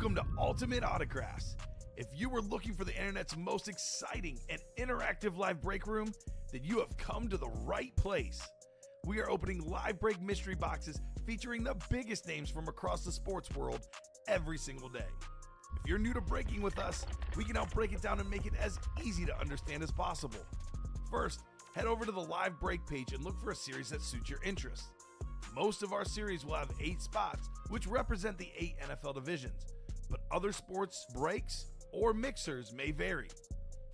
Welcome to Ultimate Autographs. If you were looking for the internet's most exciting and interactive live break room, then you have come to the right place. We are opening live break mystery boxes featuring the biggest names from across the sports world every single day. If you're new to breaking with us, we can help break it down and make it as easy to understand as possible. First, head over to the live break page and look for a series that suits your interests. Most of our series will have 8 spots, which represent the 8 NFL divisions, but other sports breaks or mixers may vary.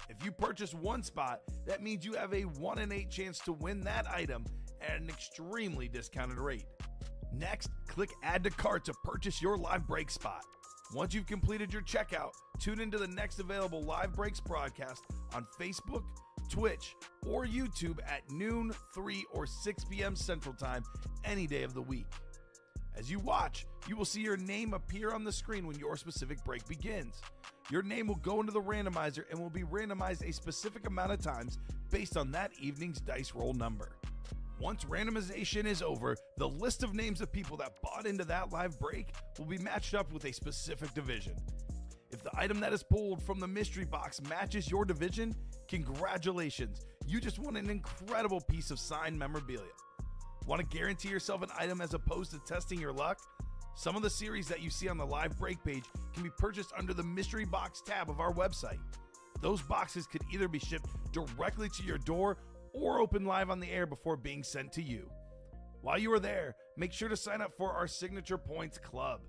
If you purchase one spot, that means you have a 1 in 8 chance to win that item at an extremely discounted rate. Next, click Add to Cart to purchase your live break spot. Once you've completed your checkout, tune into the next available live breaks broadcast on Facebook, Twitch, or YouTube at noon, 3, or 6 p.m. Central Time any day of the week. As you watch, you will see your name appear on the screen when your specific break begins. Your name will go into the randomizer and will be randomized a specific amount of times based on that evening's dice roll number. Once randomization is over, the list of names of people that bought into that live break will be matched up with a specific division. If the item that is pulled from the mystery box matches your division, congratulations, you just won an incredible piece of signed memorabilia. Want to guarantee yourself an item as opposed to testing your luck? Some of the series that you see on the live break page can be purchased under the mystery box tab of our website. Those boxes could either be shipped directly to your door or open live on the air before being sent to you. While you are there, make sure to sign up for our Signature Points Club.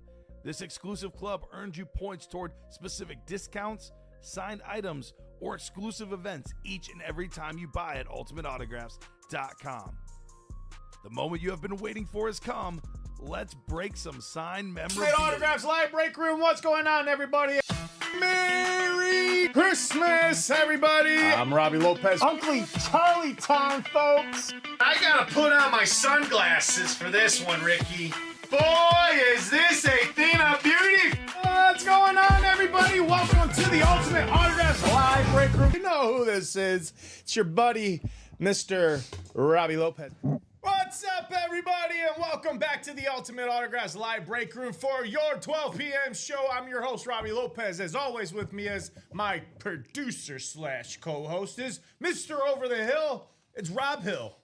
This exclusive club earns you points toward specific discounts, signed items, or exclusive events each and every time you buy at ultimateautographs.com. The moment you have been waiting for has come. Let's break some signed memorabilia. Ultimate Autographs Live Break Room. What's going on, everybody? Merry Christmas, everybody. I'm Robbie Lopez. Uncle Charlie time, folks. I gotta put on my sunglasses for this one, Ricky. Boy, is this a thing of beauty. What's going on, everybody? Welcome to the Ultimate Autographs Live Break Room. You know who this is. It's your buddy, Mr. Robbie Lopez. What's up, everybody, and welcome back to the Ultimate Autographs Live Break Room for your 12 p.m. show. I'm your host, Robbie Lopez. As always, with me as my producer / co-host is Mr. Over the Hill. It's Rob Hill.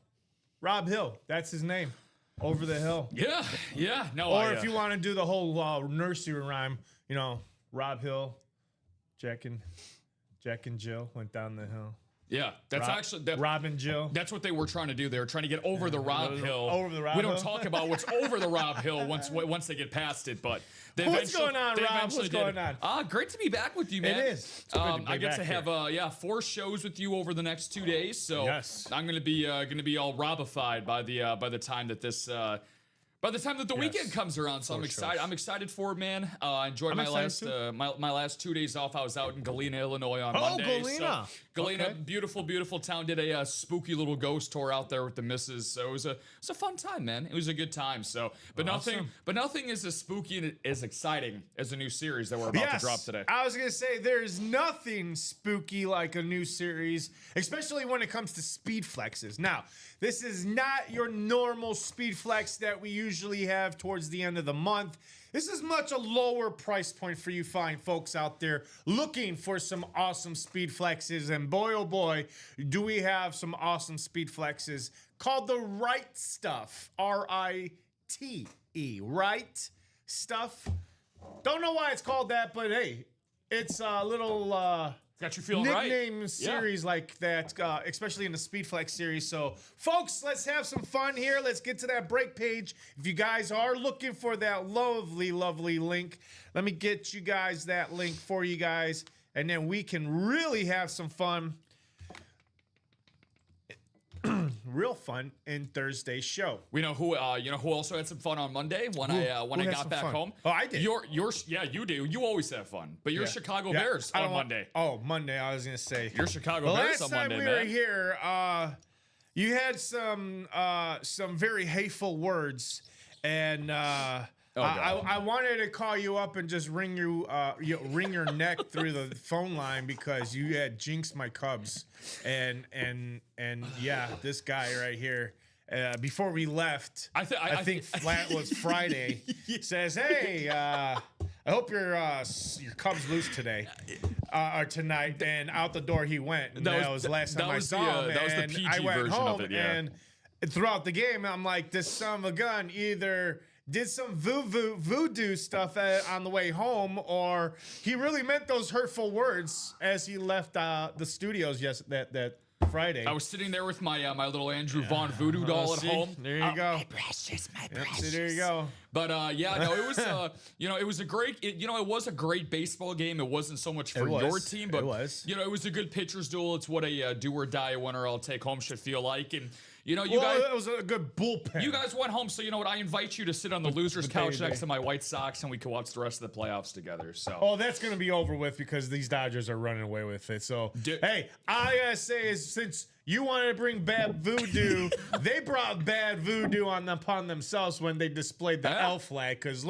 Rob Hill, that's his name. Over the Hill. Yeah. No, or if you want to do the whole nursery rhyme, you know, Rob Hill, Jack and Jill went down the hill. Yeah, that's actually Rob and Jill. That's what they were trying to do. They were trying to get over the Rob Hill. Over the Rob We don't Hill? talk about what's over the Rob Hill once they get past it, but they What's going on, Rob? What's going on? Great to be back with you, man. It is. It's good to be I get back to have 4 shows with you over the next 2 days, so Yes. I'm gonna be all Robified by the time that this. By the time that the weekend comes around, so I'm excited. I'm excited for it, man. I enjoyed my last 2 days off. I was out in Galena, Illinois on Monday. Galena. So, Galena, Okay. beautiful town. Did a spooky little ghost tour out there with the missus. So it was a fun time, man. It was a good time. So, but nothing is as spooky and as exciting as a new series that we're about to drop today. I was gonna say there's nothing spooky like a new series, especially when it comes to speed flexes. Now, this is not your normal speed flex that we usually have towards the end of the month. This is much a lower price point for you fine folks out there looking for some awesome speed flexes. And boy, oh boy, do we have some awesome speed flexes called the Right Stuff. R-I-T-E. Right Stuff. Don't know why it's called that, but hey, it's a little Got you feeling nickname right. series like that, especially in the Speedflex series. So, folks, let's have some fun here. Let's get to that break page. If you guys are looking for that lovely link, let me get you guys that link for you guys, and then we can really have some fun. Real fun in Thursday's show. We know who who also had some fun on Monday when I got back home. Oh, I did. You do. You always have fun. But your Chicago Bears on Monday. Monday. I was gonna say Your Chicago Bears on Monday, man. Last time we were here, you had some very hateful words, and I wanted to call you up and just wring your neck through the phone line because you had jinxed my Cubs, and yeah, this guy right here. Before we left, I think Flat was Friday. Says, hey, I hope your Cubs lose today or tonight. And out the door he went. And that was the last time I saw him. That was the PG I went version home of it, yeah. And throughout the game, I'm like, this son of a gun either did some voodoo stuff on the way home, or he really meant those hurtful words as he left the studios that Friday. I was sitting there with my my little Andrew Vaughn voodoo doll at home. There you go. My precious. See, there you go. But yeah, no, it was it was a great it was a great baseball game. It wasn't so much for your team, but it was. It was a good pitcher's duel. It's what a do or die winner I'll take home should feel like. And you guys, it was a good bullpen. You guys went home, so you know what? I invite you to sit on the loser's couch next to my White Sox, and we can watch the rest of the playoffs together. So, oh, that's gonna be over with because these Dodgers are running away with it. So, hey, all I gotta say is since you wanted to bring bad voodoo, they brought bad voodoo upon themselves when they displayed the L flag. Because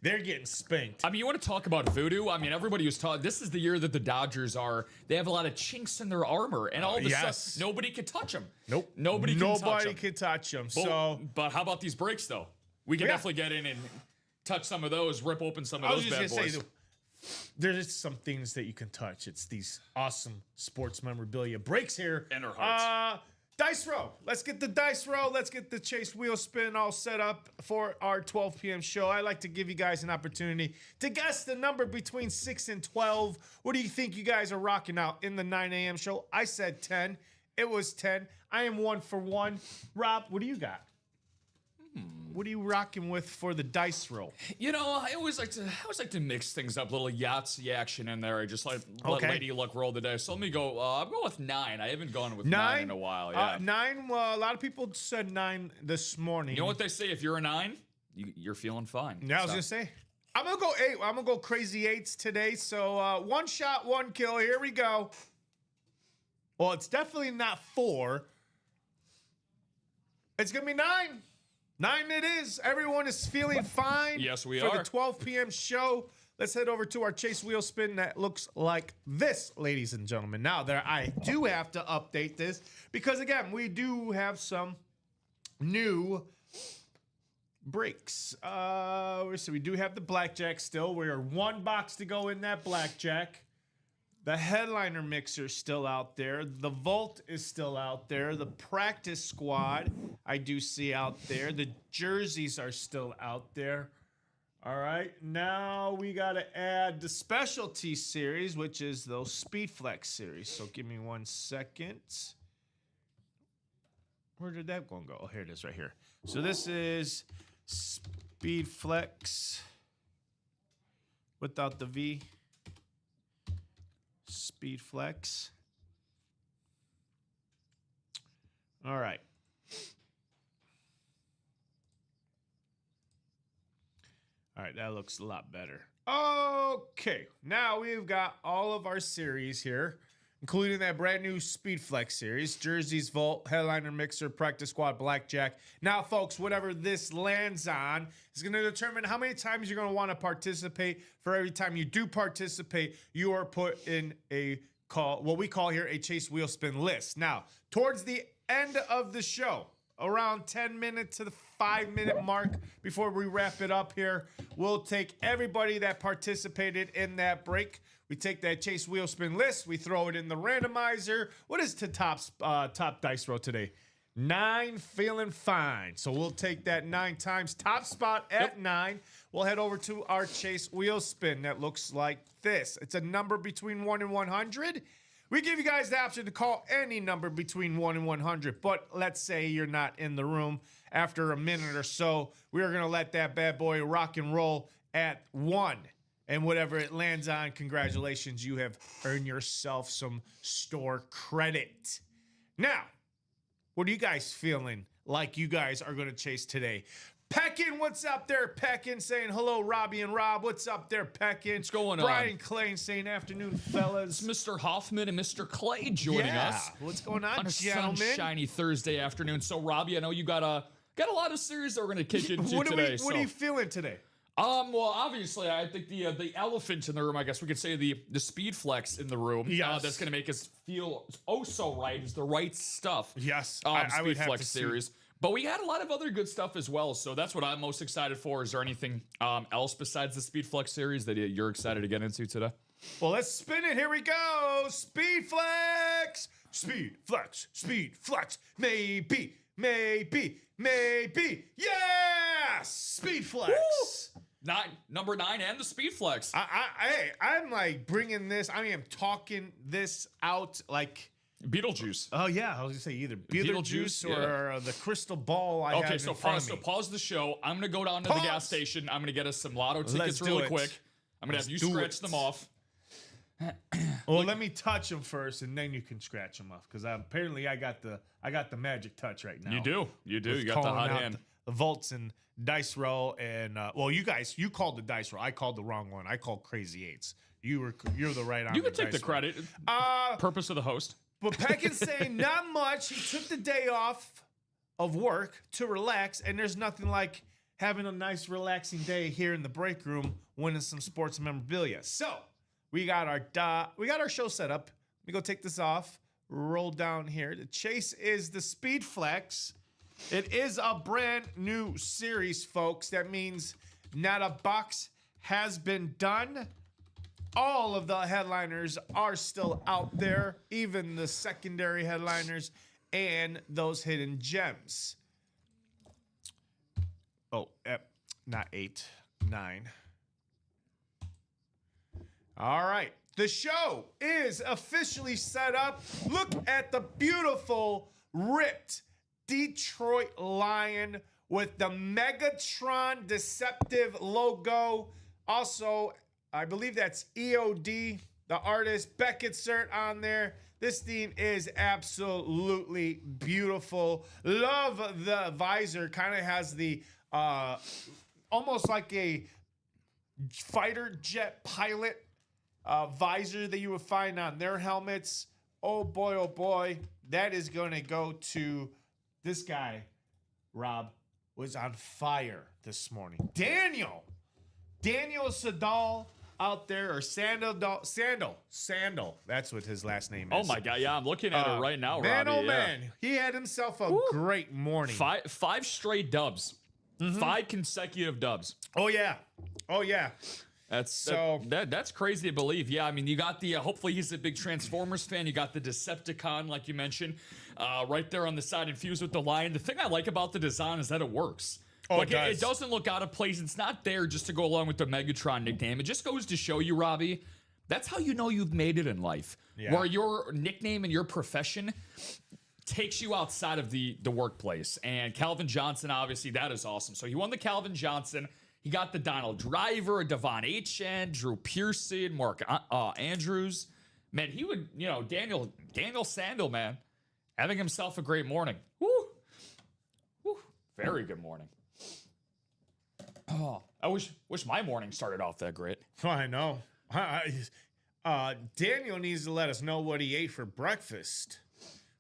they're getting spanked. I mean, you want to talk about voodoo? I mean, everybody was talking. This is the year that the Dodgers they have a lot of chinks in their armor, and all of a sudden, nobody could touch them. Nope. Nobody can touch them. But how about these breaks though? We can definitely get in and touch some of those, rip open some of those bad boys. There's some things that you can touch. It's these awesome sports memorabilia breaks here. And our hearts. Dice roll. Let's get the dice roll. Let's get the Chase wheel spin all set up for our 12 p.m. show. I like to give you guys an opportunity to guess the number between 6 and 12. What do you think you guys are rocking out in the 9 a.m. show? I said 10. It was 10. I am 1 for 1. Rob, what do you got? What are you rocking with for the dice roll? I always like to mix things up, little Yahtzee action in there. I just let Lady Luck roll the dice. So let me go. I'm going with 9. I haven't gone with 9 in a while. Yeah, 9. Well, a lot of people said 9 this morning. You know what they say? If you're a 9, you're feeling fine. Yeah, I was gonna say. I'm gonna go 8. I'm gonna go crazy 8s today. So one shot, one kill. Here we go. Well, it's definitely not 4. It's gonna be 9. 9 it is. Everyone is feeling fine. Yes, we are. For the 12 p.m. show. Let's head over to our Chase wheel spin that looks like this, ladies and gentlemen. Now, I do have to update this because, again, we do have some new breaks. So we do have the blackjack still. We are 1 box to go in that blackjack. The headliner mixer is still out there. The vault is still out there. The practice squad I do see out there. The jerseys are still out there. All right. Now we got to add the specialty series, which is those Speed Flex series. So give me 1 second. Where did that one go? Oh, here it is right here. So this is Speed Flex without the V. Speed Flex. All right. All right, that looks a lot better. Okay, now we've got all of our series here, including that brand new Speed Flex series, Jerseys, Vault, Headliner Mixer, Practice Squad, Blackjack. Now, folks, whatever this lands on is going to determine how many times you're going to want to participate. For every time you do participate, you are put in what we call here a Chase Wheel Spin list. Now, towards the end of the show, around 10 minutes to the 5-minute mark before we wrap it up here, we'll take everybody that participated in that break. We take that Chase Wheel Spin list, we throw it in the randomizer. What is the top dice roll today? 9, feeling fine. So we'll take that 9 times. Top spot at 9. We'll head over to our Chase Wheel Spin that looks like this. It's a number between 1 and 100. We give you guys the option to call any number between 1 and 100, but let's say you're not in the room. After a minute or so, we are going to let that bad boy rock and roll at 1. And whatever it lands on, congratulations, you have earned yourself some store credit. Now, what are you guys feeling like you guys are going to chase today? Peckin, what's up there, Peckin? Saying hello, Robbie and Rob. What's up there, Peckin? What's going on? Brian Clay saying afternoon, fellas. It's Mr. Hoffman and Mr. Clay joining us. What's going on, a gentlemen? Sunshiny Thursday afternoon. So, Robbie, I know you got a lot of series that we're going to kick into today. What are you feeling today? Well, obviously, I think the elephant in the room, I guess we could say the Speed Flex in the room. Yes. That's going to make us feel so right is the right stuff. Yes. Speed Flex series. But we had a lot of other good stuff as well. So that's what I'm most excited for. Is there anything else besides the Speed Flex series that you're excited to get into today? Well, let's spin it. Here we go. Speed Flex. Speed Flex. Speed Flex. Maybe. Yes! Speed Flex. Woo! Number 9 and the Speed Flex. I'm like bringing this. I mean, I'm talking this out like Beetlejuice. Oh yeah, I was gonna say either Beetlejuice or the crystal ball. Okay, so pause the show. I'm gonna go down to the gas station. I'm gonna get us some lotto tickets really quick. I'm gonna have you scratch them off. Well, let me touch them first, and then you can scratch them off. Because apparently I got the magic touch right now. You do. You got the hot hand. The Volts and dice roll, and well, you called the dice roll. I called the wrong one. I called Crazy Eights. You're the right on. You can take the credit. Purpose of the host. But Peck is saying not much. He took the day off of work to relax, and there's nothing like having a nice relaxing day here in the break room, winning some sports memorabilia. So we got our show set up. Let me go take this off. Roll down here. The chase is the Speed Flex. It is a brand new series, folks. That means not a box has been done. All of the headliners are still out there, even the secondary headliners and those hidden gems. Oh, not 8, 9. All right. The show is officially set up. Look at the beautiful, ripped Detroit Lion with the Megatron Deceptive logo. Also, I believe that's EOD, the artist, Beckett cert on there. This thing is absolutely beautiful. Love the visor. Kind of has the almost like a fighter jet pilot visor that you would find on their helmets. Oh boy, that is going to go to this guy. Rob was on fire this morning. Daniel Sadal out there, or Sandal. That's what his last name is. Oh my God, yeah, I'm looking at it right now, man, Robbie. oh man, he had himself a great morning. Five straight dubs. 5 consecutive dubs. Oh yeah. That's crazy to believe. Yeah, I mean, you got the hopefully he's a big Transformers fan. You got the Decepticon, like you mentioned, right there on the side, infused with the lion. The thing I like about the design is that it works. Oh, like it doesn't look out of place. It's not there just to go along with the Megatron nickname. It just goes to show you, Robbie, that's how you know you've made it in life. Yeah. Where your nickname and your profession takes you outside of the workplace. And Calvin Johnson, obviously, that is awesome. So he won the Calvin Johnson. He got the Donald Driver, Devon Achen, Drew Pearson, Mark Andrews. Man, he would, Daniel Sandel, man, having himself a great morning. Woo! Very good morning. Oh, I wish my morning started off that great. Oh, I know. Daniel needs to let us know what he ate for breakfast,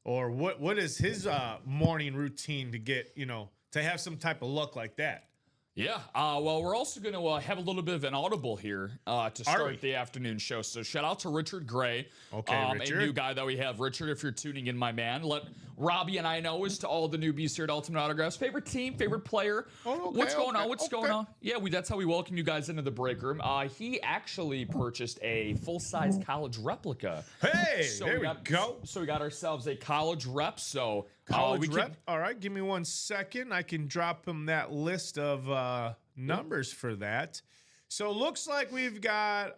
or what is his morning routine to get, to have some type of look like that. Yeah, well, we're also going to have a little bit of an audible here to start the afternoon show. So shout out to Richard Gray, Richard. A new guy that we have. Richard, if you're tuning in, my man, let Robbie and I know as to all the newbies here at Ultimate Autographs. Favorite team, favorite player. What's going on? What's going on? Yeah, that's how we welcome you guys into the break room. He actually purchased a full-size college replica. Hey, so there we go. So we got ourselves a college rep. So college rep. All right, give me 1 second. I can drop him that list of numbers for that. So looks like we've got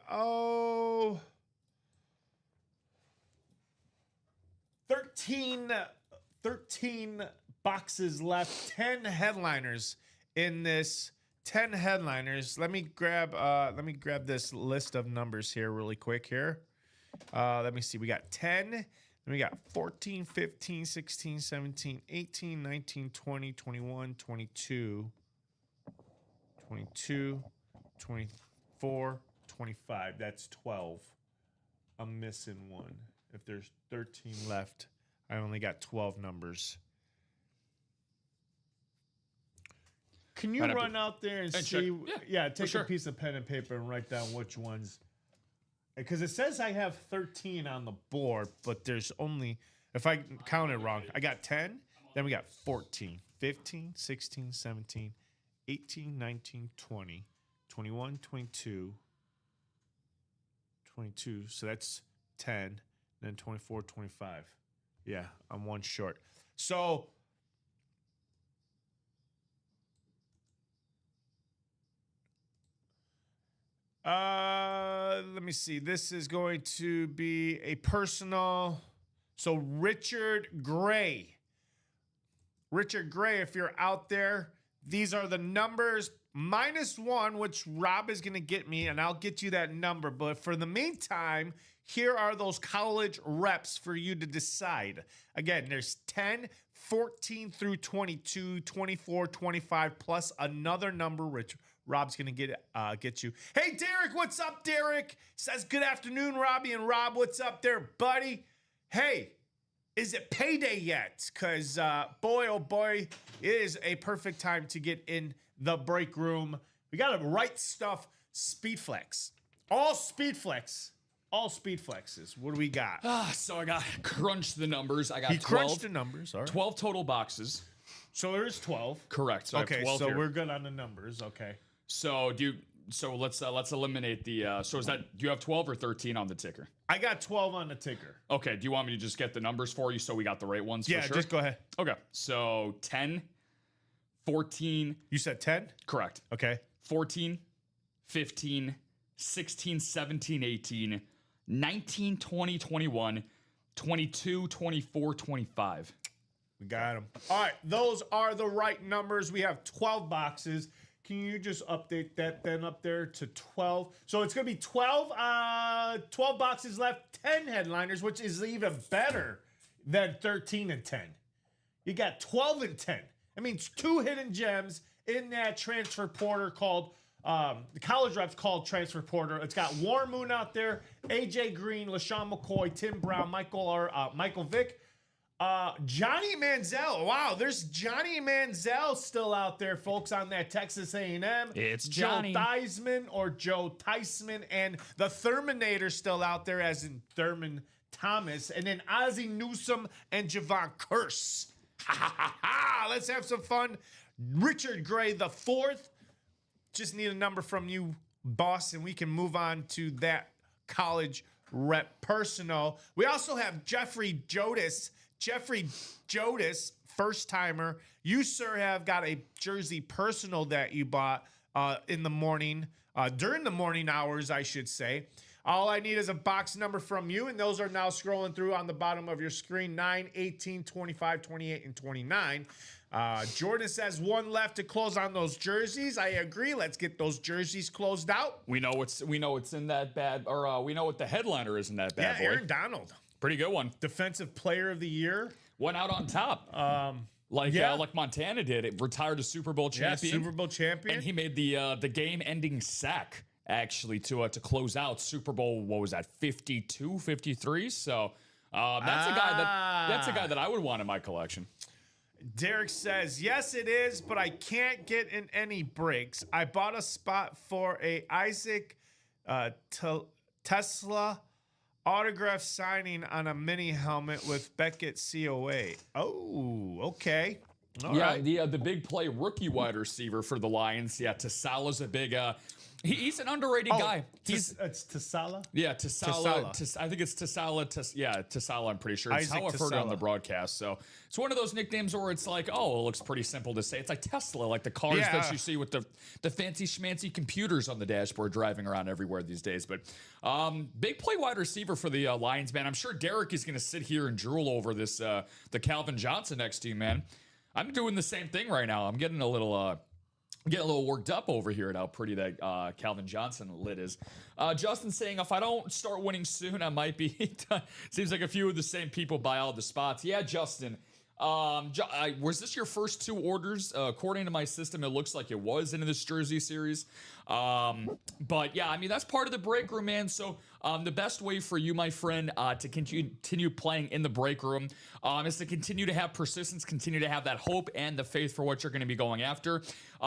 13 boxes left. 10 headliners in this. 10 headliners. Let me grab this list of numbers here really quick here. Let me see. We got 10. Then we got 14, 15, 16, 17, 18, 19, 20, 21, 22, 24, 25. That's 12. I'm missing one. If there's 13 left, I only got 12 numbers. Can you run out there and see? Yeah, take a piece of pen and paper and write down which ones. Because it says I have 13 on the board, but there's only, if I count it wrong, I got 10, then we got 14. 15, 16, 17, 18, 19, 20, 21, 22, 22. So that's 10, then 24, 25. Yeah, I'm one short. So let me see. This is going to be a personal. So Richard Gray. Richard Gray, if you're out there, these are the numbers -1, which Rob is going to get me, and I'll get you that number. But for the meantime, here are those college reps for you to decide. Again, there's 10, 14 through 22, 24, 25, plus another number, which Rob's going to get you. Hey, Derek, what's up, Derek? Says, good afternoon, Robbie and Rob. What's up there, buddy? Hey, is it payday yet? Because, boy, oh boy, it is a perfect time to get in the break room. We got to right stuff, Speed Flex. All Speed Flex. All Speed Flexes. What do we got? So I got crunched the numbers. I got He 12. crunched the numbers. All right. 12 total boxes. So there's 12. Correct. So I have Okay, 12 so here. we're good on the numbers. Okay. So let's eliminate the. So is that, do you have 12 or 13 on the ticker? I got 12 on the ticker. Okay. Do you want me to just get the numbers for you so we got the right ones? Yeah, for sure? just go ahead. Okay. So 10, 14. You said 10? Correct. Okay. 14, 15, 16, 17, 18, 19, 20, 21, 22, 24, 25. We got them. All right, those are the right numbers. We have 12 boxes. Can you just update that then up there to 12? So it's going to be 12 boxes left, 10 headliners, which is even better than 13 and 10. You got 12 and 10. That means 2 hidden gems in that transfer portal called the college reps called transfer portal. It's got Warren Moon out there, AJ Green, LaShawn McCoy, Tim Brown, Michael Vick, Johnny Manziel. Wow, there's Johnny Manziel still out there, folks, on that Texas A&M. It's Johnny. Joe Theismann, and the Thurminator still out there, as in Thurman Thomas, and then Ozzie Newsome and Javon Curse. Let's have some fun. Richard Gray, the 4th. Just need a number from you, boss, and we can move on to that college rep personal. We also have Jeffrey Jodis. Jeffrey Jodis, first timer. You, sir, have got a jersey personal that you bought in the morning, during the morning hours, I should say. All I need is a box number from you, and those are now scrolling through on the bottom of your screen: 9, 18, 25, 28, and 29. Jordan says 1 left to close on those jerseys. I agree. Let's get those jerseys closed out. We know it's in that bad, or we know what the headliner is in that bad boy. Aaron Donald, Pretty good one. Defensive Player of the Year. Went out on top. Like Montana did. It retired a Super Bowl champion. Super Bowl champion. And he made the game-ending sack, actually, to close out Super Bowl, what was that, 52, 53? So that's a guy that I would want in my collection. Derek says, yes, it is, but I can't get in any breaks. I bought a spot for a Isaac Tesla autograph signing on a mini helmet with Beckett COA. Oh, okay. All right. The big play rookie wide receiver for the Lions. Yeah, Tasala's a big he's an underrated guy. It's Tasala? Yeah, Tasala. I think it's Tasala. Tasala, I'm pretty sure. It's Isaac how I've heard it on Tasala. the broadcast. So it's one of those nicknames where it's like, oh, it looks pretty simple to say. It's like Tesla, like the cars that you see with the fancy schmancy computers on the dashboard driving around everywhere these days. But big play wide receiver for the Lions, man. I'm sure Derek is going to sit here and drool over this the Calvin Johnson next to you, man. I'm doing the same thing right now. I'm getting a little worked up over here at how pretty that Calvin Johnson lid is. Justin saying, if I don't start winning soon, I might be. Seems like a few of the same people buy all the spots. Yeah, Justin. Was this your first 2 orders? According to my system, it looks like it was into this jersey series. But yeah, I mean, that's part of the break room, man. So the best way for you, my friend, to continue playing in the break room is to continue to have persistence, continue to have that hope and the faith for what you're going to be going after.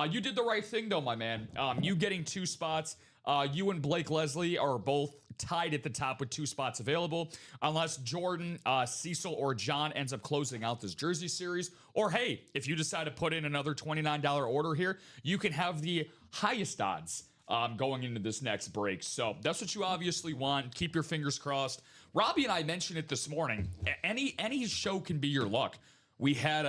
You did the right thing, though, my man. You getting 2 spots You and Blake Leslie are both tied at the top with 2 spots available, unless Jordan, Cecil, or John ends up closing out this jersey series. Or hey, if you decide to put in another $29 order here, you can have the highest odds going into this next break. So that's what you obviously want. Keep your fingers crossed. Robbie and I mentioned it this morning. Any show can be your luck. We had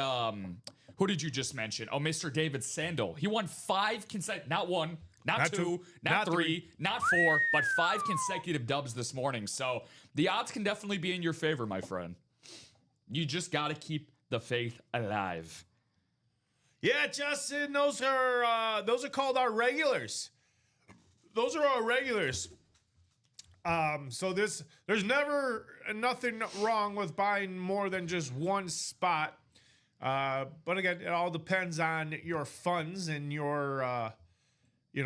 who did you just mention? Oh, Mr. David Sandel. He won 5 consecutive, not 1, not 2, not 3, not 4, but 5 consecutive dubs this morning. So the odds can definitely be in your favor, my friend. You just got to keep the faith alive. Yeah, Justin, those are called our regulars. Those are our regulars. So there's never nothing wrong with buying more than just one spot. But again, it all depends on your funds and your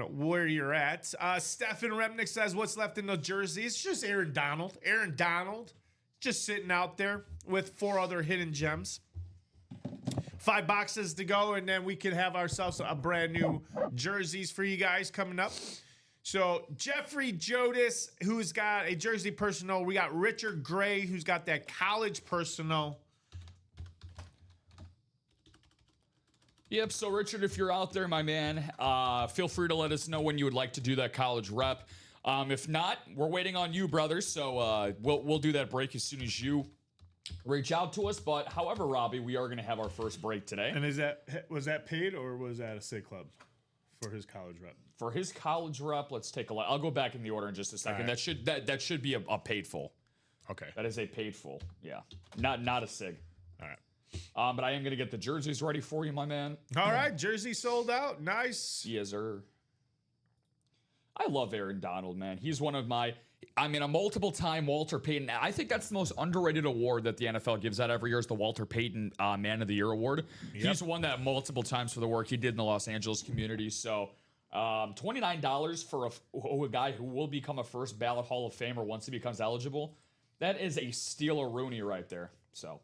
where you're at. Stefan Remnick says, what's left in the jerseys? It's just Aaron Donald. Aaron Donald just sitting out there with 4 other hidden gems. 5 boxes to go, and then we can have ourselves a brand new jerseys for you guys coming up. So Jeffrey Jodis, who's got a jersey personal. We got Richard Gray, who's got that college personal. Yep, so Richard, if you're out there, my man, feel free to let us know when you would like to do that college rep. If not, we're waiting on you, brothers. So we'll do that break as soon as you reach out to us. But however, Robbie, we are going to have our first break today. And was that paid or was that a SIG Club for his college rep? For his college rep, let's take a look. I'll go back in the order in just a second. Right. That should be a paid full. Okay. That is a paid full. Yeah. Not a SIG. All right. But I am going to get the jerseys ready for you, my man. All right. Jersey sold out. Nice. Yes, sir. I love Aaron Donald, man. He's one of a multiple-time Walter Payton. I think that's the most underrated award that the NFL gives out every year is the Walter Payton Man of the Year award. Yep. He's won that multiple times for the work he did in the Los Angeles community. So $29 for a guy who will become a first ballot Hall of Famer once he becomes eligible. That is a steal-a-Rooney right there. So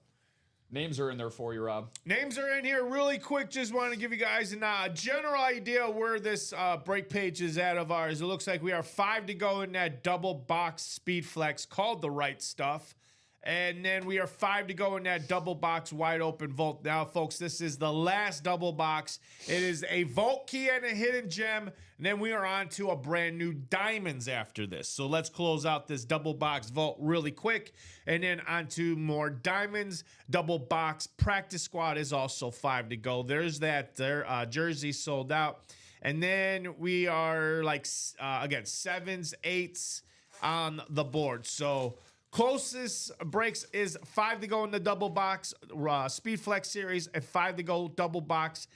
names are in there for you, Rob. Names are in here really quick. Just want to give you guys a general idea where this break page is at of ours. It looks like we are 5 to go in that double box speed flex called the right stuff. And then we are 5 to go in that double box wide open vault. Now, folks, this is the last double box. It is a vault key and a hidden gem. And then we are on to a brand new diamonds after this. So let's close out this double box vault really quick. And then on to more diamonds. Double box practice squad is also 5 to go. There's that jersey sold out. And then we are again, 7s, 8s on the board. So closest breaks is 5 to go in the double box Speed Flex series and 5 to go double box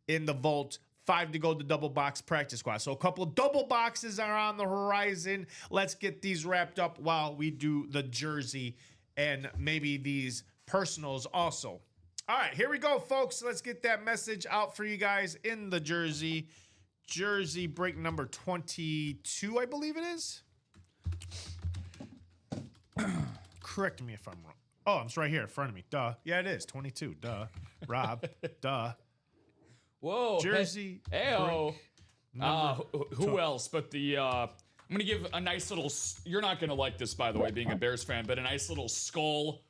in the vault. 5 to go the double box practice squad. So a couple of double boxes are on the horizon. Let's get these wrapped up while we do the jersey and maybe these personals also. All right, here we go, folks. Let's get that message out for you guys in the jersey. Jersey break number 22, I believe it is. Correct me if I'm wrong. Oh, it's right here in front of me. Duh. Yeah, it is. 22. Duh. Rob. Duh. Whoa. Jersey. Ayo. Who else but the... I'm going to give a nice little... You're not going to like this, by the way, being a Bears fan, but a nice little skull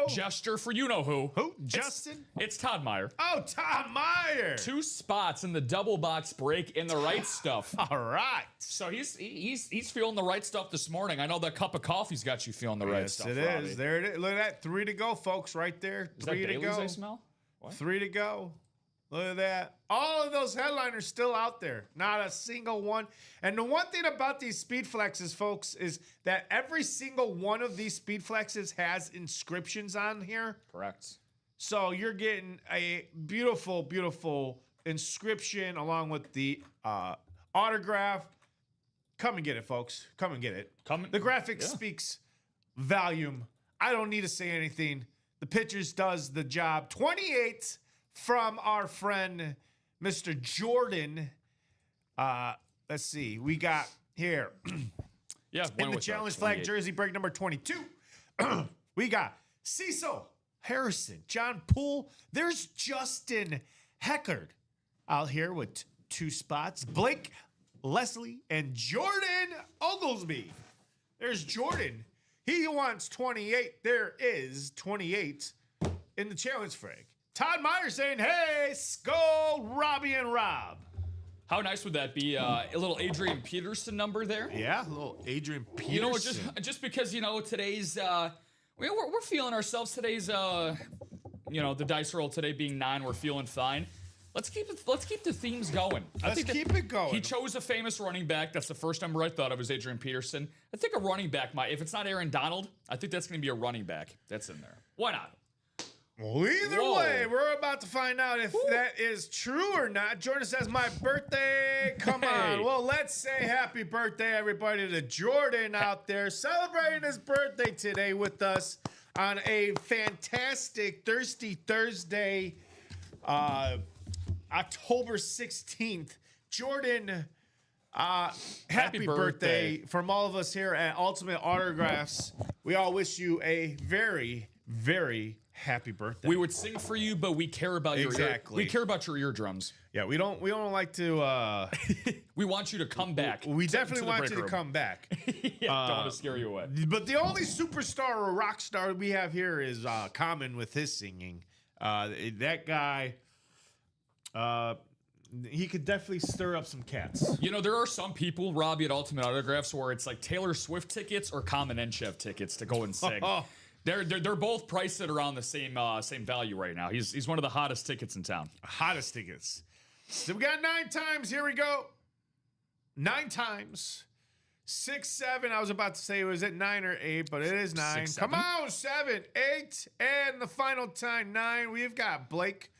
gesture for you-know-who. Who? Justin? It's Todd Meyer. Oh, Todd Meyer. 2 spots in the double box break in the right stuff. All right. So he's feeling the right stuff this morning. I know that cup of coffee's got you feeling the right stuff. Yes, it Robbie. is. There it is. Look at that. 3 to go, folks, right there. Is 3 that to Bailey's go. I smell? What? 3 to go. Look at that. All of those headliners still out there. Not a single one. And the one thing about these speed flexes, folks, is that every single one of these speed flexes has inscriptions on here. Correct. So you're getting a beautiful, beautiful inscription along with the autograph. Come and get it, folks. Come and get it. The graphic speaks volume. I don't need to say anything. The pictures does the job. 28 from our friend, Mr. Jordan. Let's see. We got here. In the challenge flag jersey break number 22. We got Cecil Harrison, John Poole. There's Justin Heckard out here with 2 spots. Blake Leslie, and Jordan Oglesby. There's Jordan. He wants 28. There is 28 in the challenge frag. Todd Meyer saying, hey, Skull, Robbie, and Rob. How nice would that be? A little Adrian Peterson number there. Yeah, a little Adrian Peterson. You know, just because, you know, today's, we're feeling ourselves. Today's, you know, the dice roll today being 9, we're feeling fine. Let's keep the themes going. Let's keep it going. He chose a famous running back. That's the first number I thought of was Adrian Peterson. I think a running back might, if it's not Aaron Donald, I think that's going to be a running back. That's in there. Why not? Well, either way, we're about to find out if that is true or not. Jordan says, my birthday. Come on. Well, let's say happy birthday, everybody, to Jordan out there celebrating his birthday today with us on a fantastic Thirsty Thursday, October 16th. Jordan, happy birthday from all of us here at Ultimate Autographs. We all wish you a very, very happy birthday. We would sing for you, but we care about your we care about your eardrums. Yeah, we don't like to we want you to come back. We definitely want you to come back. Yeah, don't want to scare you away. But the only superstar or rock star we have here is Common with his singing. That guy, he could definitely stir up some cats. You know, there are some people, Robbie, at Ultimate Autographs where it's like Taylor Swift tickets or Common and Chef tickets to go and sing. They're both priced at around the same value right now. He's one of the hottest tickets in town. Hottest tickets. So we got 9 times. Here we go. 9 times. 6, 7. I was about to say, was it 9 or 8? But it is 9. 6, Come on, 7, 8, and the final time 9. We've got Blake.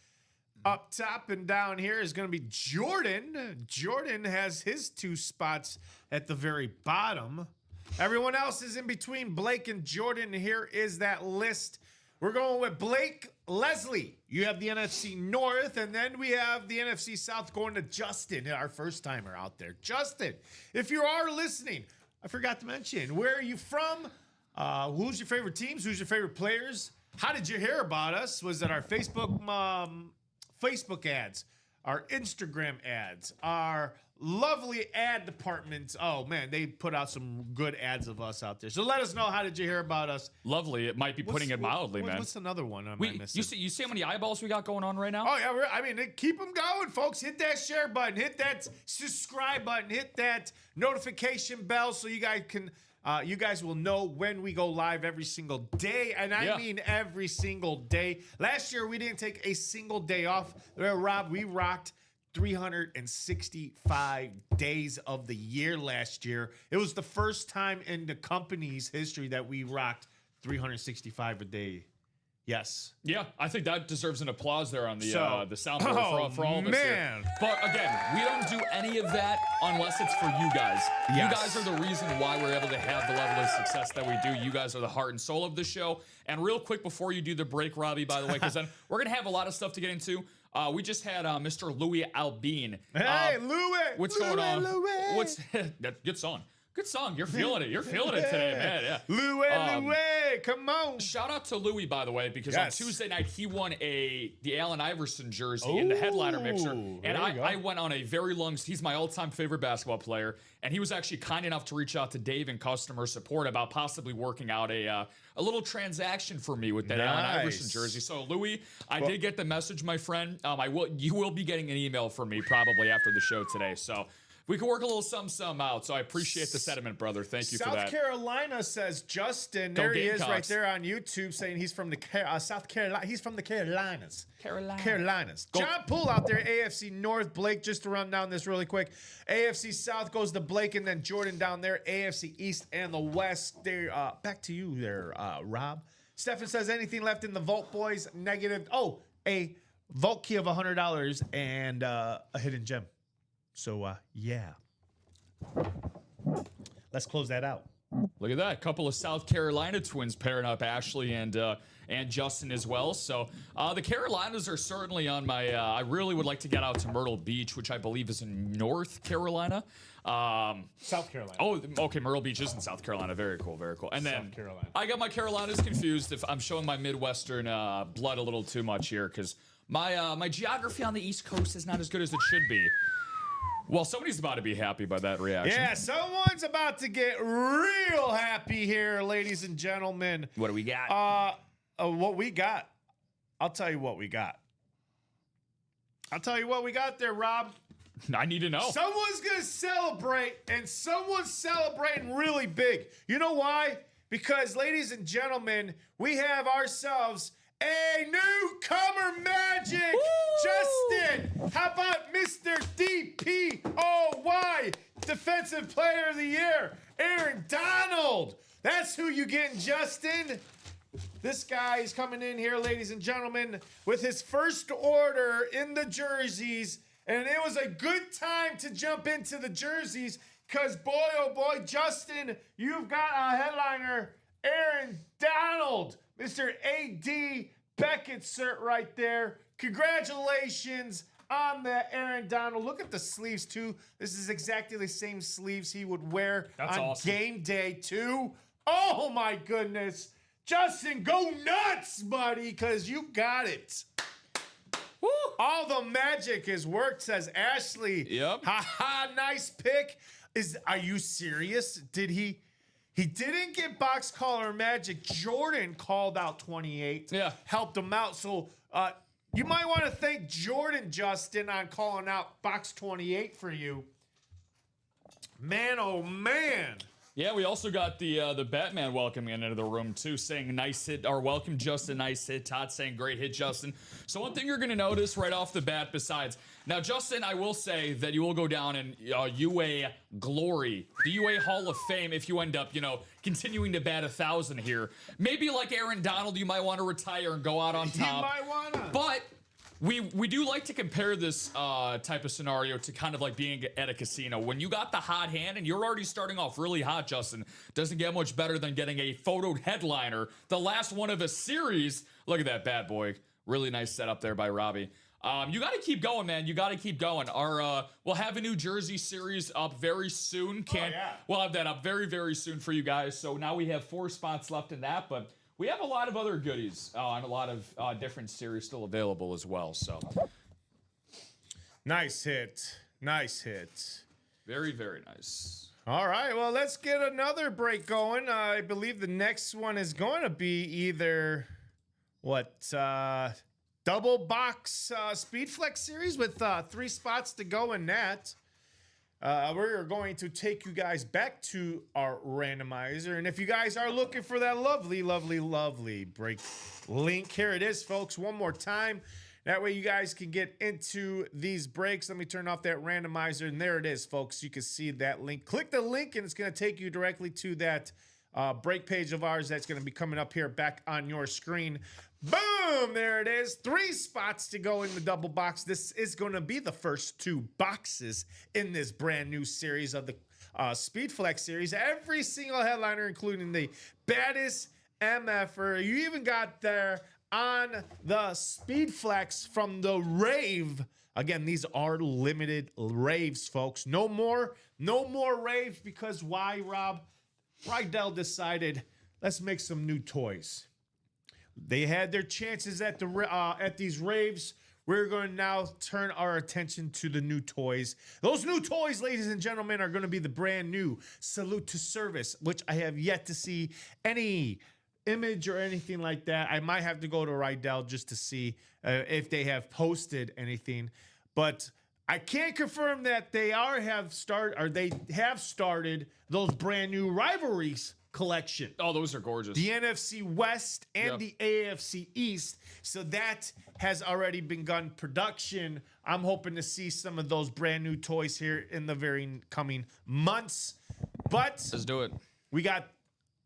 Up top and down here is going to be Jordan. Jordan has his 2 spots at the very bottom. Everyone else is in between Blake and Jordan. Here is that list. We're going with Blake, Leslie. You have the NFC North, and then we have the NFC South going to Justin, our first timer out there. Justin, if you are listening, I forgot to mention, where are you from? Who's your favorite teams? Who's your favorite players? How did you hear about us? Was it our Facebook ads, our Instagram ads, our lovely ad department? Oh man, they put out some good ads of us out there. So let us know, how did you hear about us? Lovely. It might be putting it mildly, man. What's another one am I missing? You see how many eyeballs we got going on right now? Oh yeah, I mean, keep them going, folks. Hit that share button, hit that subscribe button, hit that notification bell so you guys can. You guys will know when we go live every single day, and I mean every single day. Last year, we didn't take a single day off. Rob, we rocked 365 days of the year last year. It was the first time in the company's history that we rocked 365 a day. Yes. Yeah, I think that deserves an applause there on the soundboard for all of us here. But again, we don't do any of that unless it's for you guys. Yes. You guys are the reason why we're able to have the level of success that we do. You guys are the heart and soul of the show. And real quick before you do the break, Robbie, by the way, because then we're going to have a lot of stuff to get into. We just had Mr. Louis Albine. Hey, Louis! What's going on? What's good song. Good song. You're feeling it. You're feeling it today, man. Yeah. Louis, come on. Shout out to Louis, by the way, because on Tuesday night he won the Allen Iverson jersey in the headliner mixer. And I went on a very long, he's my all-time favorite basketball player, and he was actually kind enough to reach out to Dave in customer support about possibly working out a little transaction for me with that Allen Iverson jersey. So Louis, I did get the message, my friend. You will be getting an email from me probably after the show today. So we can work a little some out, so I appreciate the sentiment, brother. Thank you for that. South Carolina says Justin. There he is right there on YouTube saying he's from the South Carolina. He's from the Carolinas. Carolinas. John Poole out there, AFC North. Blake, just to run down this really quick. AFC South goes to Blake, and then Jordan down there. AFC East and the West. There. Back to you there, Rob. Stefan says, anything left in the vault, boys? Negative. Oh, a vault key of $100 and a hidden gem. So, yeah. Let's close that out. Look at that. A couple of South Carolina twins pairing up, Ashley and Justin as well. So, the Carolinas are certainly on my... I really would like to get out to Myrtle Beach, which I believe is in North Carolina. South Carolina. Oh, okay. Myrtle Beach is in South Carolina. Very cool. Very cool. And then I got my Carolinas confused if I'm showing my Midwestern blood a little too much here, because my geography on the East Coast is not as good as it should be. Well, somebody's about to be happy by that reaction. Yeah, someone's about to get real happy here, ladies and gentlemen. What do we got? What we got. I'll tell you what we got. I'll tell you what we got there, Rob. I need to know. Someone's going to celebrate, and someone's celebrating really big. You know why? Because, ladies and gentlemen, we have ourselves a newcomer Magic. Woo! Justin, how about Mr. DPOY, Defensive Player of the Year, Aaron Donald. That's who you getting, Justin. This guy is coming in here, ladies and gentlemen, with his first order in the jerseys. And it was a good time to jump into the jerseys because, boy, oh boy, Justin, you've got a headliner, Aaron Donald, Mr. A.D. Beckett cert right there. Congratulations on that, Aaron Donald. Look at the sleeves, too. This is exactly the same sleeves he would wear on game day, too. Oh, my goodness. Justin, go nuts, buddy, because you got it. Woo. All the magic is worked, says Ashley. Yep. Ha, nice pick. Are you serious? Did he didn't get box collar magic. Jordan called out 28. Yeah. Helped him out. So you might want to thank Jordan, Justin, on calling out box 28 for you. Man, oh man. Yeah, we also got the Batman welcoming into the room too, saying nice hit, or welcome Justin, nice hit. Todd saying great hit, Justin. So one thing you're gonna notice right off the bat, besides now, Justin, I will say that you will go down in UA glory, the UA Hall of Fame, if you end up, continuing to bat 1,000 here. Maybe like Aaron Donald, you might want to retire and go out on top. You might wanna. But we do like to compare this type of scenario to kind of like being at a casino. When you got the hot hand and you're already starting off really hot, Justin, doesn't get much better than getting a photoed headliner, the last one of a series. Look at that bad boy. Really nice setup there by Robbie. You got to keep going, man. You got to keep going. We'll have a new jersey series up very soon. We'll have that up very, very soon for you guys. So now we have 4 spots left in that, but we have a lot of other goodies and a lot of different series still available as well. So, nice hit. Nice hit. Very, very nice. All right. Well, let's get another break going. I believe the next one is going to be either double box Speed Flex series with 3 spots to go in that. We're going to take you guys back to our randomizer. And if you guys are looking for that lovely, lovely, lovely break link, here it is, folks, one more time. That way you guys can get into these breaks. Let me turn off that randomizer. And there it is, folks. You can see that link. Click the link, and it's going to take you directly to that break page of ours that's going to be coming up here back on your screen. Boom! There it is. 3 spots to go in the double box. This is going to be the first 2 boxes in this brand new series of the Speed Flex series. Every single headliner, including the baddest MFer. You even got there on the Speed Flex from the Rave. Again, these are limited raves, folks. No more raves, because why, Rob? Rydell decided, let's make some new toys. They had their chances at these raves. We're going to now turn our attention to the new toys. Those new toys, ladies and gentlemen, are going to be the brand new Salute to Service, which I have yet to see any image or anything like that. I might have to go to Rydell just to see if they have posted anything. But I can't confirm that they have started those brand new rivalries collection. Oh, those are gorgeous. The NFC West and the AFC East. So that has already begun production. I'm hoping to see some of those brand new toys here in the very coming months. But let's do it. We got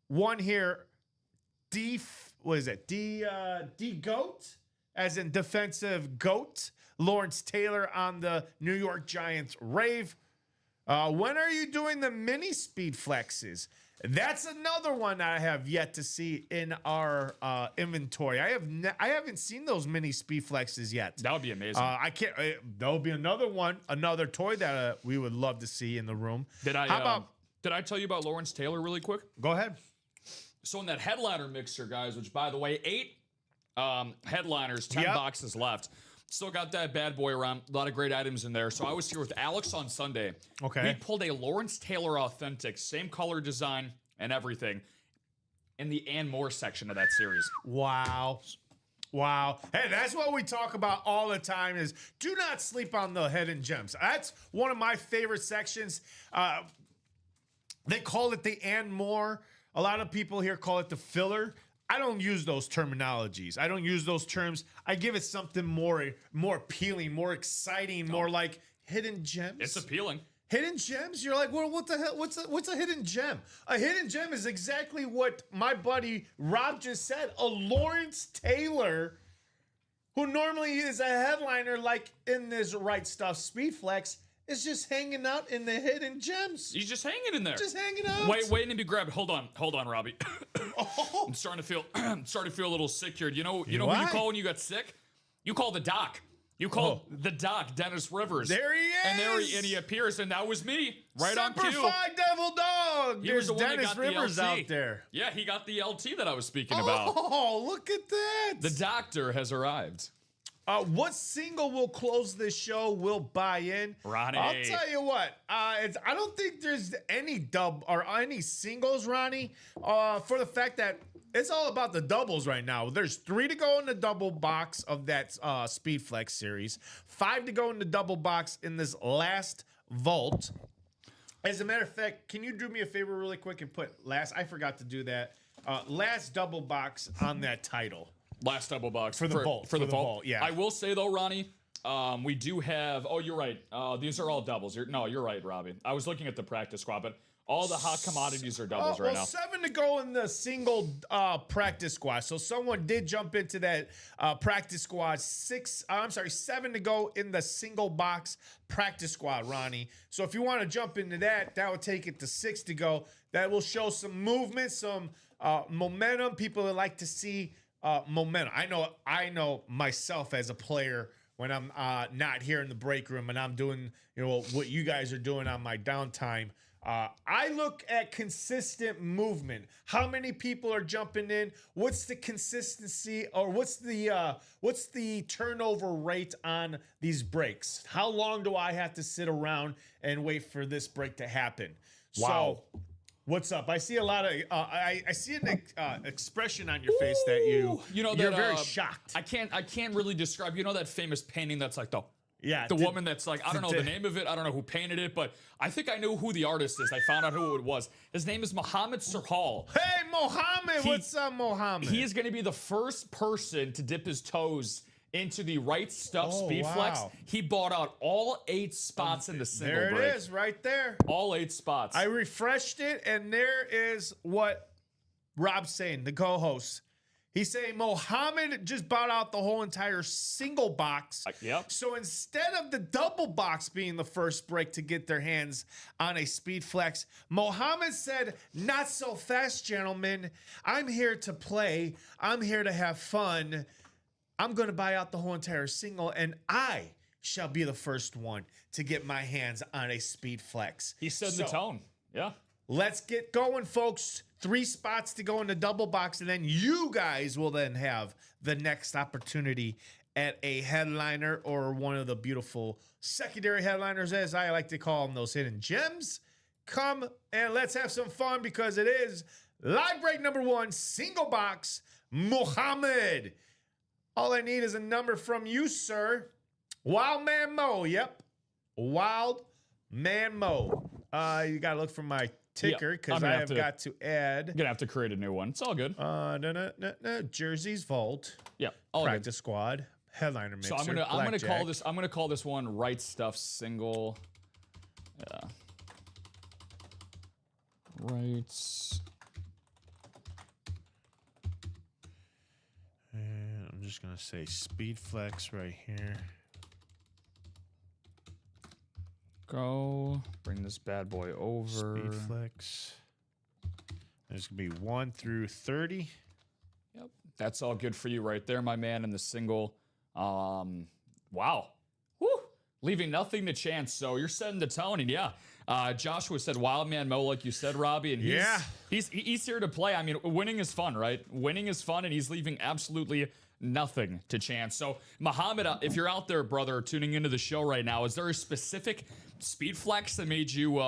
one here. D GOAT, as in defensive GOAT. Lawrence Taylor on the New York Giants Rave. When are you doing the mini Speed Flexes? That's another one I have yet to see in our inventory. I haven't seen those mini Speed Flexes yet. That would be amazing. There'll be another one, another toy that we would love to see in the room. Did I tell you about Lawrence Taylor really quick? Go ahead. So in that headliner mixer, guys, which by the way, 8 headliners, 10 boxes left. Still got that bad boy around. A lot of great items in there. So I was here with Alex on Sunday. Okay. We pulled a Lawrence Taylor Authentic, same color design and everything, in the and more section of that series. Wow. Hey, that's what we talk about all the time is do not sleep on the hidden gems. That's one of my favorite sections. They call it the and more. A lot of people here call it the filler. I don't use those terminologies. I don't use those terms. I give it something more appealing, more exciting, more like hidden gems. It's appealing. Hidden gems? You're like, well, what the hell? What's a hidden gem? A hidden gem is exactly what my buddy Rob just said. A Lawrence Taylor, who normally is a headliner like in this Right Stuff Speedflex, is just hanging out in the hidden gems. He's just hanging in there. Just hanging out. Waiting to be grabbed. Hold on, Robbie. I'm starting to feel a little sick here. You know who you call when you got sick? You call the doc. You call the doc, Dennis Rivers. There he is. And he appears, and that was me, right on cue. Certified Devil Dog. There's Dennis Rivers out there. Yeah, he got the LT that I was speaking about. Oh, look at that. The doctor has arrived. What single will close this show will buy in? Ronnie. I'll tell you what. I don't think there's any dub or any singles, Ronnie, for the fact that it's all about the doubles right now. There's 3 to go in the double box of that Speedflex series, 5 to go in the double box in this last vault. As a matter of fact, can you do me a favor really quick and put I forgot to do that, last double box on that title. Last double box for the vault. For the vault, yeah. I will say though, Ronnie, we do have. Oh, you're right. These are all doubles. You're right, Robbie. I was looking at the practice squad, but all the hot commodities are doubles right now. 7 to go in the single practice squad. So someone did jump into that practice squad. 7 to go in the single box practice squad, Ronnie. So if you want to jump into that, that would take it to 6 to go. That will show some movement, some momentum. People would like to see momentum. I know myself as a player when I'm not here in the break room and I'm doing what you guys are doing on my downtime. I look at consistent movement. How many people are jumping in? What's the consistency, or what's the turnover rate on these breaks? How long do I have to sit around and wait for this break to happen? Wow. So, what's up? I see a lot of. I see an expression on your face that you're very shocked. I can't really describe. You know that famous painting that's like the woman that's like, I don't know the name of it. I don't know who painted it, but I think I knew who the artist is. I found out who it was. His name is Mohammed Sirhal. Hey, Mohammed. What's up, Mohammed? He is going to be the first person to dip his toes into the Right Stuff Speedflex. Wow. He bought out all 8 spots in the single break. There it is, right there. All 8 spots. I refreshed it, and there is what Rob's saying, the co-host. He's saying Mohammed just bought out the whole entire single box. Yep. So instead of the double box being the first break to get their hands on a Speedflex, Mohammed said, not so fast, gentlemen. I'm here to play. I'm here to have fun. I'm going to buy out the whole entire single, and I shall be the first one to get my hands on a Speedflex. He set the tone. Yeah. Let's get going, folks. 3 spots to go in the double box, and then you guys will then have the next opportunity at a headliner or one of the beautiful secondary headliners, as I like to call them, those hidden gems. Come and let's have some fun because it is live break number 1, single box, Mohammed. All I need is a number from you, sir. Wild Man Mo. Yep. Wild Man Mo. You got to look for my ticker because I have got to add. You're gonna have to create a new one. It's all good. No. Jersey's Vault. Yeah. All Practice good. Squad. Headliner mixer. So I'm gonna call this one Right Stuff single. Yeah. Right. And I'm just gonna say Speedflex right here. Go. Bring this bad boy over. Speedflex. There's gonna be 1 through 30. Yep. That's all good for you right there, my man, in the single. Wow. Woo. Leaving nothing to chance. So you're setting the tone, and yeah. Joshua said Wild Man Mo, like you said, Robbie, and he's here to play. I mean, winning is fun, right? Winning is fun, and he's leaving absolutely nothing to chance. So, Muhammad, if you're out there, brother, tuning into the show right now, is there a specific speed flex that made you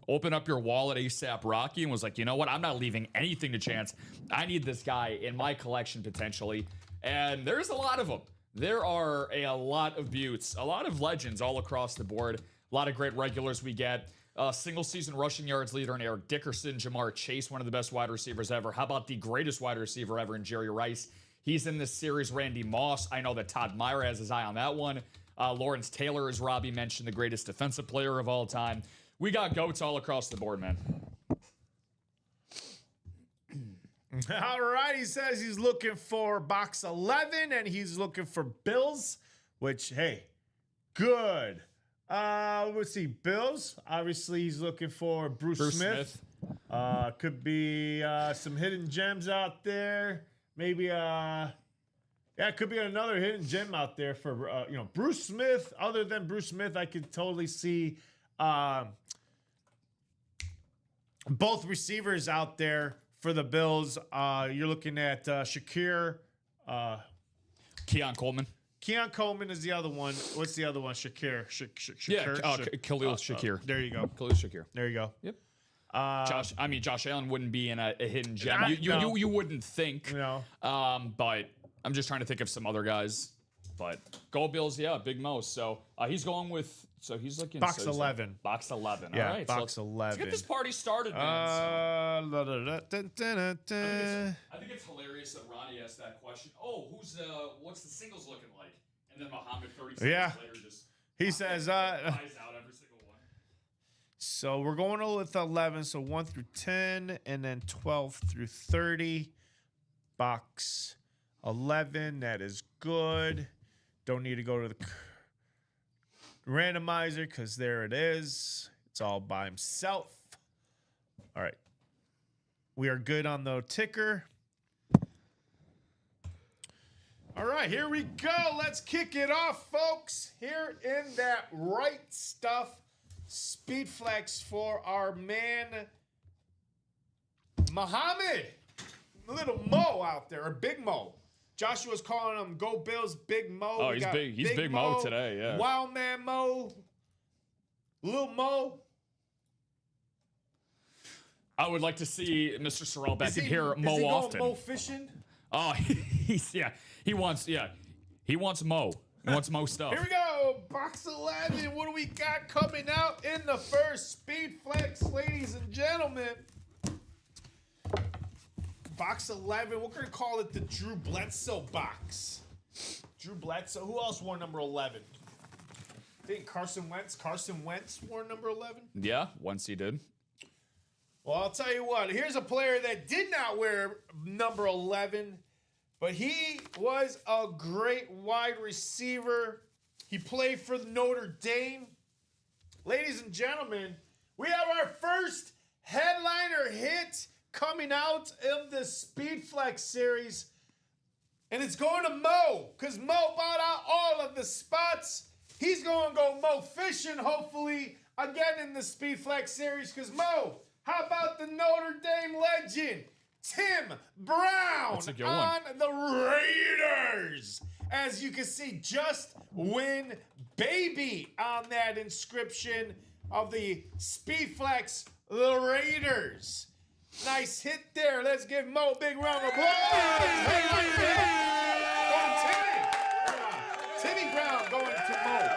open up your wallet ASAP Rocky and was like, you know what? I'm not leaving anything to chance. I need this guy in my collection potentially. And there's a lot of them. There are a lot of buttes, a lot of legends all across the board. A lot of great regulars we get. Single season rushing yards leader in Eric Dickerson, Jamar Chase, one of the best wide receivers ever. How about the greatest wide receiver ever in Jerry Rice? He's in this series. Randy Moss. I know that Todd Meyer has his eye on that one. Lawrence Taylor, as Robbie mentioned, the greatest defensive player of all time. We got goats all across the board, man. All right, he says he's looking for box 11 and he's looking for Bills, which, hey, good. Let's see, Bills. Obviously, he's looking for Bruce Smith. Could be some hidden gems out there. Maybe, it could be another hidden gem out there for, Bruce Smith. Other than Bruce Smith, I could totally see both receivers out there for the Bills. You're looking at Shakir. Keon Coleman. Keon Coleman is the other one. What's the other one? Shakir. Khalil Shakir. There you go. Khalil Shakir. There you go. Yep. Josh Allen wouldn't be in a hidden gem. You wouldn't think. No. But I'm just trying to think of some other guys. But go Bills, yeah, Big Mo. So he's going with. So he's looking box 11. Box 11. Yeah, all right. box 11. Let's get this party started, man. I think it's hilarious that Ronnie asked that question. Oh, what's the singles looking like? And then Muhammad 30 seconds later just he says buys out every single one. So we're going with 11, so 1 through 10 and then 12 through 30. Box 11, that is good. Don't need to go to the randomizer because there it is. It's all by himself. All right. We are good on the ticker. All right, here we go. Let's kick it off, folks. Here in that right stuff, speed flex for our man, Muhammad. Little Mo out there, or Big Mo. Joshua's calling him Go Bills Big Mo. Oh, he's big. He's Big Mo today, yeah. Wild Man Mo. Lil Mo. I would like to see Mr. Sorrell back in here Mo often. Mo fishing? Oh, he wants Mo. He wants Mo stuff. Here we go. Box 11. What do we got coming out in the first speed flex, ladies and gentlemen? Box 11. We're going to call it the Drew Bledsoe box. Drew Bledsoe. Who else wore number 11? I think Carson Wentz wore number 11. Yeah, once he did. Well, I'll tell you what. Here's a player that did not wear number 11, but he was a great wide receiver. He played for Notre Dame. Ladies and gentlemen, we have our first headliner hit coming out of the Speed Flex series. And it's going to Mo, because Mo bought out all of the spots. He's going to go Mo fishing, hopefully, again in the Speed Flex series. Because Mo, how about the Notre Dame legend, Tim Brown, on the Raiders? As you can see, Just Win Baby on that inscription of the Speed Flex, the Raiders. Nice hit there. Let's give Mo a big round of applause. Timmy Brown going to Mo.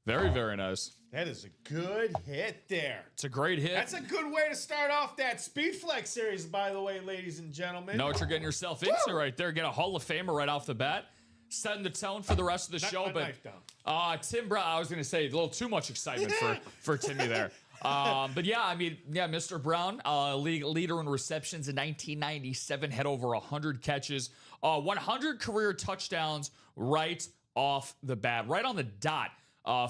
Very, very nice. That is a good hit there. It's a great hit. That's a good way to start off that Speed Flex series, by the way, ladies and gentlemen. Know what you're getting yourself into right there. Get a Hall of Famer right off the bat. Setting the tone for the rest of the show. But Tim Brown, I was going to say, a little too much excitement for Timmy there. But yeah, Mr. Brown, league leader in receptions in 1997, had over 100 catches, 100 career touchdowns right off the bat, right on the dot.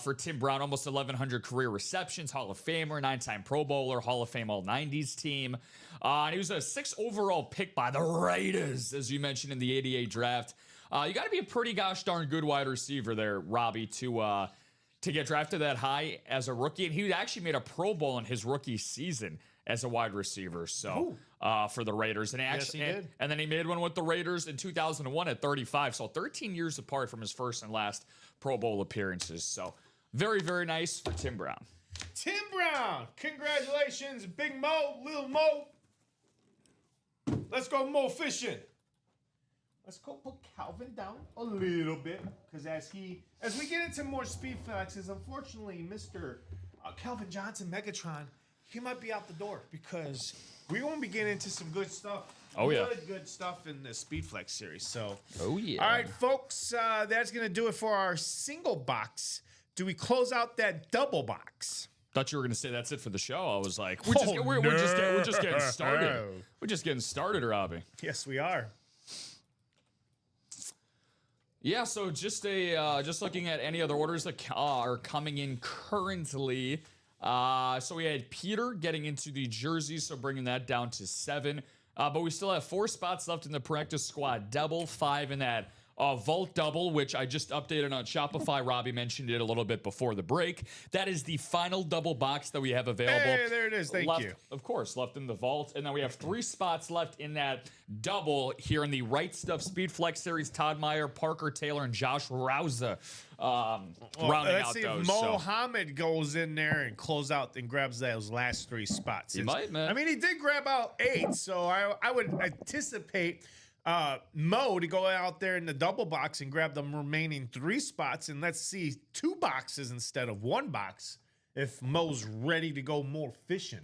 For Tim Brown, almost 1,100 career receptions, Hall of Famer, 9-time Pro Bowler, Hall of Fame All-90s team. And he was a 6th overall pick by the Raiders, as you mentioned in the 88 draft. You got to be a pretty gosh darn good wide receiver there, Robbie, to get drafted that high as a rookie. And he actually made a Pro Bowl in his rookie season as a wide receiver. So for the Raiders, and actually, he did. And then he made one with the Raiders in 2001 at 35. So 13 years apart from his first and last Pro Bowl appearances. So very, very nice for Tim Brown. Tim Brown, congratulations, Big Mo, Lil Mo. Let's go Mo fishing. Let's go put Calvin down a little bit, because as we get into more speed flexes, unfortunately, Mr. Calvin Johnson, Megatron, he might be out the door, because we won't be getting into some good stuff. Oh, yeah. Good stuff in the Speed Flex series. So, oh, yeah. All right, folks, that's going to do it for our single box. Do we close out that double box? Thought you were going to say that's it for the show. I was like, we're just getting started. We're just getting started, Robbie. Yes, we are. Yeah, so just looking at any other orders that are coming in currently. So we had Peter getting into the jerseys, so bringing that down to 7. But we still have 4 spots left in the practice squad double, 5 in that Vault double, which I just updated on Shopify. Robbie mentioned it a little bit before the break. That is the final double box that we have available. Hey, there it is. Thank you. Of course, left in the vault. And then we have 3 spots left in that double here in the Right Stuff Speed Flex Series. Todd Meyer, Parker Taylor, and Josh Rouza rounding let's out see those. If Mohammed goes in there and close out and grabs those last 3 spots. He might, man. I mean, he did grab out 8, so I would anticipate Mo to go out there in the double box and grab the remaining 3 spots, and let's see 2 boxes instead of 1 box if Mo's ready to go more fishing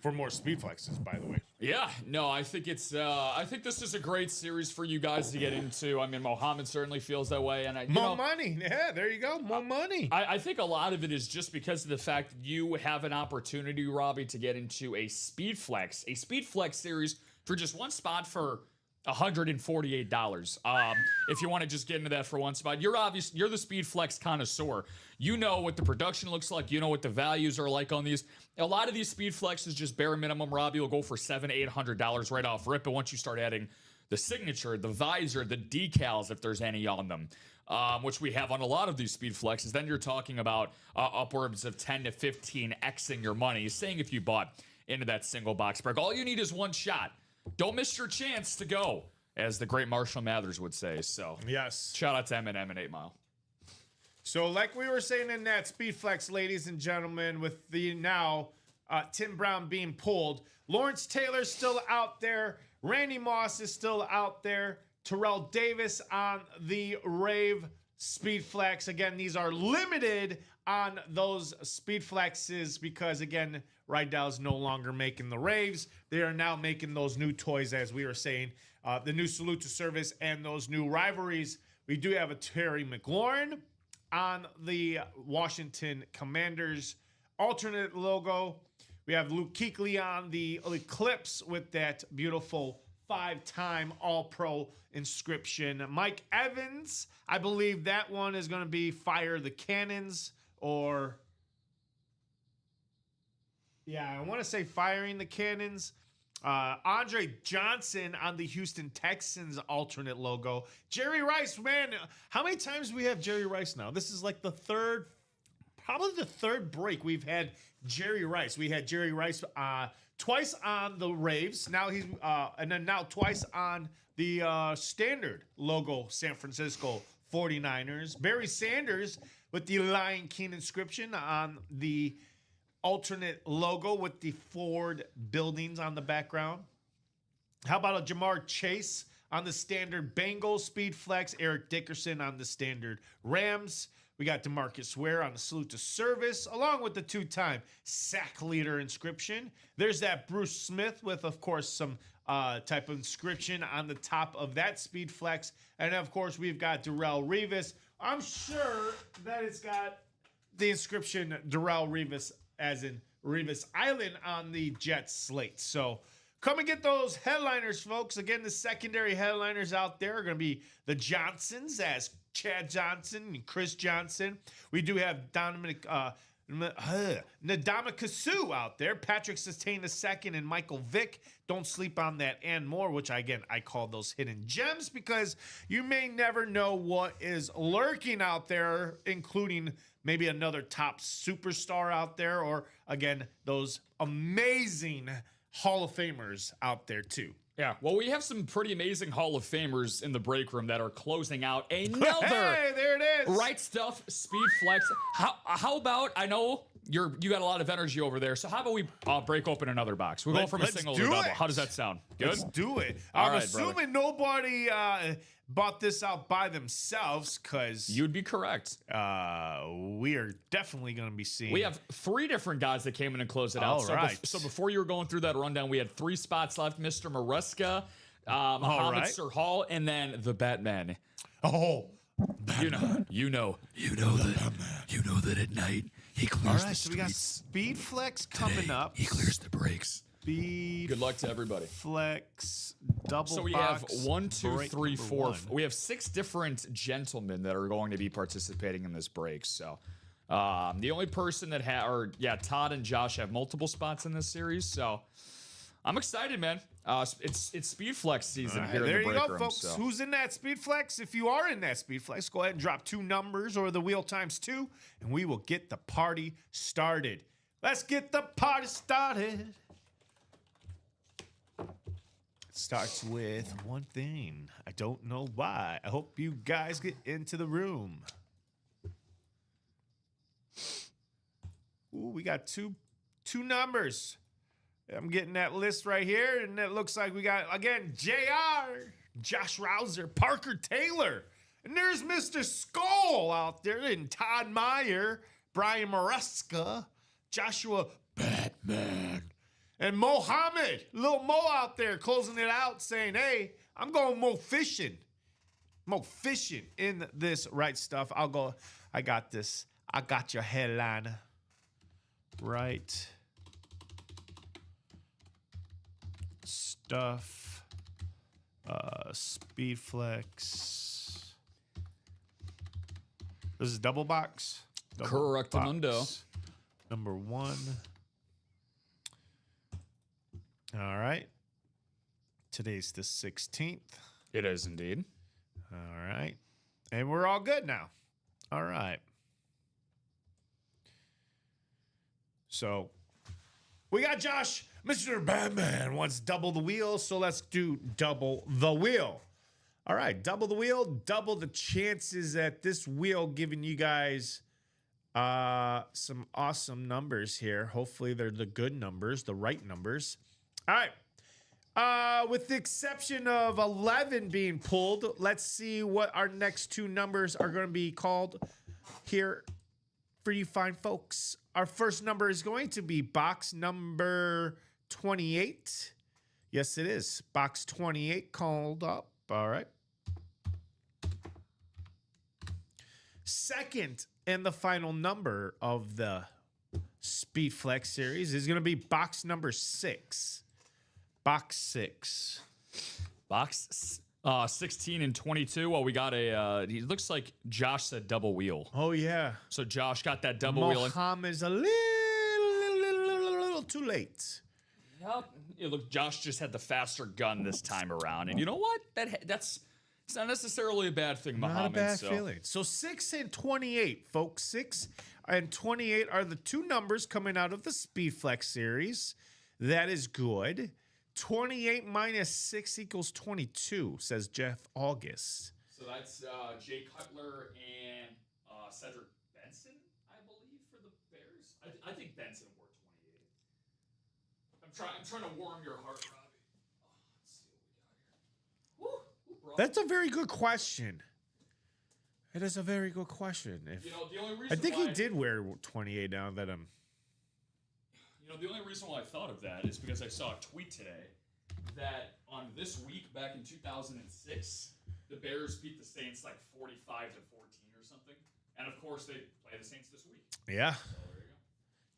for more speed flexes, by the way. Yeah, no, I think it's I think this is a great series for you guys to get into. I mean, Mohammed certainly feels that way, and more money. Yeah, there you go, more money. I think a lot of it is just because of the fact that you have an opportunity, Robbie, to get into a speed flex series for just 1 spot for $148. If you want to just get into that for 1 spot, you're the speed flex connoisseur. You know what the production looks like. You know what the values are like on these. A lot of these speed flexes, just bare minimum, Robbie, will go for $700-800 right off rip. But once you start adding the signature, the visor, the decals, if there's any on them, which we have on a lot of these speed flexes, then you're talking about upwards of 10 to 15xing your money. Saying if you bought into that single box break, all you need is 1 shot. Don't miss your chance to go, as the great Marshall Mathers would say. So, yes. Shout out to Eminem and 8 Mile. So, like we were saying in that Speed Flex, ladies and gentlemen, with the now Tim Brown being pulled, Lawrence Taylor's still out there. Randy Moss is still out there. Terrell Davis on the Rave Speed Flex. Again, these are limited on those Speed Flexes because, again, Rydell's no longer making the Raves. They are now making those new toys, as we were saying, the new Salute to Service and those new rivalries. We do have a Terry McLaurin on the Washington Commanders alternate logo. We have Luke Kuechly on the Eclipse with that beautiful 5-time All-Pro inscription. Mike Evans, I believe that one is going to be Fire the Cannons, or... yeah, I want to say Firing the Cannons. Andre Johnson on the Houston Texans alternate logo. Jerry Rice, man, how many times do we have Jerry Rice now? This is like probably the third break we've had Jerry Rice. We had Jerry Rice twice on the Raves. Now and then now twice on the standard logo San Francisco 49ers. Barry Sanders with the Lion King inscription on the alternate logo with the Ford buildings on the background. How about a Jamar Chase on the standard Bengals Speed Flex? Eric Dickerson on the standard Rams. We got DeMarcus Ware on the Salute to Service, along with the 2-time sack leader inscription. There's that Bruce Smith with, of course, some type of inscription on the top of that Speed Flex. And, of course, we've got Darrelle Revis. I'm sure that it's got the inscription Darrelle Revis, as in Revis Island, on the Jets slate. So come and get those headliners, folks. Again, the secondary headliners out there are going to be the Johnsons, as Chad Johnson and Chris Johnson. We do have Dominic Ndamukong Suh out there. Patrick Surtain II and Michael Vick. Don't sleep on that and more, which I call those hidden gems because you may never know what is lurking out there, including maybe another top superstar out there, or again, those amazing Hall of Famers out there too. Yeah, well, we have some pretty amazing Hall of Famers in the break room that are closing out another. Hey, there it is. Right Stuff Speed Flex. How about, I know you got a lot of energy over there, so how about we break open another box? We'll go from a single to a double. How does that sound? Good? Let's do it. All I'm right, assuming nobody bought this out by themselves because you'd be correct. We are definitely going to be seeing. We have 3 different guys that came in and closed it out. So before you were going through that rundown, we had 3 spots left. Mr. Maresca, Muhammad Sir Hall, and then the Batman. Oh, Batman. You know that at night he clears the streets. So we got Speed Flex coming up. He clears the brakes. Good luck to everybody. Flex double. So we box, have 1, 2, 3, 4. 1. We have 6 different gentlemen that are going to be participating in this break. So the only person that Todd and Josh have multiple spots in this series. So I'm excited, man. It's Speed Flex season here in the break room. There you go, folks. So. Who's in that Speed Flex? If you are in that Speed Flex, go ahead and drop 2 numbers or the wheel times 2, and we will get the party started. Let's get the party started. Starts with one thing. I don't know why. I hope you guys get into the room. Ooh, we got two numbers. I'm getting that list right here, and it looks like we got, again, JR, Josh Rouser, Parker Taylor, and there's Mr. Skull out there, and Todd Meyer, Brian Maresca, Joshua Batman, and Mohammed, little Mo out there closing it out saying, hey, I'm going Mo fishing. Mo fishing in this right stuff. I got this. I got your headline. Right stuff. Speed Flex. This is double box. Correctamundo. Number 1. All right. Today's the 16th. It is indeed. All right. And we're all good now. All right. So we got Josh, Mr. Batman wants double the wheel. So let's do double the wheel. All right. Double the wheel. Double the chances at this wheel giving you guys some awesome numbers here. Hopefully they're the good numbers, the right numbers. All right. With the exception of 11 being pulled, let's see what our next 2 numbers are going to be called here for you fine folks. Our first number is going to be box number 28. Yes, it is. Box 28 called up. All right. Second and the final number of the Speed Flex series is going to be box number 6. Box 6. Box 16 and 22. Well, we got he looks like Josh said double wheel. Oh, yeah. So Josh got that double wheel. Mohammed's a little too late. Yep. Look, Josh just had the faster gun this time around. And you know what? That's it's not necessarily a bad thing, Muhammad. Not a bad feeling. So 6 and 28, folks. 6 and 28 are the 2 numbers coming out of the Speed Flex series. That is good. 28 minus 6 equals 22, says Jeff August. So that's Jay Cutler and Cedric Benson, I believe, for the Bears. I think Benson wore 28. I'm trying to warm your heart, Robbie. Let's see what we got here. That's a very good question. It is a very good question. The only reason I think he did wear 28 now that I'm... the only reason why I thought of that is because I saw a tweet today that on this week back in 2006, the Bears beat the Saints like 45-14 or something. And of course, they play the Saints this week. Yeah. So there you go.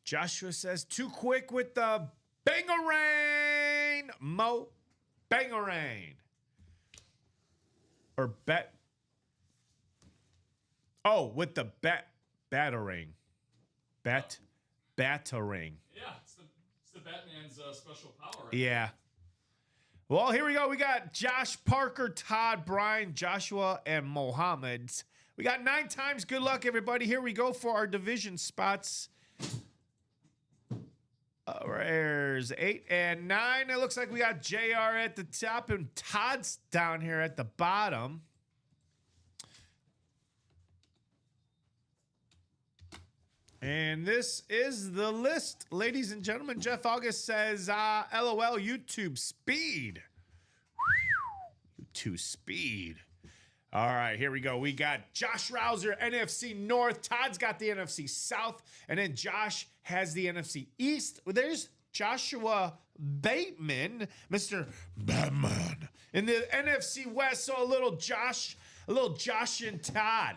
Joshua says, too quick with the bangarang. Mo, bangarang. Or bet. Oh, with the batarang. Batarang. Yeah, it's the Batman's special power. Right? Yeah. Well, here we go. We got Josh, Parker, Todd, Brian, Joshua, and Mohammed. We got 9 times. Good luck, everybody. Here we go for our division spots. There's 8 and 9. It looks like we got JR at the top and Todd's down here at the bottom. And this is the list, ladies and gentlemen. Jeff August says, LOL, YouTube speed. YouTube speed. All right, here we go. We got Josh Rouser, NFC North. Todd's got the NFC South. And then Josh has the NFC East. There's Joshua Bateman, Mr. Batman, in the NFC West. So a little Josh and Todd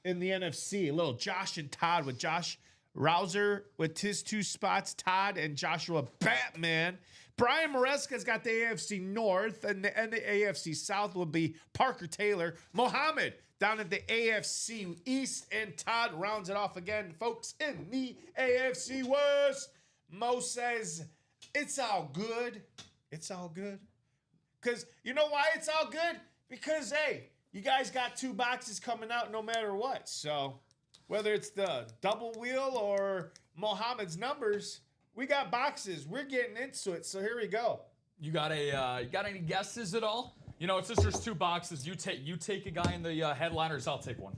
in the NFC. A little Josh and Todd with Josh Rouser with his 2 spots, Todd and Joshua Batman. Brian Maresca's got the AFC North, and the AFC South will be Parker Taylor. Mohammed down at the AFC East, and Todd rounds it off again, folks, in the AFC West. Mo says, it's all good. It's all good. Because you know why it's all good? Because, hey, you guys got 2 boxes coming out no matter what. So whether it's the double wheel or Mohammed's numbers, we got boxes. We're getting into it. So here we go. You got any guesses at all? You know, since there's 2 boxes, you take a guy in the headliners. I'll take one.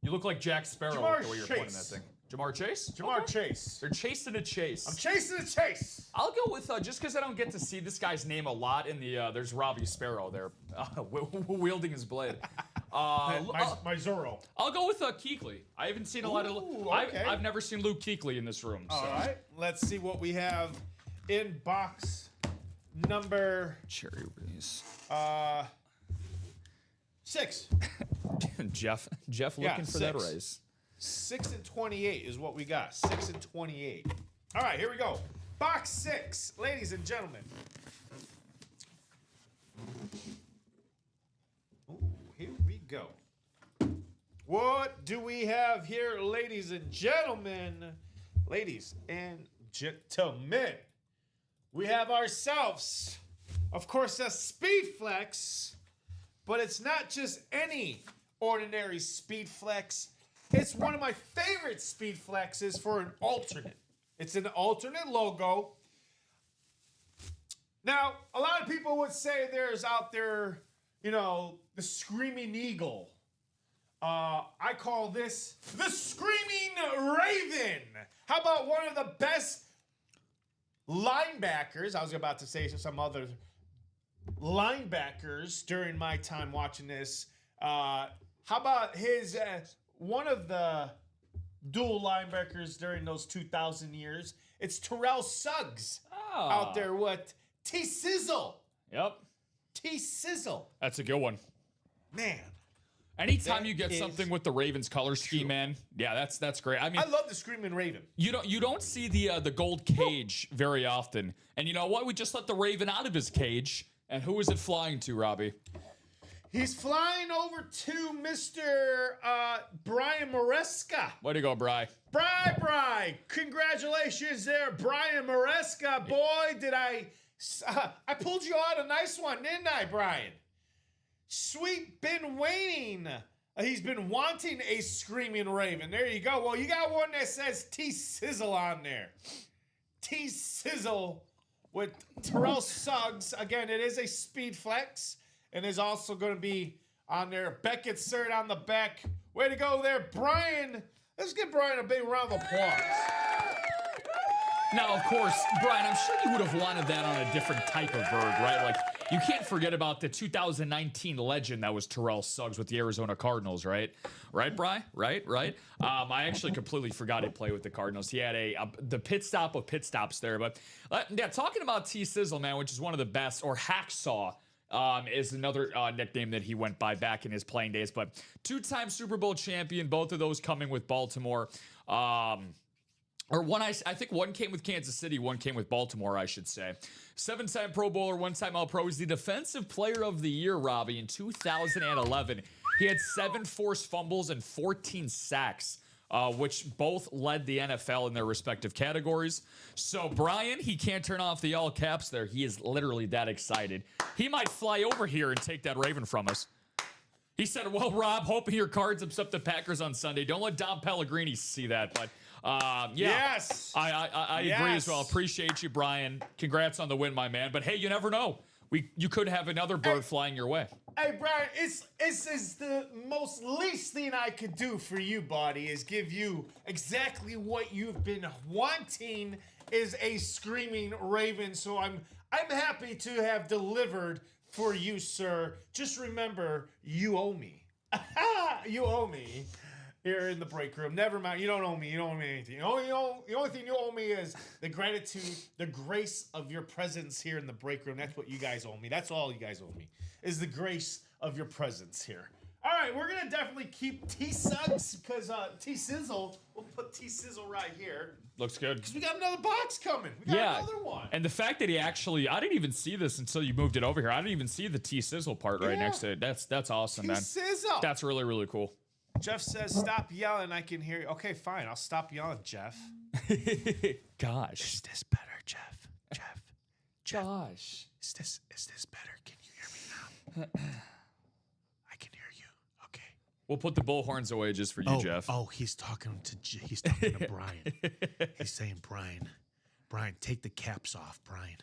You look like Jack Sparrow Jamar the way you're Chase. pointing that thing. Jamar Chase? Jamar Chase. They're chasing a chase. I'm chasing a chase. I'll go with, just because I don't get to see this guy's name a lot in the, there's Robbie Sparrow there, wielding his blade. My Zorro. I'll go with Kuechly. I haven't seen a lot of. Okay. I've never seen Luke Kuechly in this room. So. All right. Let's see what we have in box number Cherry Rays. 6. Jeff looking for that raise. 6 and 28 is what we got. 6 and 28. All right, here we go. Box 6, ladies and gentlemen. Ooh, here we go. What do we have here, ladies and gentlemen? Ladies and gentlemen, we have ourselves, of course, a Speed Flex, but it's not just any ordinary Speed Flex. It's one of my favorite Speed Flexes for an alternate. It's an alternate logo. Now, a lot of people would say there's out there, you know, the Screaming Eagle. I call this the Screaming Raven. How about one of the best linebackers? I was about to say some other linebackers during my time watching this. How about his one of the dual linebackers during those 2000 years? It's Terrell Suggs out there with T-Sizzle. Yep. T-Sizzle. That's a good one. Man. Anytime you get something with the Ravens color scheme, man, yeah, that's great. I mean, I love the Screaming Raven. You don't see the gold cage very often. And you know what? We just let the Raven out of his cage. And who is it flying to, Robbie? He's flying over to Mr. Brian Maresca. Way to go, Bri. Bri. Congratulations there, Brian Maresca. Boy, did I pulled you out a nice one, didn't I, Brian? Sweet been waiting. He's been wanting a Screaming Raven. There you go. Well, you got one that says T-Sizzle on there. T-Sizzle with Terrell Suggs. Again, it is a Speed Flex. And is also going to be on there. Beckett cert on the back. Way to go there, Brian. Let's give Brian a big round of applause. Now, of course, Brian, I'm sure you would have wanted that on a different type of bird, right? Like, you can't forget about the 2019 legend that was Terrell Suggs with the Arizona Cardinals, right? Right, Bri? Right? I actually completely forgot he played with the Cardinals. He had the pit stop of pit stops there. But, yeah, talking about T-Sizzle, man, which is one of the best, or Hacksaw, is another nickname that he went by back in his playing days. But 2-time Super Bowl champion, both of those coming with Baltimore. Or one, I think one came with Kansas City, one came with Baltimore, I should say. 7-time Pro Bowler, 1-time All-Pro. He's the Defensive Player of the Year, Robbie, in 2011. He had 7 forced fumbles and 14 sacks which both led the NFL in their respective categories. So Brian, he can't turn off the all caps there. He is literally that excited. He might fly over here and take that Raven from us. He said, well, Rob, hoping your cards upset the Packers on Sunday. Don't let Dom Pellegrini see that. But, yeah. Yes. I agree as well. Appreciate you, Brian. Congrats on the win, my man. But, hey, you never know. You could have another bird flying your way. Hey, Brian, it's the most least thing I could do for you, buddy, is give you exactly what you've been wanting is a screaming Raven. So I'm happy to have delivered for you, sir. Just remember, you owe me. You owe me here in the break room. Never mind. You don't owe me. You don't owe me anything. The only thing you owe me is the gratitude, the grace of your presence here in the break room. That's what you guys owe me. That's all you guys owe me, is the grace of your presence here. All right, we're going to definitely keep T-Suggs because T-Sizzle, we'll put T-Sizzle right here. Looks good. Because we got another box coming. We got another one. And the fact that he actually, I didn't even see this until you moved it over here. I didn't even see the T-Sizzle part right next to it. That's awesome, man. T-Sizzle. That's really, really cool. Jeff says, stop yelling. I can hear you. Okay, fine. I'll stop yelling, Jeff. Gosh. Is this better, Jeff? Jeff. Gosh. Is this better? Can you hear me now? I can hear you. Okay. We'll put the bullhorns away just for you, Jeff. Oh, he's talking to Brian. He's saying, Brian, take the caps off, Brian.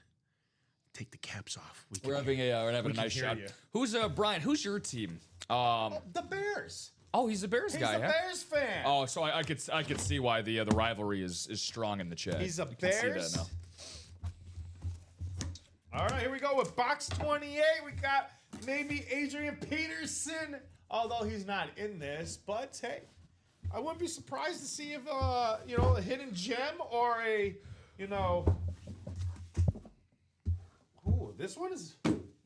Take the caps off. We're having a nice shot. You. Who's Brian? Who's your team? The Bears. Oh, he's a Bears guy. He's a Bears fan. Oh, so I could see why the rivalry is strong in the chat. He's a Bears. All right, here we go with box 28. We got maybe Adrian Peterson, although he's not in this. But hey, I wouldn't be surprised to see if a hidden gem or a Ooh, this one is.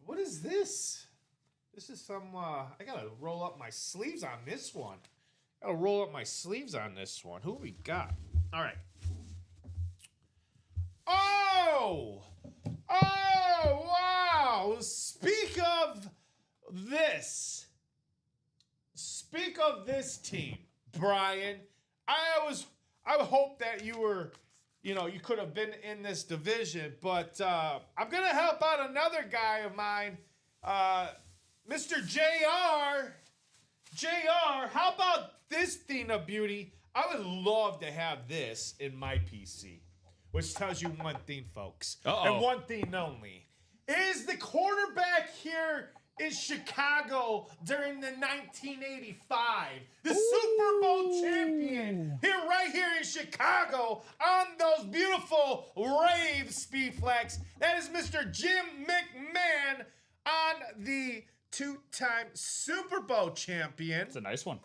What is this? This is some. I gotta roll up my sleeves on this one. Who we got? All right. Oh, wow! Speak of this team, Brian. I hope that you were. You could have been in this division, but I'm going to help out another guy of mine, Mr. JR. JR, how about this thing of beauty? I would love to have this in my PC, which tells you one thing, folks, and one thing only. Is the quarterback here in Chicago during the 1985, the Super Bowl champion, right here in Chicago on those beautiful rave speed flex. That is Mr. Jim McMahon on the two-time Super Bowl champion. It's a nice one.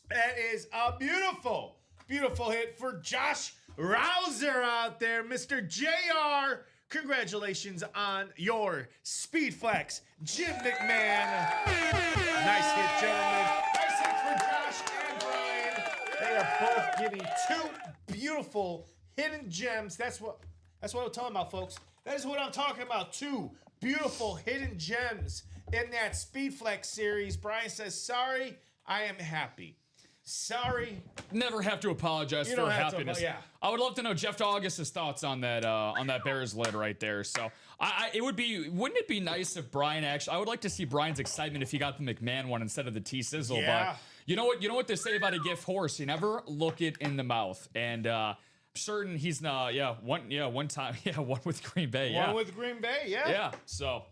That is a beautiful, beautiful hit for Josh Rouser out there, Mr. JR. Congratulations on your Speed Flex, Jim McMahon. Nice hit, gentlemen. Nice hit for Josh and Brian. They are both getting two beautiful hidden gems. That's what I'm talking about, folks. That is what I'm talking about. Two beautiful hidden gems in that Speed Flex series. Brian says, sorry, I am happy. Sorry. Never have to apologize for happiness. I would love to know Jeff August's thoughts on that Bears lid right there. So wouldn't it be nice if Brian I would like to see Brian's excitement if he got the McMahon one instead of the T-Sizzle. Yeah. But you know what they say about a gift horse? You never look it in the mouth. And I'm certain he's not. One time. Yeah, one with Green Bay. One with Green Bay. Yeah. Yeah. So.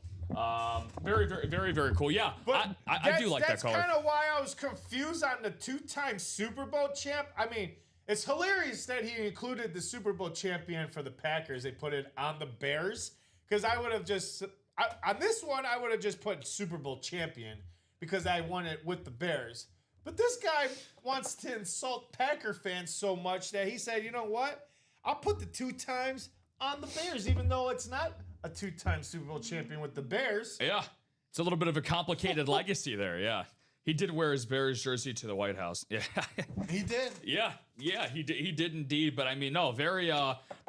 Very, very, very, very cool. Yeah, but I do like that color. That's kind of why I was confused on the two-time Super Bowl champ. I mean, it's hilarious that he included the Super Bowl champion for the Packers. They put it on the Bears because I would have just on this one I would have just put Super Bowl champion because I won it with the Bears. But this guy wants to insult Packer fans so much that he said, you know what? I'll put the two times on the Bears, even though it's not a two-time Super Bowl champion with the Bears. Yeah. It's a little bit of a complicated legacy there, yeah. He did wear his Bears jersey to the White House. Yeah. He did? Yeah, he did indeed. But I mean, no, very,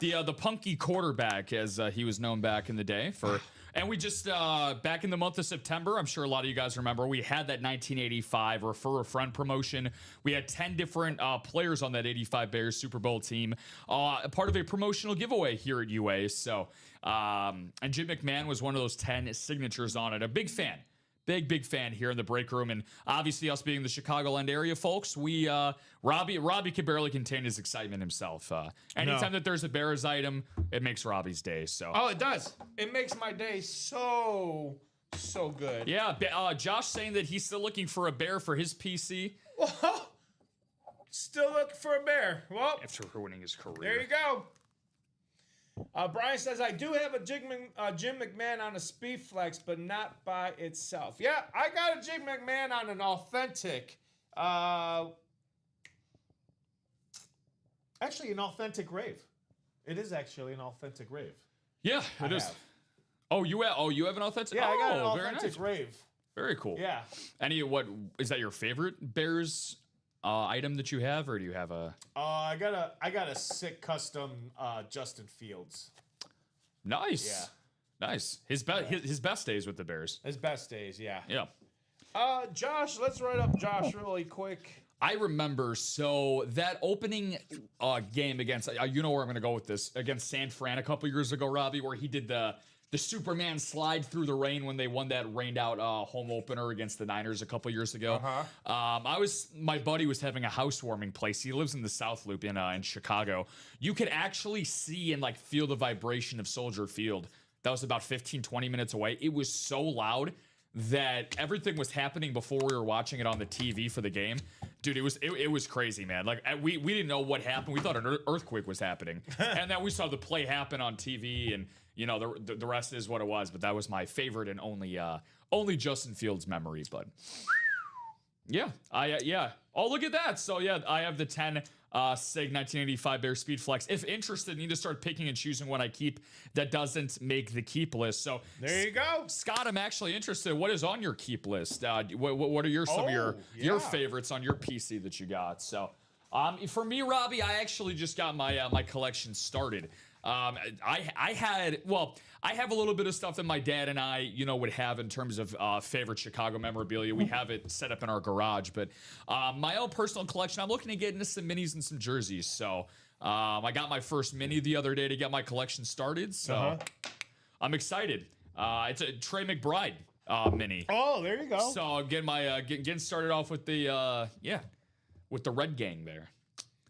the punky quarterback, as he was known back in the day for And we just, back in the month of September, I'm sure a lot of you guys remember, we had that 1985 Refer a Friend promotion. We had 10 different players on that 85 Bears Super Bowl team, part of a promotional giveaway here at UA. So, and Jim McMahon was one of those 10 signatures on it. A big fan. Big fan here in the break room, and obviously us being the Chicagoland area folks, we Robbie can barely contain his excitement himself. Anytime that there's a Bears item, it makes Robbie's day. So it does. It makes my day so good. Yeah, Josh saying that he's still looking for a bear for his PC. Whoa. Still looking for a bear. Well, after ruining his career. There you go. Brian says, I do have a Jim McMahon on a Speed Flex, but not by itself. Yeah, I got a Jim McMahon on an authentic. Actually, an authentic rave. It is actually an authentic rave. Yeah, it is. Oh, you have an authentic? Yeah, I got an authentic rave. Very cool. Yeah. What is that your favorite Bears item that you have, or do you have a? I got a sick custom Justin Fields. Nice. Yeah. Nice. His best days with the Bears. His best days, yeah. Yeah. Josh, let's write up Josh really quick. I remember, so that opening game against, you know where I'm going to go with this, against San Fran a couple years ago, Robbie, where he did the Superman slide through the rain when they won that rained out home opener against the Niners a couple years ago. My buddy was having a housewarming place. He lives in the South Loop in Chicago. You could actually see and feel the vibration of Soldier Field. That was about 15, 20 minutes away. It was so loud that everything was happening before we were watching it on the TV for the game. Dude, it was crazy, man. We didn't know what happened. We thought an earthquake was happening. And then we saw the play happen on TV, and the rest is what it was. But that was my favorite and only Justin Fields memory. But yeah, oh, look at that. So yeah, I have the 10 SIG 1985 Bear Speed Flex. If interested, need to start picking and choosing what I keep that doesn't make the keep list. So there you go, Scott. I'm actually interested. What is on your keep list? What are some of your favorites on your PC that you got? So for me, Robbie, I actually just got my collection started. I have a little bit of stuff that my dad and I, would have in terms of favorite Chicago memorabilia. We have it set up in our garage, but my own personal collection, I'm looking to get into some minis and some jerseys. So I got my first mini the other day to get my collection started. So I'm excited. It's a Trey McBride mini. Oh, there you go. So getting started off with the with the Red Gang there.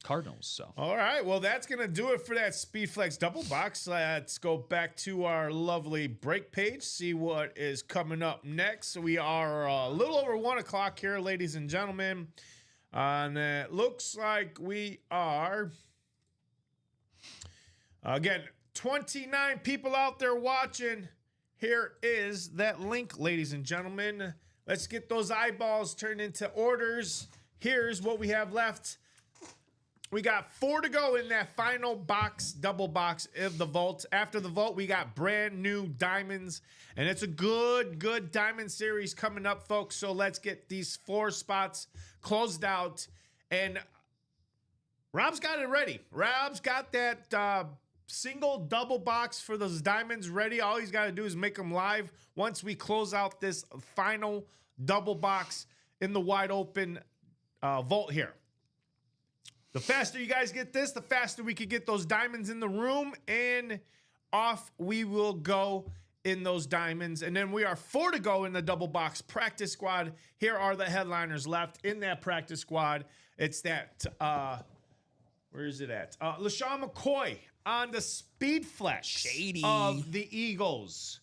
Cardinals. So all right, well, that's gonna do it for that Speedflex double box. Let's go back to our lovely break page, see what is coming up next. We are a little over 1 o'clock here, ladies and gentlemen, and it looks like we are again 29 people out there watching. Here is that link, ladies and gentlemen. Let's get those eyeballs turned into orders. Here's what we have left. We got 4 to go in that final box, double box of the vault. After the vault, we got brand new diamonds, and it's a good diamond series coming up, folks. So let's get these 4 spots closed out. And Rob's got it ready. Rob's got that single double box for those diamonds ready. All he's got to do is make them live once we close out this final double box in the wide open vault here. The faster you guys get this, the faster we can get those diamonds in the room, and off we will go in those diamonds. And then we are 4 to go in the double box practice squad. Here are the headliners left in that practice squad. It's that, where is it at? LaShawn McCoy on the Speed Flex of the Eagles.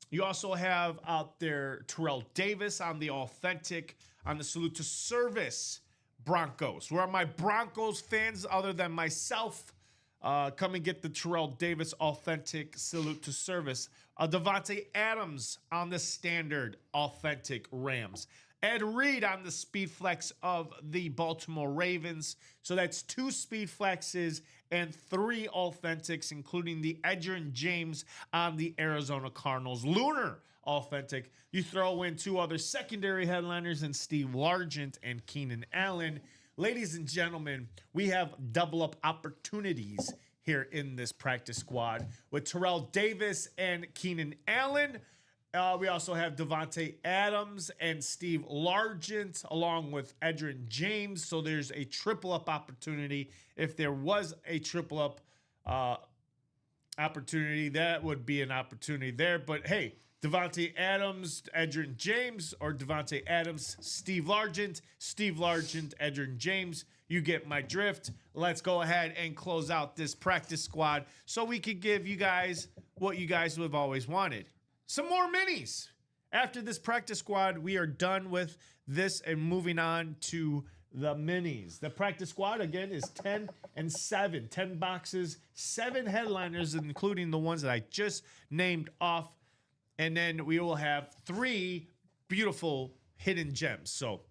You also have out there Terrell Davis on the authentic, on the Salute to Service Broncos. Where are my Broncos fans other than myself? Come and get the Terrell Davis authentic Salute to Service. Devontae Adams on the standard authentic Rams. Ed Reed on the Speed Flex of the Baltimore Ravens. So that's 2 Speed Flexes and 3 authentics, including the Edgerrin James on the Arizona Cardinals. Lunar authentic. You throw in 2 other secondary headliners in Steve Largent and Keenan Allen. Ladies and gentlemen, we have double up opportunities here in this practice squad with Terrell Davis and Keenan Allen. We also have Devontae Adams and Steve Largent along with Edgerrin James. So there's a triple up opportunity. If there was a triple up opportunity, that would be an opportunity there. But hey, Devontae Adams, Edgerrin James, or Devontae Adams, Steve Largent, Edgerrin James. You get my drift. Let's go ahead and close out this practice squad so we could give you guys what you guys have always wanted. Some more minis. After this practice squad, we are done with this and moving on to the minis. The practice squad, again, is 10 and 7. 10 boxes, 7 headliners, including the ones that I just named off. And then we will have 3 beautiful hidden gems. So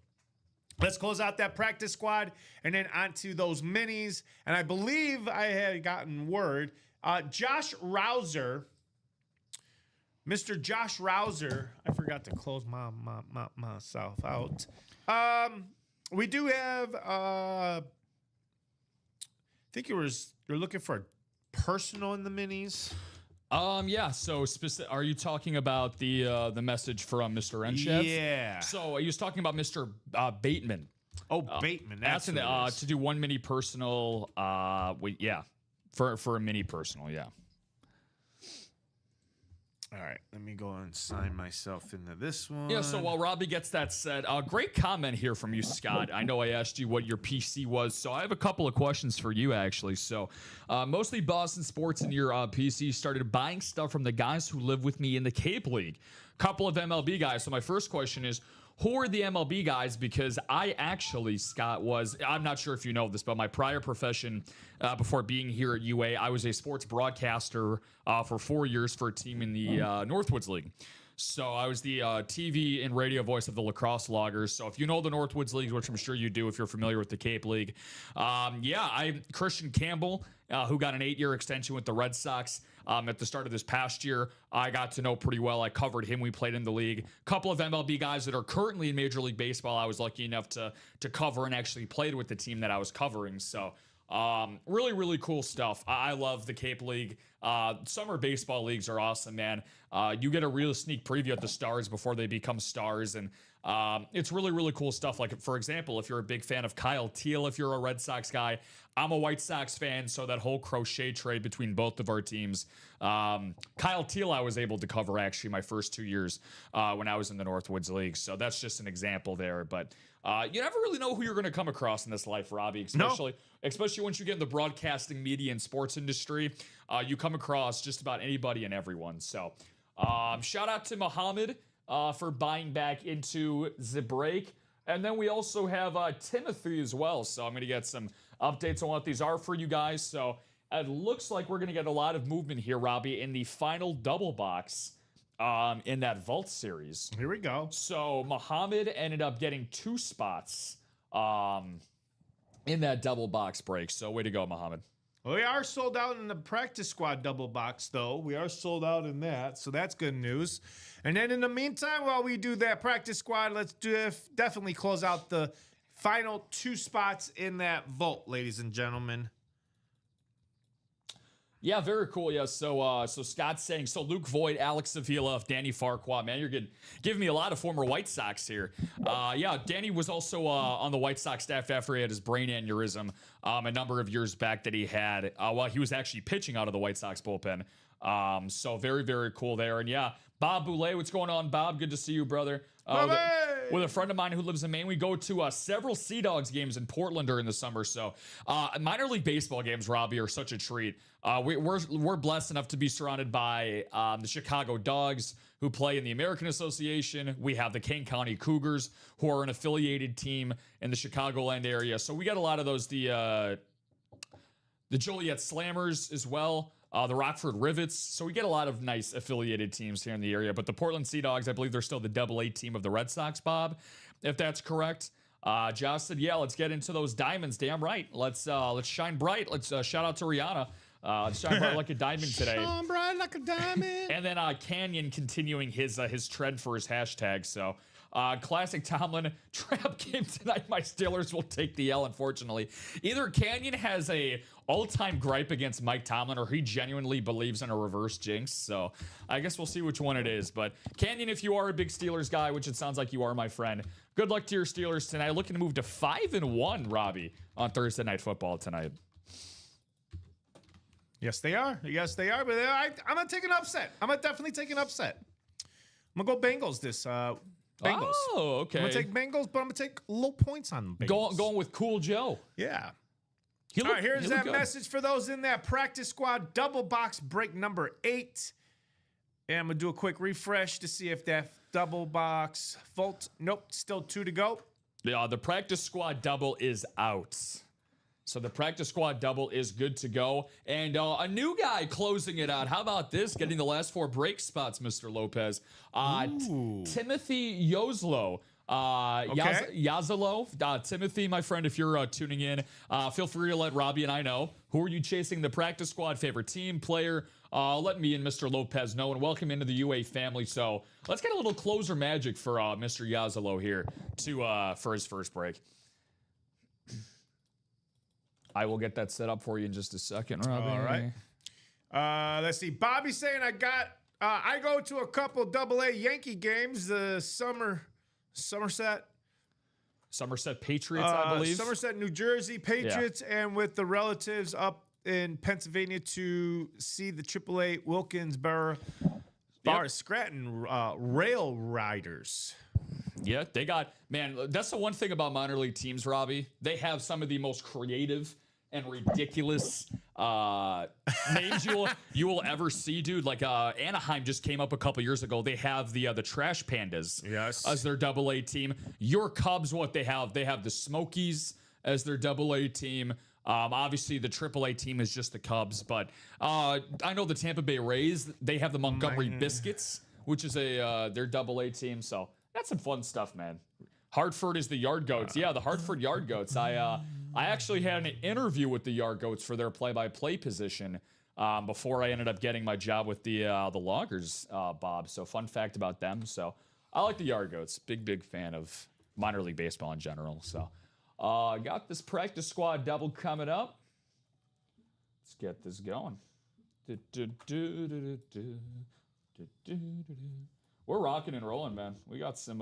let's close out that practice squad and then onto those minis. And I believe I had gotten word. Josh Rouser, Mr. Josh Rouser. I forgot to close myself out. We do have. I think you're looking for a personal in the minis. Yeah. So, are you talking about the message from Mr. Enshev? Yeah. So he was talking about Mr. Bateman. Oh, Bateman. That's asking to do one mini personal. For a mini personal. Yeah. All right, let me go and sign myself into this one. Yeah, so while Robbie gets that said, great comment here from you, Scott. I know I asked you what your PC was, so I have a couple of questions for you, actually. So, mostly Boston Sports and your PC started buying stuff from the guys who live with me in the Cape League. Couple of MLB guys. So my first question is, who are the MLB guys? Because I actually, Scott, I'm not sure if you know this, but my prior profession before being here at UA, I was a sports broadcaster for 4 years for a team in the Northwoods League. So I was the TV and radio voice of the Lacrosse Loggers. So if you know the Northwoods League, which I'm sure you do if you're familiar with the Cape League, Christian Campbell, who got an 8-year extension with the Red Sox at the start of this past year, I got to know pretty well. I covered him. We played in the league. A couple of MLB guys that are currently in Major League Baseball, I was lucky enough to cover and actually played with the team that I was covering. So really, really cool stuff. I love the Cape League. Summer baseball leagues are awesome, man. You get a real sneak preview at the stars before they become stars. And it's really, really cool stuff. Like, for example, if you're a big fan of Kyle Teal, if you're a Red Sox guy, I'm a White Sox fan. So that whole crochet trade between both of our teams, Kyle Teal, I was able to cover actually my first 2 years when I was in the Northwoods League. So that's just an example there. But you never really know who you're going to come across in this life, Robbie, especially once you get in the broadcasting, media, and sports industry. You come across just about anybody and everyone. So shout out to Muhammad for buying back into the break. And then we also have Timothy as well. So I'm going to get some updates on what these are for you guys. So it looks like we're going to get a lot of movement here, Robbie, in the final double box in that Vault series. Here we go. So Muhammad ended up getting 2 spots in that double box break. So way to go, Muhammad. We are sold out in the practice squad double box, though. We are sold out in that, so that's good news. And then in the meantime, while we do that practice squad, let's definitely close out the final 2 spots in that vault, ladies and gentlemen. Yeah, very cool. Yeah, so Scott's saying, so Luke Voigt, Alex Avila, Danny Farquhar. Man, you're giving me a lot of former White Sox here. Yeah, Danny was also on the White Sox staff after he had his brain aneurysm a number of years back that he had while he was actually pitching out of the White Sox bullpen. So very, very cool there. And yeah, Bob Boulay, what's going on, Bob? Good to see you, brother. With a friend of mine who lives in Maine, we go to several Sea Dogs games in Portland during the summer. So minor league baseball games, Robbie, are such a treat. We're blessed enough to be surrounded by the Chicago Dogs, who play in the American Association. We have the Kane County Cougars, who are an affiliated team in the Chicagoland area. So we got a lot of those, the Joliet Slammers as well. The Rockford Rivets. So we get a lot of nice affiliated teams here in the area. But the Portland Sea Dogs, I believe they're still the AA team of the Red Sox, Bob, if that's correct. Josh said, yeah, let's get into those diamonds. Damn right. Let's shine bright. Let's shout out to Rihanna. Shine bright like a diamond today. Shine bright like a diamond. And then Canyon continuing his trend for his hashtag. So Classic Tomlin trap game tonight. My Steelers will take the L, unfortunately. Either Canyon has a all-time gripe against Mike Tomlin, or he genuinely believes in a reverse jinx. So I guess we'll see which one it is. But Canyon, if you are a big Steelers guy, which it sounds like you are, my friend, good luck to your Steelers tonight. Looking to move to 5-1, Robbie, on Thursday Night Football tonight. Yes, they are. Yes, they are. But I'm going to take an upset. I'm going to definitely take an upset. I'm going to go Bengals this Bengals. Oh, okay. I'm going to take Bengals, but I'm going to take low points on the Bengals. Going with Cool Joe. Yeah. All right, here's that message for those in that practice squad double box break number 8. And I'm going to do a quick refresh to see if that double box vault. Nope, still 2 to go. Yeah, the practice squad double is out. So the practice squad double is good to go. And a new guy closing it out. How about this? Getting the last 4 break spots, Mr. Lopez. Timothy Yoslo. Yazalo. Timothy, my friend, if you're tuning in, feel free to let Robbie and I know. Who are you chasing the practice squad? Favorite team, player? Let me and Mr. Lopez know, and welcome into the UA family. So let's get a little closer magic for Mr. Yazalo here for his first break. I will get that set up for you in just a second, Robbie. All right. Let's see. Bobby saying I go to a couple AA Yankee games. The Somerset Patriots, I believe. Somerset, New Jersey Patriots, and with the relatives up in Pennsylvania to see the AAA Wilkinsboro Scranton Rail Riders. Yeah, they got, man, that's the one thing about minor league teams, Robbie. They have some of the most creative and ridiculous names you will ever see, dude. Like Anaheim just came up a couple years ago. They have the Trash Pandas as their AA team. Your Cubs, what they have the Smokies as their AA team. Obviously, the AAA team is just the Cubs, but I know the Tampa Bay Rays, they have the Montgomery Biscuits, which is their AA team. So that's some fun stuff, man. Hartford is the Yard Goats. Yeah, the Hartford Yard Goats. I actually had an interview with the Yard Goats for their play-by-play position before I ended up getting my job with the Loggers, Bob. So fun fact about them. So I like the Yard Goats. Big fan of minor league baseball in general. So got this practice squad double coming up. Let's get this going. We're rocking and rolling, man. We got some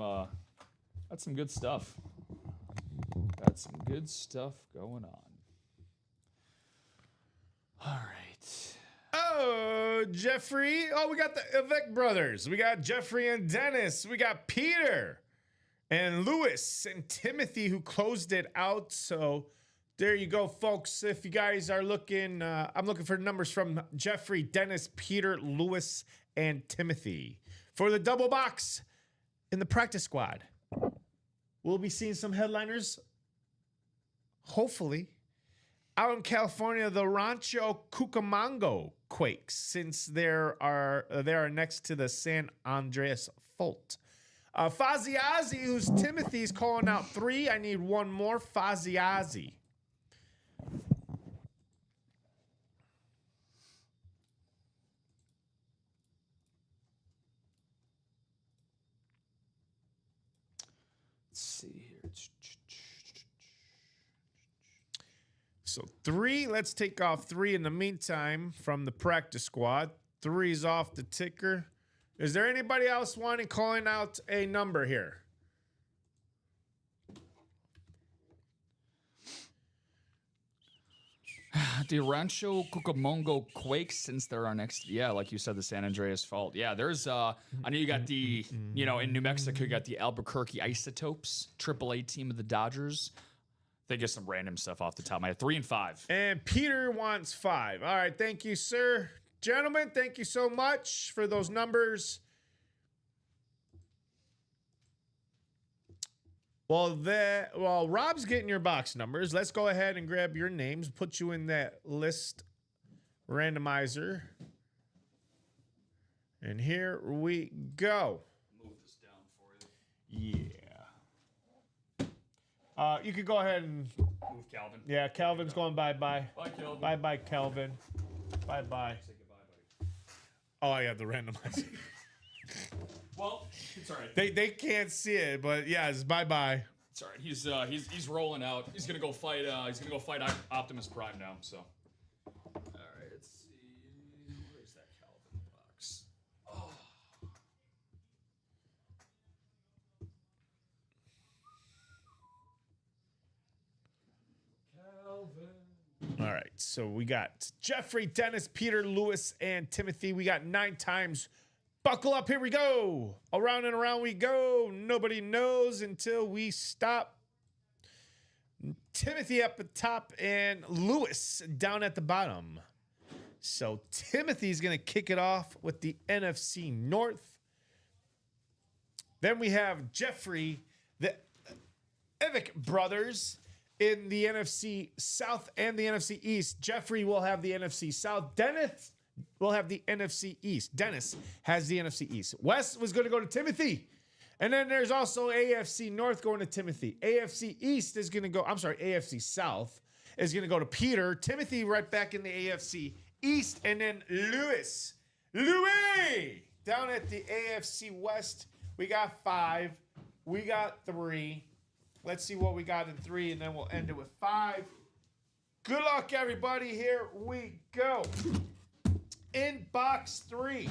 good stuff. Got some good stuff going on. All right. Oh, Jeffrey. Oh, we got the Avec brothers. We got Jeffrey and Dennis. We got Peter and Lewis and Timothy who closed it out. So there you go, folks. If you guys are looking, I'm looking for numbers from Jeffrey, Dennis, Peter, Lewis, and Timothy for the double box in the practice squad. We'll be seeing some headliners, hopefully, out in California, the Rancho Cucamonga Quakes, since they are next to the San Andreas Fault. Faziazi, who's Timothy's calling out 3. I need one more. Faziazi. Let's see here. So 3, let's take off 3 in the meantime from the practice squad. 3's off the ticker. Is there anybody else calling out a number here? The Rancho Cucamonga Quakes, since they're our next, like you said, the San Andreas Fault. Yeah, there's, I know you got the, in New Mexico, you got the Albuquerque Isotopes, AAA team of the Dodgers. They get some random stuff off the top of my head. 3 and 5. And Peter wants 5. All right, thank you, sir. Gentlemen, thank you so much for those numbers. While Rob's getting your box numbers, let's go ahead and grab your names, put you in that list randomizer. And here we go. Move this down for you. Yeah. You could go ahead and move Calvin. Yeah, Calvin's going bye-bye. Bye, Calvin. Bye-bye, Calvin. Bye-bye. Say goodbye, buddy. Oh, I have the randomizer. Well, it's all right. They can't see it, but yes, bye-bye. It's all right. He's rolling out. He's gonna go fight. Optimus Prime now. So. All right. Let's see. Where's that Calvin box? Oh. Calvin. All right. So we got Jeffrey, Dennis, Peter, Lewis, and Timothy. We got 9 times. Buckle up, here we go. Around and around we go. Nobody knows until we stop. Timothy up at the top and Lewis down at the bottom. So Timothy's going to kick it off with the NFC North. Then we have Jeffrey, the Evick brothers in the NFC South and the NFC East. Jeffrey will have the NFC South. Dennis will have the NFC East. Dennis has the NFC East. Wes was going to go to Timothy. And then there's also AFC North going to Timothy. AFC East is going to go, AFC South is going to go to Peter. Timothy right back in the AFC East. And then Louis down at the AFC West. We got 5. We got 3. Let's see what we got in 3, and then we'll end it with 5. Good luck, everybody. Here we go. In box 3.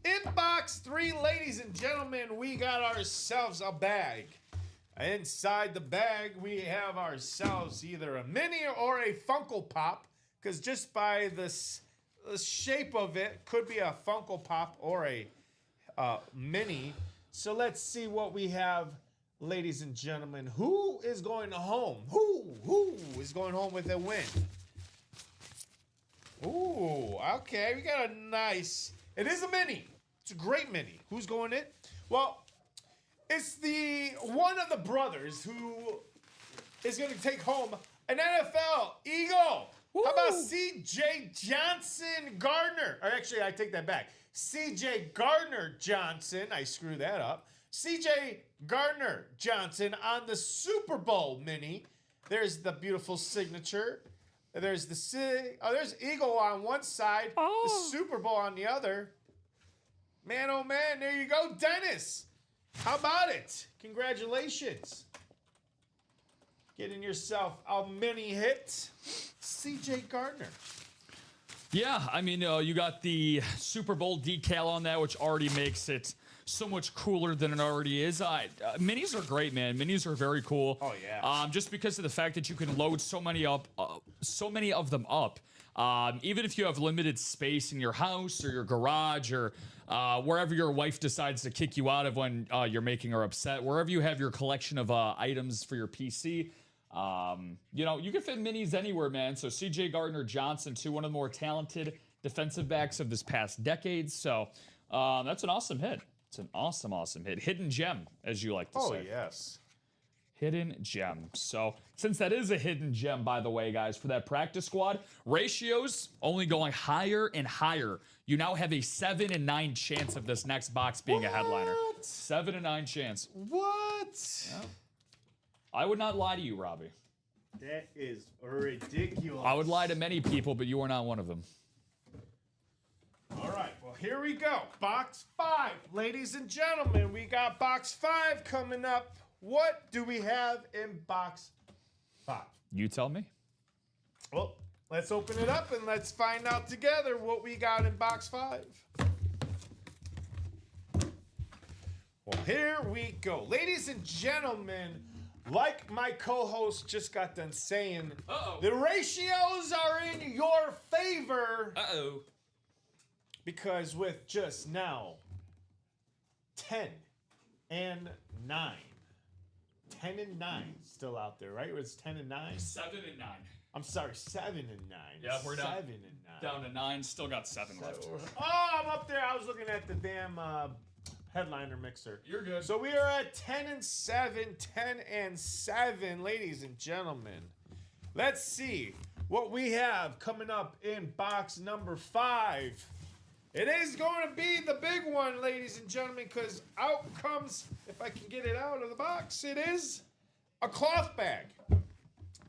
In box 3, ladies and gentlemen, we got ourselves a bag. Inside the bag, we have ourselves either a mini or a Funko Pop, because just by the shape of it, could be a Funko Pop or a mini. So let's see what we have. Ladies and gentlemen, who is going home? Who is going home with a win? Ooh, okay. We got a nice... It is a mini. It's a great mini. Who's going in? Well, it's the one of the brothers who is going to take home an NFL Eagle. Ooh. How about C.J. Johnson Gardner? Or actually, I take that back. C.J. Gardner Johnson. I screw that up. C.J. Gardner Johnson on the Super Bowl mini. There's the beautiful signature. There's there's Eagle on one side, the Super Bowl on the other. Man, oh man, there you go, Dennis. How about it? Congratulations. Getting yourself a mini hit. C.J. Gardner. Yeah, I mean, you got the Super Bowl decal on that, which already makes it so much cooler than it already is. Minis are great, man. Minis are very cool. Oh yeah. Just because of the fact that you can load so many of them up. Even if you have limited space in your house or your garage or wherever your wife decides to kick you out of when you're making her upset, wherever you have your collection of items for your PC, you can fit minis anywhere, man. So C.J. Gardner Johnson, too, one of the more talented defensive backs of this past decade. So that's an awesome hit. It's an awesome, awesome hit. Hidden gem, as you like to say. Oh, yes. Hidden gem. So, since that is a hidden gem, by the way, guys, for that practice squad, ratios only going higher and higher. You now have a 7 and 9 chance of this next box being a headliner. 7 and 9 chance. What? Yeah. I would not lie to you, Robbie. That is ridiculous. I would lie to many people, but you are not one of them. All right, well, here we go. Box 5. Ladies and gentlemen, we got box 5 coming up. What do we have in box 5? You tell me. Well, let's open it up and let's find out together what we got in box 5. Well, here we go. Ladies and gentlemen, like my co-host just got done saying, the ratios are in your favor. Uh-oh. Because with just now 10 and 9. 10 and 9 still out there, right? It was 10 and 9? 7 and 9. I'm sorry, 7 and 9. Yeah, we're down. 7 and 9. Down to 9, still got 7 left. Oh, I'm up there. I was looking at the damn headliner mixer. You're good. So we are at 10 and 7, 10 and 7, ladies and gentlemen. Let's see what we have coming up in box number 5. It is going to be the big one, ladies and gentlemen, because out comes, if I can get it out of the box, it is a cloth bag.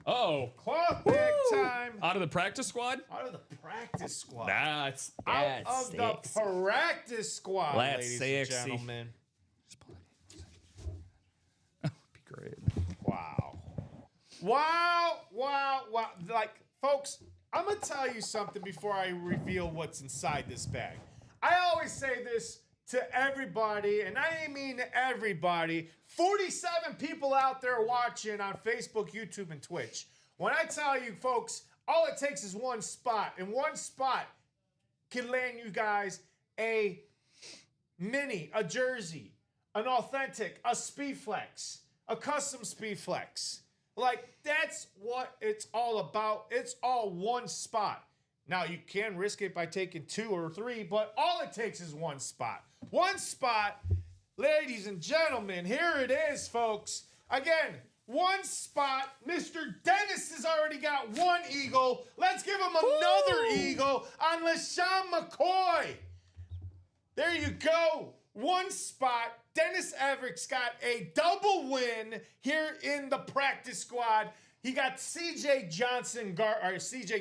Oh. Cloth bag time. Out of the practice squad? Out of the practice squad. That's out of sexy. the practice squad, That's ladies sexy. and gentlemen. That would be great. Wow. Like, folks, I'm going to tell you something before I reveal what's inside this bag. I always say this to everybody, and I mean everybody. 47 people out there watching on Facebook, YouTube, and Twitch. When I tell you, folks, all it takes is one spot, and one spot can land you guys a mini, a jersey, an authentic, a Speedflex, a custom Speedflex. Like, that's what it's all about. It's all one spot. Now, you can risk it by taking 2 or 3, but all it takes is one spot. One spot, ladies and gentlemen, here it is, folks. Again, one spot. Mr. Dennis has already got one eagle. Let's give him another eagle on LeSean McCoy. There you go. One spot. Dennis Everett's got a double win here in the practice squad. He got CJ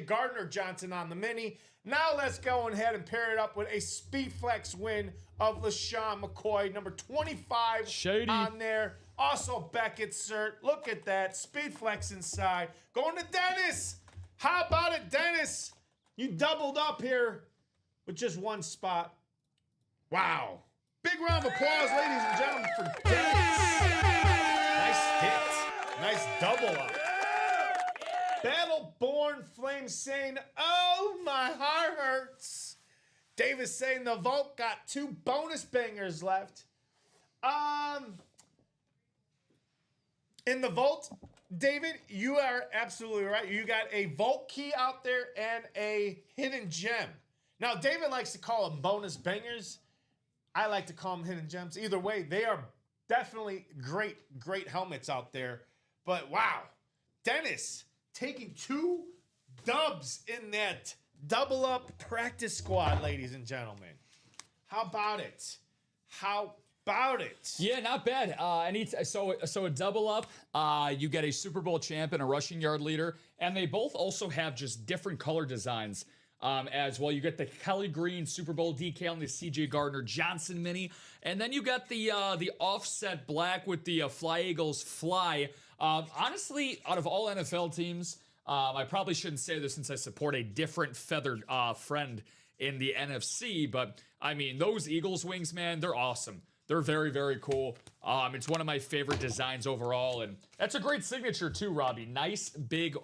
Gardner Johnson on the mini. Now let's go ahead and pair it up with a Speedflex win of LeSean McCoy, number 25 Shady. on there. Also Beckett cert. Look at that. Speedflex inside. Going to Dennis. How about it, Dennis? You doubled up here with just one spot. Wow. Big round of applause, ladies and gentlemen, for Dennis. Nice hit. Nice double up. Battleborn Flame saying, oh, my heart hurts. Davis saying the Vault got 2 bonus bangers left. In the Vault, David, you are absolutely right. You got a Vault key out there and a hidden gem. Now, David likes to call them bonus bangers. I like to call them hidden gems. Either way, they are definitely great helmets out there. But wow, Dennis taking 2 dubs in that double up practice squad, ladies and gentlemen. How about it? How about it? Yeah, not bad. So a double up. You get a Super Bowl champ and a rushing yard leader, and they both also have just different color designs. As well, you get the Kelly Green Super Bowl decal and the CJ Gardner Johnson mini, and then you got the offset black with the Fly Eagles fly. Honestly, out of all NFL teams, I probably shouldn't say this since I support a different feathered friend in the NFC, but I mean those Eagles wings, man, they're awesome. They're very, very cool. It's one of my favorite designs overall, and that's a great signature too, Robbie. Nice big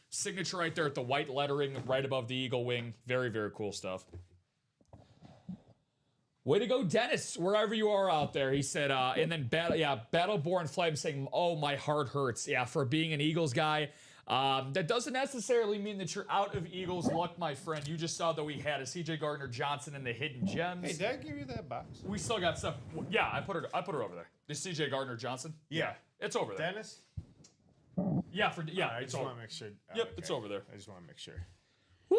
signature right there at the white lettering right above the eagle wing. Very, very cool stuff. Way to go, Dennis, wherever you are out there. He said, and then Battleborn Flame saying, oh, my heart hurts. Yeah, for being an Eagles guy. That doesn't necessarily mean that you're out of Eagles luck, my friend. You just saw that we had a CJ Gardner Johnson and the hidden gems. Hey, did I give you that box? We still got stuff. Yeah, I put her over there. The CJ Gardner Johnson. Yeah, it's over there. Dennis? Yeah, I just want to make sure. Yep, okay. It's over there. I just want to make sure. Woo.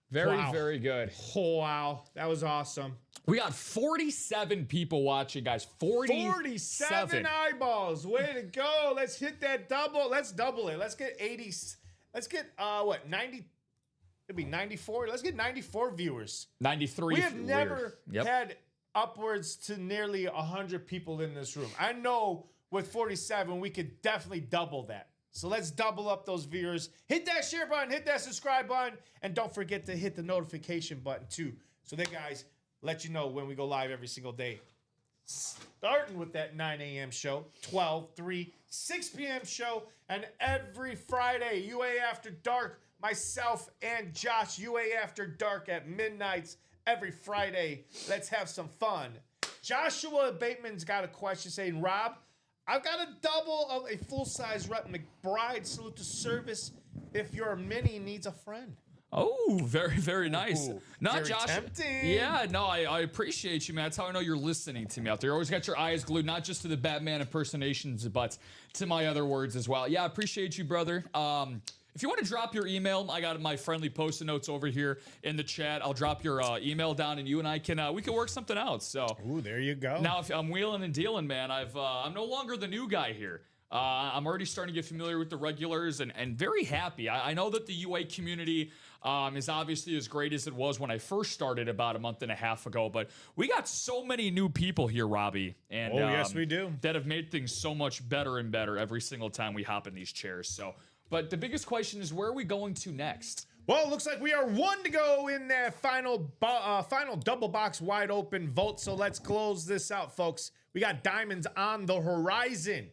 Very good. Oh, wow. That was awesome. We got 47 people watching, guys. 47 eyeballs. Way to go. Let's hit that double. Let's double it. Let's get 80. Let's get, 90? It'd be 94. Let's get 94 viewers. 93. We have never had upwards to nearly 100 people in this room. I know with 47, we could definitely double that. So let's double up those viewers. Hit that share button, hit that subscribe button, and don't forget to hit the notification button too. So that, guys, let you know when we go live every single day. Starting with that 9 a.m. show, 12, 3, 6 p.m. show, and every Friday, UA After Dark, myself and Josh, UA After Dark at midnights every Friday. Let's have some fun. Joshua Bateman's got a question saying, Rob, I've got a double of a full-size Rep McBride. Salute to service if your mini needs a friend. Oh, very, very nice. Ooh, not very Josh. tempting. Yeah, no, I appreciate you, man. That's how I know you're listening to me out there. You always got your eyes glued, not just to the Batman impersonations, but to my other words as well. Yeah, I appreciate you, brother. If you want to drop your email, I got my friendly post-it notes over here in the chat. I'll drop your email down, and you and I can we can work something out. So, ooh, there you go. Now, if I'm wheeling and dealing, man, I'm no longer the new guy here. I'm already starting to get familiar with the regulars and very happy. I know that the UA community is obviously as great as it was when I first started about a month and a half ago, but we got so many new people here, Robbie. And yes, we do. That have made things so much better and better every single time we hop in these chairs. So, but the biggest question is, where are we going to next? Well, it looks like we are one to go in that final double box wide open vault. So let's close this out, folks. We got diamonds on the horizon.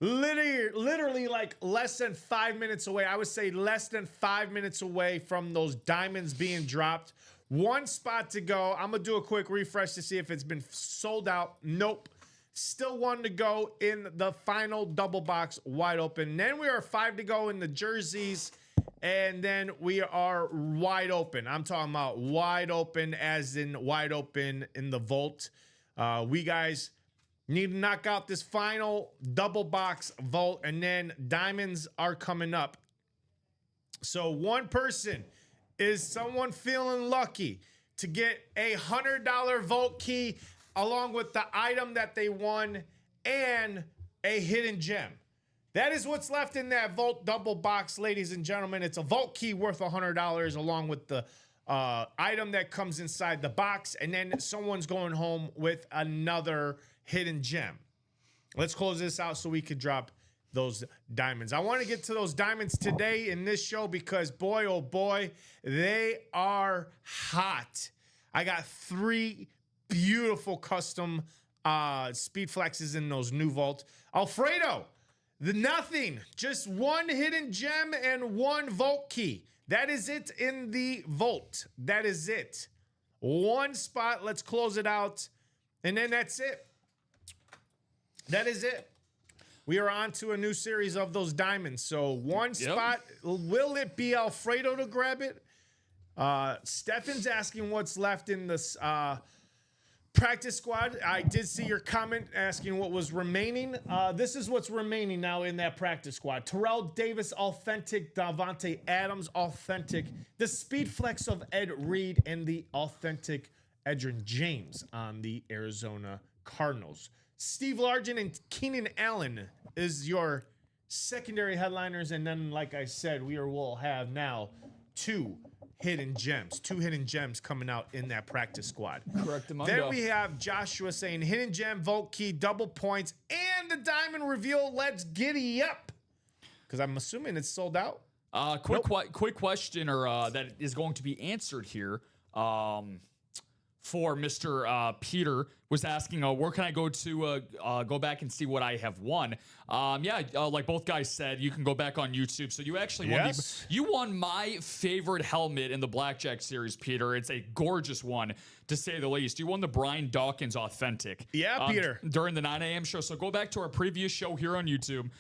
Literally like less than 5 minutes away. I would say less than 5 minutes away from those diamonds being dropped. One spot to go. I'm going to do a quick refresh to see if it's been sold out. Nope. Still one to go in the final double box wide open. Then we are 5 to go in the jerseys. And then we are wide open. I'm talking about wide open as in wide open in the vault. We guys need to knock out this final double box vault, and then diamonds are coming up. So one person is someone feeling lucky to get a $100 vault key along with the item that they won and a hidden gem. That is what's left in that vault double box, ladies and gentlemen. It's a vault key worth $100 along with the item that comes inside the box, and then someone's going home with another hidden gem. Let's close this out so we could drop those diamonds. I want to get to those diamonds today in this show because boy, oh boy, they are hot. I got 3 beautiful custom speed flexes in those new vault. Alfredo, nothing, just 1 hidden gem and 1 vault key. That is it in the vault. That is it. 1 spot. Let's close it out. And then that's it. That is it. We are on to a new series of those diamonds. So 1 spot. Will it be Alfredo to grab it? Stefan's asking what's left in this practice squad. I did see your comment asking what was remaining. This is what's remaining now in that practice squad. Terrell Davis, authentic. Davante Adams, authentic. The speed flex of Ed Reed, and the authentic Edgerrin James on the Arizona Cardinals. Steve Largent and Keenan Allen is your secondary headliners. And then, like I said, will have now 2 hidden gems coming out in that practice squad. Correct. Then we have Joshua saying hidden gem, vault key, double points, and the diamond reveal. Let's giddy up. Because I'm assuming it's sold out. Quick question, or that is going to be answered here. For Mr. Peter was asking, where can I go to go back and see what I have won? Like both guys said, you can go back on YouTube. So you actually won. You won my favorite helmet in the Blackjack series, Peter. It's a gorgeous one, to say the least. You won the Brian Dawkins Authentic. Yeah, Peter. During the 9 a.m. show. So go back to our previous show here on YouTube.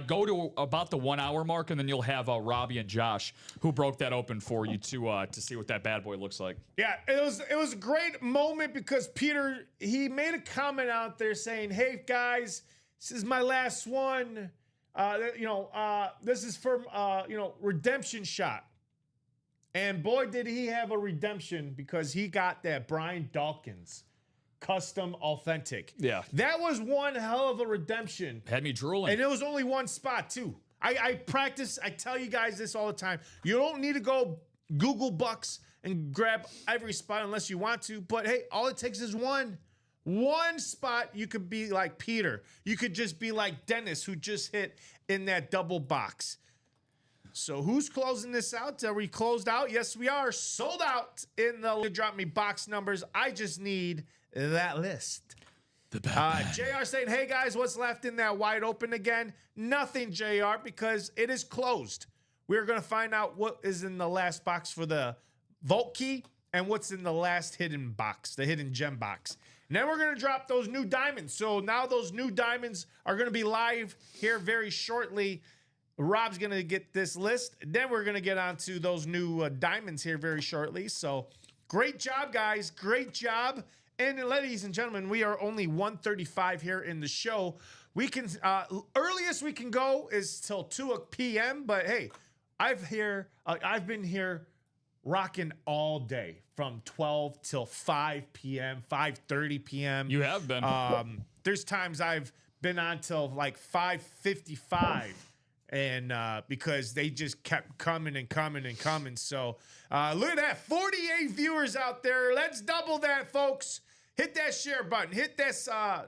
Go to about the 1 hour mark, and then you'll have Robbie and Josh, who broke that open for you to see what that bad boy looks like. Yeah, it was a great moment because Peter, he made a comment out there saying, "Hey guys, this is my last one. This is from redemption shot." And boy, did he have a redemption, because he got that Brian Dawkins custom authentic. Yeah. That was one hell of a redemption. Had me drooling. And it was only 1 spot too. I practice, I tell you guys this all the time. You don't need to go Google Bucks and grab every spot unless you want to. But hey, all it takes is one spot. You could be like Peter. You could just be like Dennis, who just hit in that double box. So who's closing this out? Are we closed out? Yes, we are. Sold out in the drop me box numbers. I just need that list. JR saying, hey guys, what's left in that wide open again? Nothing, JR, because it is closed. We're going to find out what is in the last box for the vault key and what's in the last hidden box, the hidden gem box. And then we're going to drop those new diamonds. So now those new diamonds are going to be live here very shortly. Rob's going to get this list. Then we're going to get onto those new diamonds here very shortly. So great job, guys. Great job. And ladies and gentlemen, we are only 1:35 here in the show. We can earliest we can go is till 2 p.m. But hey, I've been here rocking all day from 12 till 5 p.m., 5:30 p.m. You have been. There's times I've been on till like 5:55. And because they just kept coming and coming and coming. So look at that, 48 viewers out there. Let's double that, folks. Hit that share button. Hit that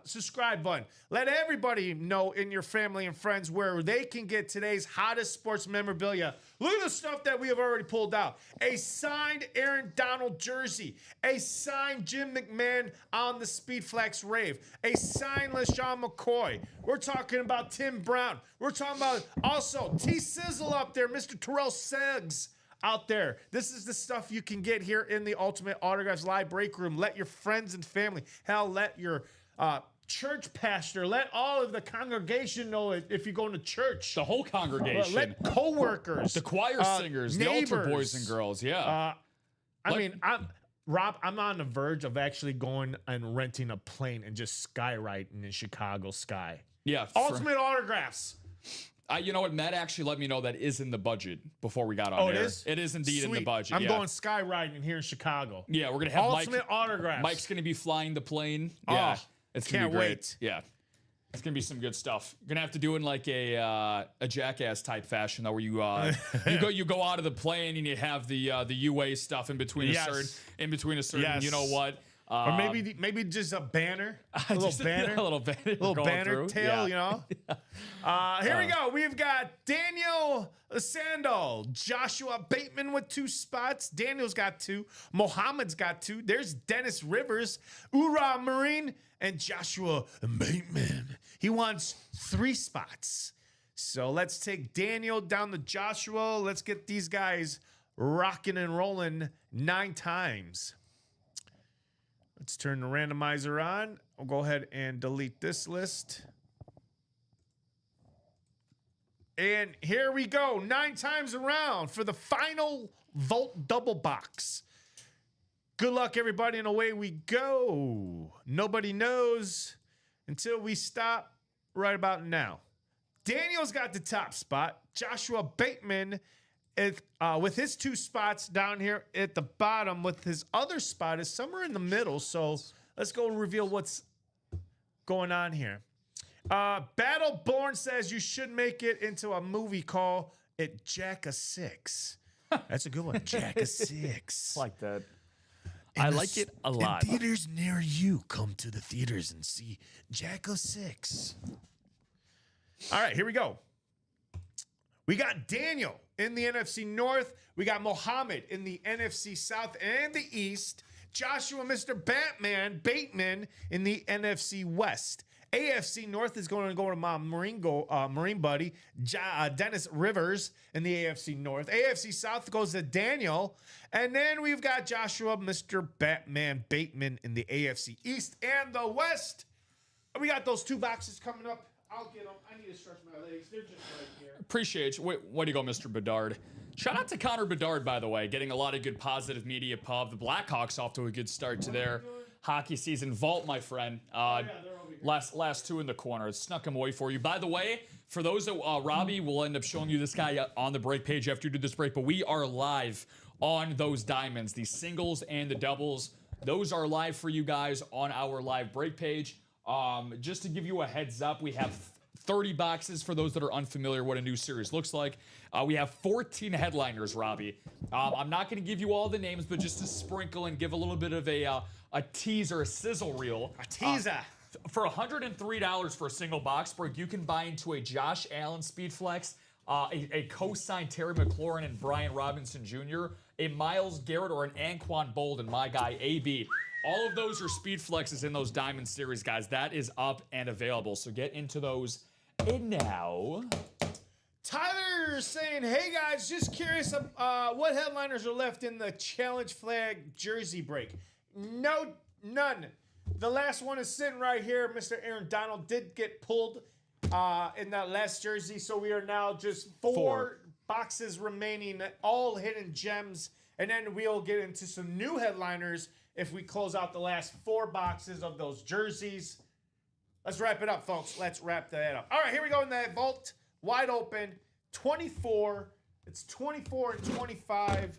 subscribe button. Let everybody know in your family and friends where they can get today's hottest sports memorabilia. Look at the stuff that we have already pulled out. A signed Aaron Donald jersey. A signed Jim McMahon on the Speedflex rave. A signed LaShawn McCoy. We're talking about Tim Brown. We're talking about also T-Sizzle up there, Mr. Terrell Suggs out there. This is the stuff you can get here in the Ultimate Autographs Live Break Room. Let your friends and family, hell, let your church pastor, let all of the congregation know it if you're going to church. The whole congregation. Let co-workers. The choir singers, neighbors, the altar boys and girls, yeah. Rob, I'm on the verge of actually going and renting a plane and just skywriting in Chicago sky. Yeah. Ultimate Autographs. You know what? Matt actually let me know that is in the budget before we got on air. It is? It is indeed in the budget. I'm going skywriting here in Chicago. Yeah, we're going to have Ultimate Autographs. Mike's going to be flying the plane. Yeah. It's going to be great. Wait. Yeah. It's going to be some good stuff. You're going to have to do it in like a Jackass type fashion though, where you you go out of the plane and you have the UA stuff in between a certain you know what? Or maybe just a banner, a little banner tail, you know. Here we go. We've got Daniel Sandal, Joshua Bateman with 2 spots. Daniel's got 2. Mohammed's got 2. There's Dennis Rivers, Ura Marine, and Joshua Bateman. He wants 3 spots. So let's take Daniel down to Joshua. Let's get these guys rocking and rolling 9 times. Let's turn the randomizer on. I'll go ahead and delete this list. And here we go. 9 times around for the final Vault double box. Good luck, everybody, and away we go. Nobody knows until we stop right about now. Daniel's got the top spot. Joshua Bateman with his 2 spots down here at the bottom, with his other spot is somewhere in the middle. So let's go and reveal what's going on here. Battleborn says you should make it into a movie call it Jack of 6. That's a good one. Jack of 6. I like that. I like it a lot. In theaters near you, come to the theaters and see Jack of 6. All right, here we go. We got Daniel in the NFC North. We got Mohammed in the NFC South and the East. Joshua, Mr. Batman, Bateman in the NFC West. AFC North is going to go to my Marine buddy, Dennis Rivers in the AFC North. AFC South goes to Daniel. And then we've got Joshua, Mr. Batman, Bateman in the AFC East and the West. We got those 2 boxes coming up. I'll get them. I need to stretch my legs. They're just right here. Appreciate you. Way to go, Mr. Bedard. Shout out to Connor Bedard, by the way, getting a lot of good positive media pub. The Blackhawks off to a good start to their hockey season. Vault, my friend. Last 2 in the corner. Snuck them away for you. By the way, for those that Robbie will end up showing you this guy on the break page after you do this break, but we are live on those diamonds, the singles and the doubles. Those are live for you guys on our live break page. Just to give you a heads up, we have 30 boxes for those that are unfamiliar what a new series looks like. We have 14 headliners, Robbie. I'm not going to give you all the names, but just to sprinkle and give a little bit of a teaser, a sizzle reel. A teaser. For $103 for a single box break, you can buy into a Josh Allen Speedflex, a co-signed Terry McLaurin and Brian Robinson Jr., a Myles Garrett, or an Anquan Bolden, my guy, AB. All of those are speed flexes in those Diamond Series, guys. That is up and available, so get into those. And now, Tyler saying, hey, guys, just curious what headliners are left in the Challenge Flag jersey break. No, none. The last one is sitting right here. Mr. Aaron Donald did get pulled in that last jersey, so we are now just four boxes remaining, all hidden gems, and then we'll get into some new headliners if we close out the last 4 boxes of those jerseys. Let's wrap it up, folks. Let's wrap that up. All right, here we go in that vault. Wide open. 24. It's 24 and 25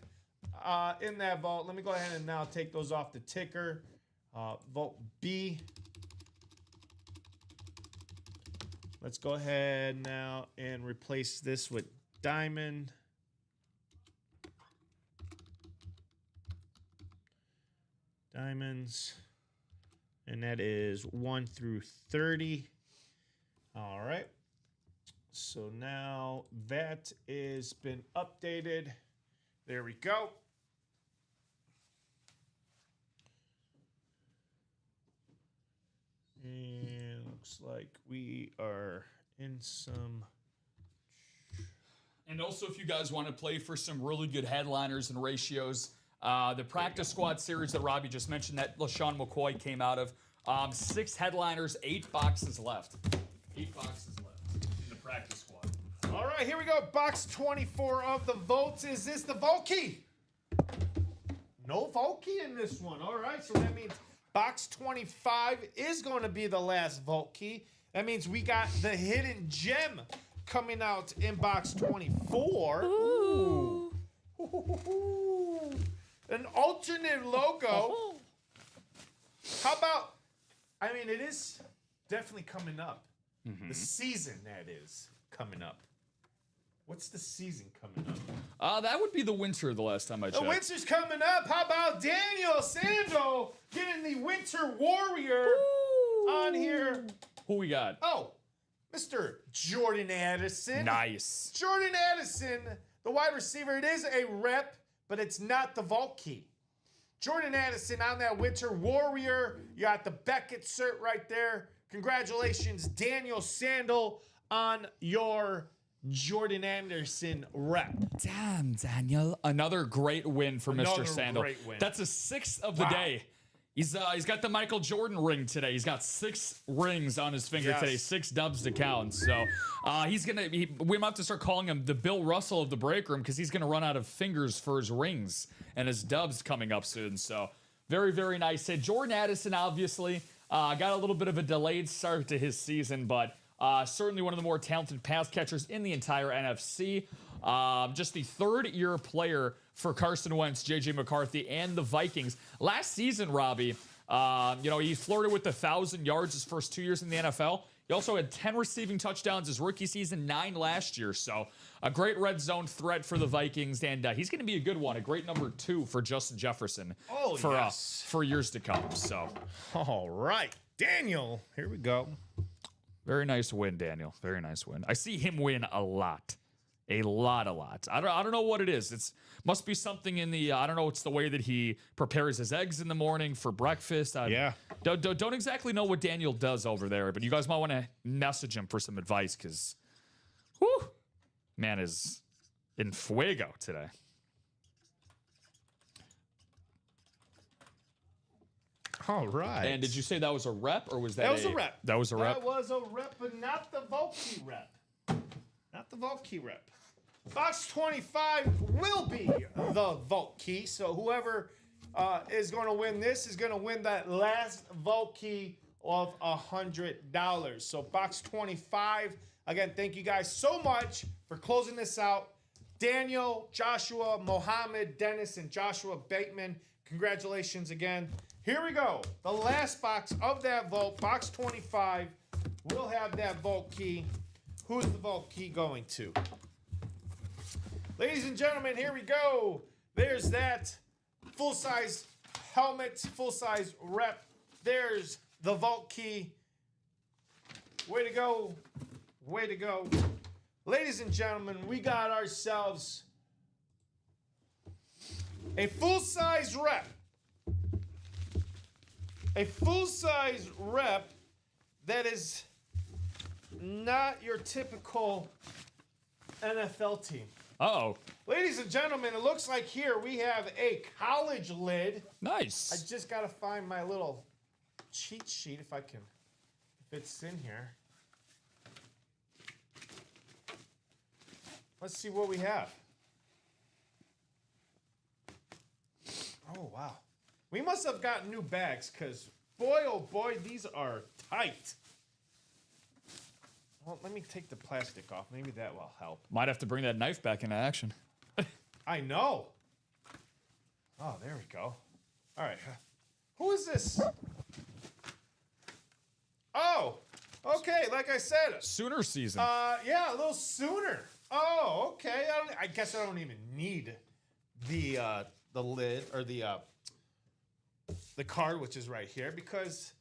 in that vault. Let me go ahead and now take those off the ticker. Vault B. Let's go ahead now and replace this with diamond. Diamonds. And that is 1 through 30. All right. So now that is been updated. There we go. And looks like we are in some. And also, if you guys want to play for some really good headliners and ratios, the practice squad series that Robbie just mentioned that LaShawn McCoy came out of, 6 headliners, 8 boxes left. 8 boxes left in the practice squad. All right, here we go. Box 24 of the votes. Is this the vote key? No vote key in this one. All right, so that means box 25 is going to be the last vote key. That means we got the hidden gem coming out in box 24. Ooh. Ooh. An alternate logo. How about, I mean, it is definitely coming up. Mm-hmm. The season, that is, coming up. What's the season coming up? That would be the winter the last time I checked. The winter's coming up. How about Daniel Sando getting the Winter Warrior on here? Who we got? Oh, Mr. Jordan Addison. Nice. Jordan Addison, the wide receiver. It is a rep, but it's not the vault key. Jordan Addison on that Winter Warrior. You got the Beckett cert right there. Congratulations, Daniel Sandel, on your Jordan Anderson rep. Damn, Daniel. Another great win for Mr. Sandel. Great win. That's a 6th of the day. He's got the Michael Jordan ring today. He's got 6 rings on his finger today, 6 dubs to count. So we might have to start calling him the Bill Russell of the break room because he's gonna run out of fingers for his rings and his dubs coming up soon. So very, very nice hit. Jordan Addison obviously got a little bit of a delayed start to his season, but certainly one of the more talented pass catchers in the entire NFC. Just the 3rd-year player for Carson Wentz, J.J. McCarthy, and the Vikings. Last season, Robbie, he flirted with 1,000 yards his first 2 years in the NFL. He also had 10 receiving touchdowns his rookie season, 9 last year. So a great red zone threat for the Vikings, and he's going to be a good one, a great number 2 for Justin Jefferson for years to come. So, all right, Daniel, here we go. Very nice win, Daniel. Very nice win. I see him win a lot. A lot. I don't know what it is. It's must be something in the, I don't know, it's the way that he prepares his eggs in the morning for breakfast. Don't exactly know what Daniel does over there, but you guys might want to message him for some advice because, man is in fuego today. All right. And did you say that was a rep or was that That was a rep. That was a rep? That was a rep, but not the Volkey rep. Not the vault key rep. Box 25 will be the vault key. So whoever is going to win this is going to win that last vault key of $100. So box 25. Again, thank you guys so much for closing this out. Daniel, Joshua, Mohammed, Dennis, and Joshua Bateman. Congratulations again. Here we go. The last box of that vault, box 25, will have that vault key. Who's the vault key going to? Ladies and gentlemen, here we go. There's that full-size helmet, full-size rep. There's the vault key. Way to go. Way to go. Ladies and gentlemen, we got ourselves a full-size rep. A full-size rep that is not your typical NFL team. Uh-oh. Ladies and gentlemen, it looks like here we have a college lid. Nice. I just got to find my little cheat sheet if it's in here. Let's see what we have. Oh, wow. We must have gotten new bags because, boy, oh boy, these are tight. Well, let me take the plastic off. Maybe that will help. Might have to bring that knife back into action. I know. Oh, there we go. All right. Who is this? Oh, Okay, like I said. Sooner season. Yeah, a little sooner. Oh, okay. I guess I don't even need the lid or the card, which is right here, because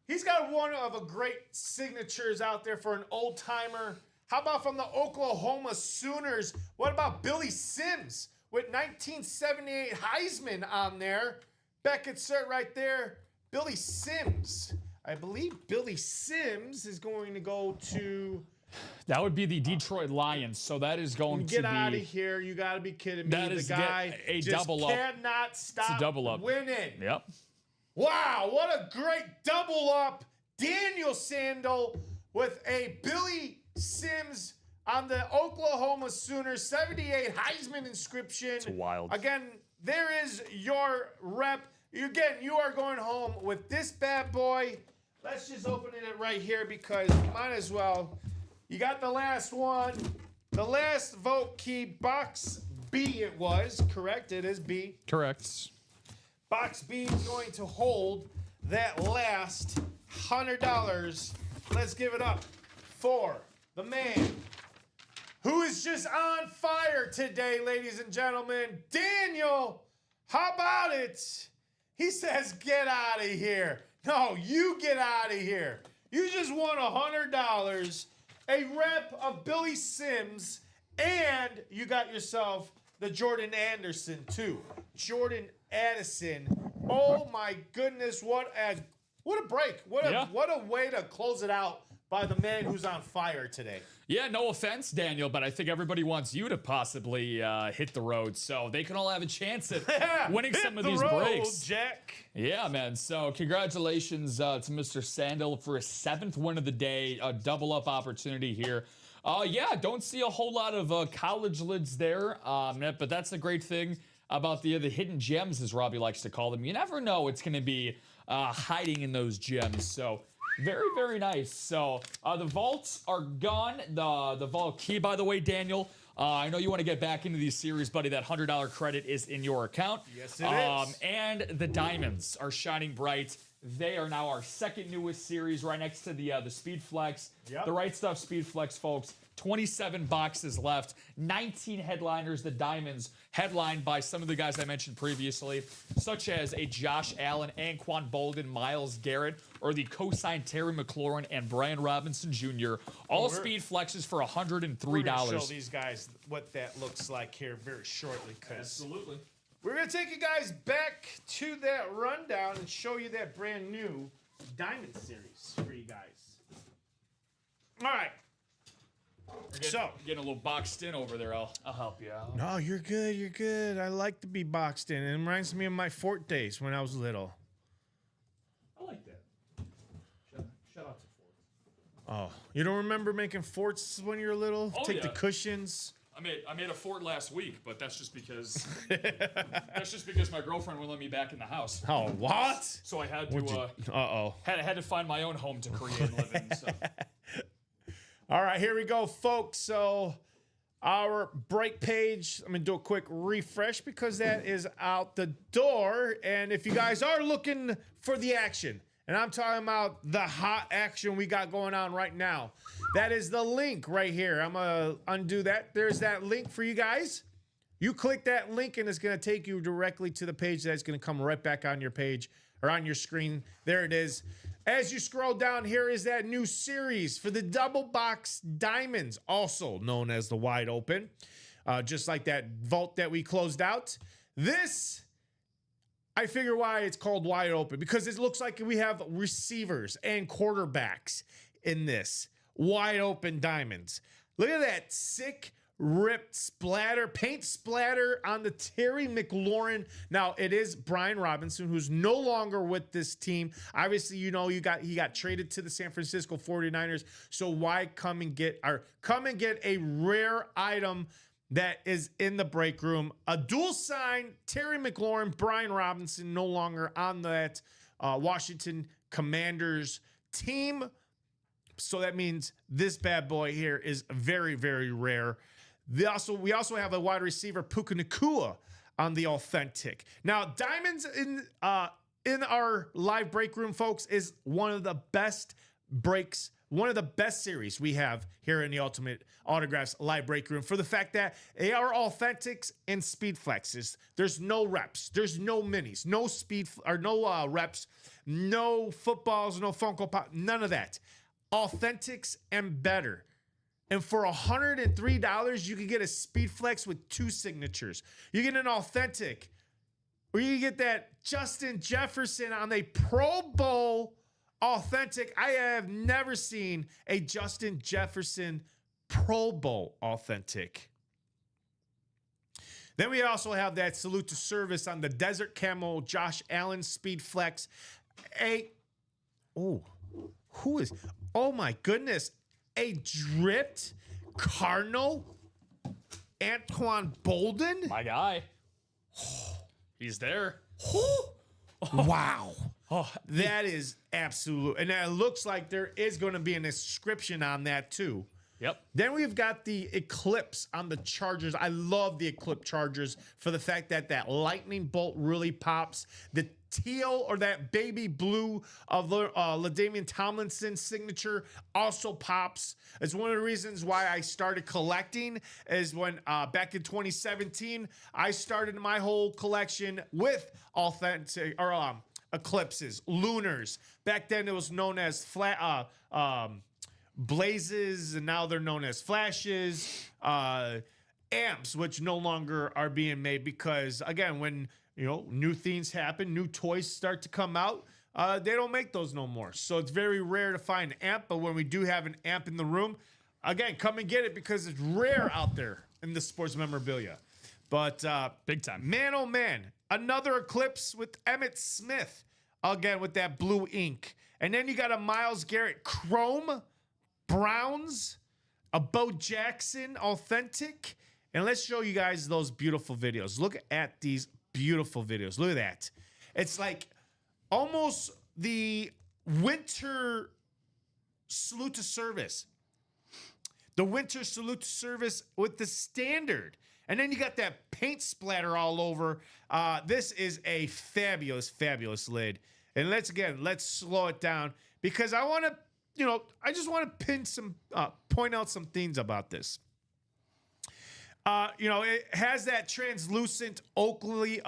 he's got one of a great signatures out there for an old timer. How about from the Oklahoma Sooners? What about Billy Sims with 1978 Heisman on there? Beckett cert right there. Billy Sims. I believe Billy Sims is going to go to... That would be the Detroit Lions, so that is going to be... Get out of here. You got to be kidding me. That is the guy a just double up. cannot stop It's a double up. winning. Yep. Wow, what a great double up. Daniel Sandel with a Billy Sims on the Oklahoma Sooners 78 Heisman inscription. It's wild. Again, there is your rep. Again, you are going home with this bad boy. Let's just open it right here because you might as well. You got the last one. The last vote key, box B it was. Correct, it is B. Correct. Box B is going to hold that last $100. Let's give it up for the man who is just on fire today, ladies and gentlemen. Daniel, how about it? He says, get out of here. No, you get out of here. You just won $100, a rep of Billy Sims, and you got yourself the Jordan Anderson, too. Jordan Addison. Oh, my goodness. What a break. What a way to close it out by the man who's on fire today. Yeah, no offense, Daniel, but I think everybody wants you to possibly hit the road, so they can all have a chance at winning some of these breaks. Jack. Yeah, man. So congratulations to Mr. Sandel for his 7th win of the day, a double-up opportunity here. Yeah, don't see a whole lot of college lids there, but that's the great thing about the hidden gems, as Robbie likes to call them. You never know what's going to be hiding in those gems, so... Very, very nice. So the vaults are gone. The vault key, by the way, Daniel, I know you want to get back into these series, buddy. That $100 credit is in your account. Yes, it is. And the diamonds are shining bright. They are now our second newest series, right next to the Speed Flex. Yep. The Right Stuff Speed Flex, folks. 27 boxes left. 19 headliners. The diamonds headlined by some of the guys I mentioned previously, such as a Josh Allen, Anquan Bolden, Myles Garrett, or the co-signed Terry McLaurin and Brian Robinson Jr. All Speed Flexes for $103. We're going to show these guys what that looks like here very shortly. Absolutely. We're going to take you guys back to that rundown and show you that brand new Diamond Series for you guys. All right. Getting a little boxed in over there. I'll help you out. No, you're good. You're good. I like to be boxed in. It reminds me of my fort days when I was little. I like that. Shout out to Fort. Oh, you don't remember making forts when you were little? Oh, Take the yeah. cushions. I made a fort last week, but that's just because my girlfriend wouldn't let me back in the house. Oh, what? So I had to had to find my own home to create and live in. So. All right, here we go, folks. So our break page, I'm going to do a quick refresh because that is out the door. And if you guys are looking for the action, and I'm talking about the hot action we got going on right now, that is the link right here. I'm going to undo that. There's that link for you guys. You click that link and it's going to take you directly to the page that's going to come right back on your page or on your screen. There it is. As you scroll down, here is that new series for the double box diamonds, also known as the wide open, just like that vault that we closed out. This, I figure why it's called wide open, because it looks like we have receivers and quarterbacks in this wide open diamonds. Look at that sick ripped splatter, paint splatter on the Terry McLaurin. Now it is Brian Robinson, who's no longer with this team. Obviously, you know, he got traded to the San Francisco 49ers. So why come and get a rare item that is in the break room? A dual sign, Terry McLaurin, Brian Robinson, no longer on that Washington Commanders team. So that means this bad boy here is very, very rare. We also have a wide receiver, Puka Nacua, on the authentic. Now, diamonds in our live break room, folks, is one of the best breaks, one of the best series we have here in the Ultimate Autographs live break room, for the fact that they are authentics and speed flexes. There's no reps, there's no minis, no speed or no reps, no footballs, no Funko Pop, none of that. Authentics and better. And for $103, you can get a speed flex with 2 signatures. You get an authentic, or you get that Justin Jefferson on a Pro Bowl authentic. I have never seen a Justin Jefferson Pro Bowl authentic. Then we also have that salute to service on the Desert Camo Josh Allen Speed Flex. Oh my goodness. A dripped Cardinal Anquan Boldin. My guy. He's there. Wow. That is absolute. And it looks like there is going to be an inscription on that too. Yep. Then we've got the Eclipse on the Chargers. I love the Eclipse Chargers for the fact that that lightning bolt really pops. The teal or that baby blue of LaDainian Tomlinson signature also pops. It's one of the reasons why I started collecting is when back in 2017, I started my whole collection with authentic or Eclipses, Lunars. Back then it was known as flat Blazes, and now they're known as Flashes, Amps, which no longer are being made because, again, when new things happen, new toys start to come out, they don't make those no more. So it's very rare to find an Amp, but when we do have an Amp in the room, again, come and get it because it's rare out there in the sports memorabilia. But big time, man, oh man, another Eclipse with Emmitt Smith, again with that blue ink, and then you got a Myles Garrett Chrome Browns, a Bo Jackson authentic, and let's show you guys those beautiful videos. Look at these beautiful videos. Look at that. It's like almost the winter salute to service. The winter salute to service with the standard. And then you got that paint splatter all over. This is a fabulous, fabulous lid. And let's slow it down because I want to, I just want to point out some things about this. It has that translucent Oakley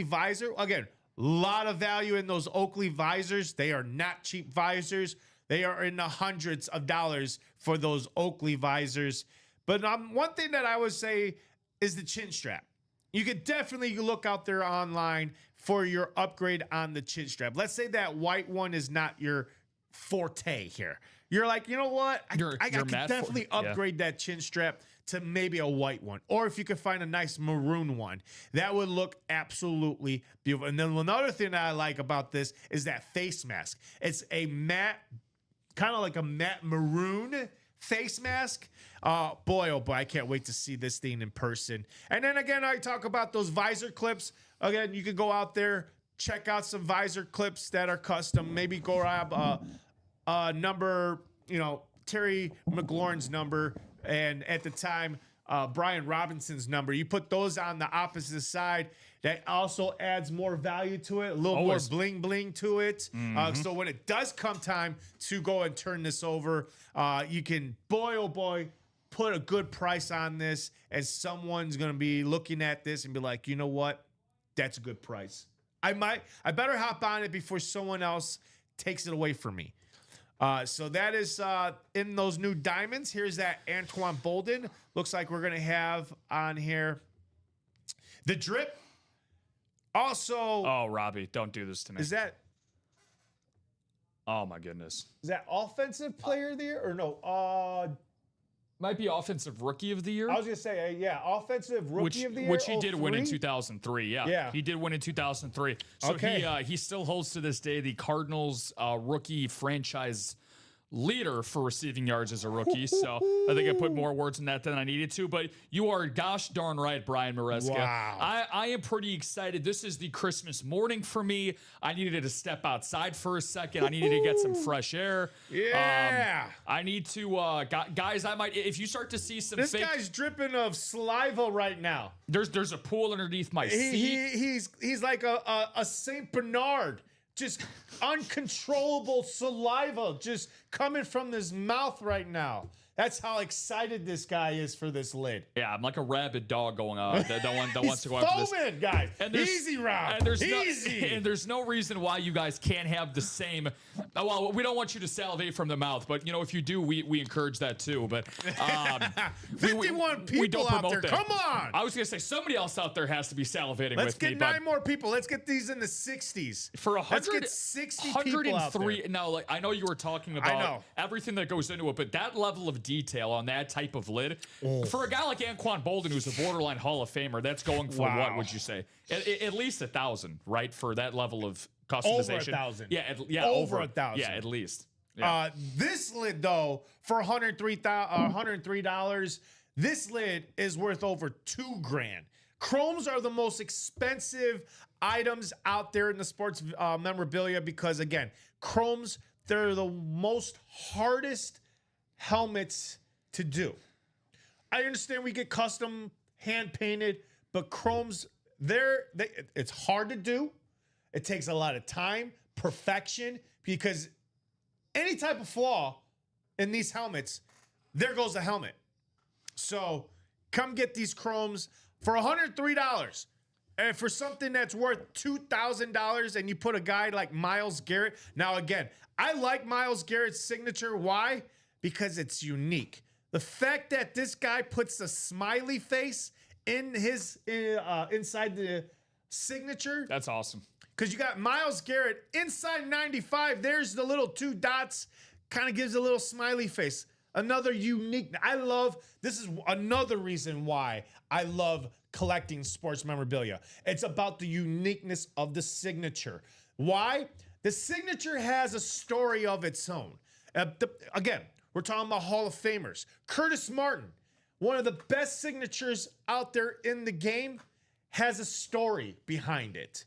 visor. Again, a lot of value in those Oakley visors. They are not cheap visors. They are in the hundreds of dollars for those Oakley visors. But one thing that I would say is the chin strap. You could definitely look out there online for your upgrade on the chin strap. Let's say that white one is not your forte here. You're like, you know what? I could definitely upgrade that chin strap to maybe a white one. Or if you could find a nice maroon one, that would look absolutely beautiful. And then another thing that I like about this is that face mask. It's a matte, kind of like a matte maroon face mask. Boy, oh boy, I can't wait to see this thing in person. And then again, I talk about those visor clips. Again, you could go out there, check out some visor clips that are custom. Maybe go grab a number, Terry McLaurin's number, and at the time, Brian Robinson's number. You put those on the opposite side. That also adds more value to it, a little more bling bling to it. So when it does come time to go and turn this over, you can, boy, oh boy, put a good price on this, and someone's going to be looking at this and be like, you know what? That's a good price. I better hop on it before someone else takes it away from me. So that is in those new diamonds. Here's that Anquan Boldin. Looks like we're going to have on here the drip. Also. Oh, Robbie, don't do this to me. Is that. Oh, my goodness. Is that offensive player of the year or no? Might be offensive rookie of the year. I was going to say, offensive rookie of the year. Which he did win in 2003. Yeah. He did win in 2003. So he still holds to this day the Cardinals rookie franchise leader for receiving yards as a rookie. So I think I put more words in that than I needed to. But you are gosh darn right, Brian Maresca. Wow. I am pretty excited. This is the Christmas morning for me. I needed to step outside for a second. I needed to get some fresh air. Yeah. I need to, guys, I might, if you start to see some This guy's dripping of saliva right now. There's a pool underneath my seat. He's like a Saint Bernard. just uncontrollable saliva just coming from his mouth right now. That's how excited this guy is for this lid. Yeah, I'm like a rabid dog going on. That wants to go after this. Guys. Easy, Rob. Easy. And there's no reason why you guys can't have the same. Well, we don't want you to salivate from the mouth, but if you do, we encourage that too. But 51 people out there. Come on. I was gonna say somebody else out there has to be salivating with me. Let's get 9 more people. Let's get these in the 60s. For 100, let's get 60 people out there. Now, I know you were talking about everything that goes into it, but that level of detail on that type of lid for a guy like Anquan Boldin, who's a borderline Hall of Famer, that's going for what would you say? At least 1,000, right? For that level of customization. Over 1,000. Yeah, over 1,000. Yeah, at least. Yeah. This lid though, for $103, this lid is worth over $2,000. Chromes are the most expensive items out there in the sports memorabilia because again, chromes, they're the most hardest helmets to do. I understand we get custom hand painted, but chromes, it's hard to do. It takes a lot of time, perfection, because any type of flaw in these helmets, there goes the helmet. So come get these chromes for $103. And for something that's worth $2,000 and you put a guy like Myles Garrett. Now, again, I like Myles Garrett's signature. Why? Because it's unique. The fact that this guy puts a smiley face in his inside the signature. That's awesome. Because you got Myles Garrett inside 95. There's the little 2 dots. Kind of gives a little smiley face. Another unique. This is another reason why I love collecting sports memorabilia. It's about the uniqueness of the signature. Why? The signature has a story of its own. Again, we're talking about Hall of Famers. Curtis Martin, one of the best signatures out there in the game, has a story behind it.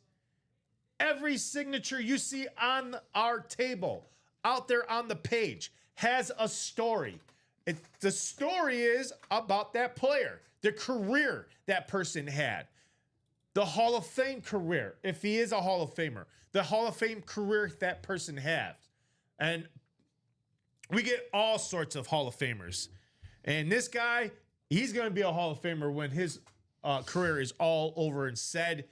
Every signature you see on our table, out there on the page, has a story. The story is about that player, the career that person had, the Hall of Fame career, if he is a Hall of Famer, the Hall of Fame career that person had. And we get all sorts of Hall of Famers. And this guy, he's going to be a Hall of Famer when his career is all over and said,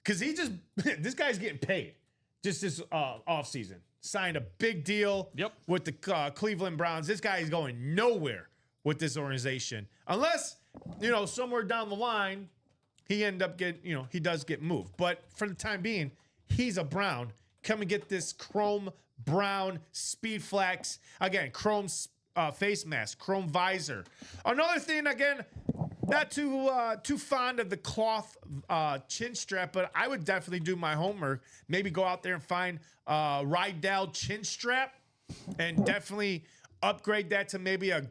because this guy's getting paid just this offseason. Signed a big deal with the Cleveland Browns. This guy is going nowhere with this organization. Unless, somewhere down the line, he does get moved. But for the time being, he's a Brown. Come and get this chrome brown Speed Flex. Again, chrome face mask, chrome visor. Another thing, again, not too fond of the cloth chin strap, but I would definitely do my homework. Maybe go out there and find Rydell chin strap and definitely upgrade that to maybe a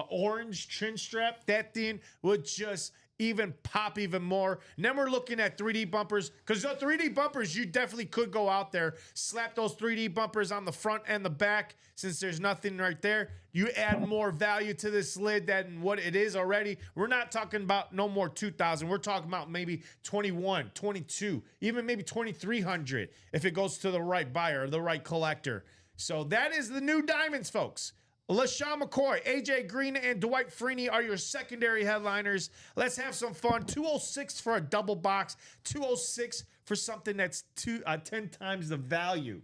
orange chin strap. That thing would just even pop even more. And then we're looking at 3D bumpers, because the 3D bumpers, you definitely could go out there, slap those 3D bumpers on the front and the back. Since there's nothing right there, you add more value to this lid than what it is already. We're not talking about no more 2,000. We're talking about maybe 21, 22, even maybe 2,300 if it goes to the right buyer, the right collector. So that is the new diamonds, folks. LaShawn McCoy, AJ Green, and Dwight Freeney are your secondary headliners. Let's have some fun. $206 for a double box. $206 for something that's 10 times the value.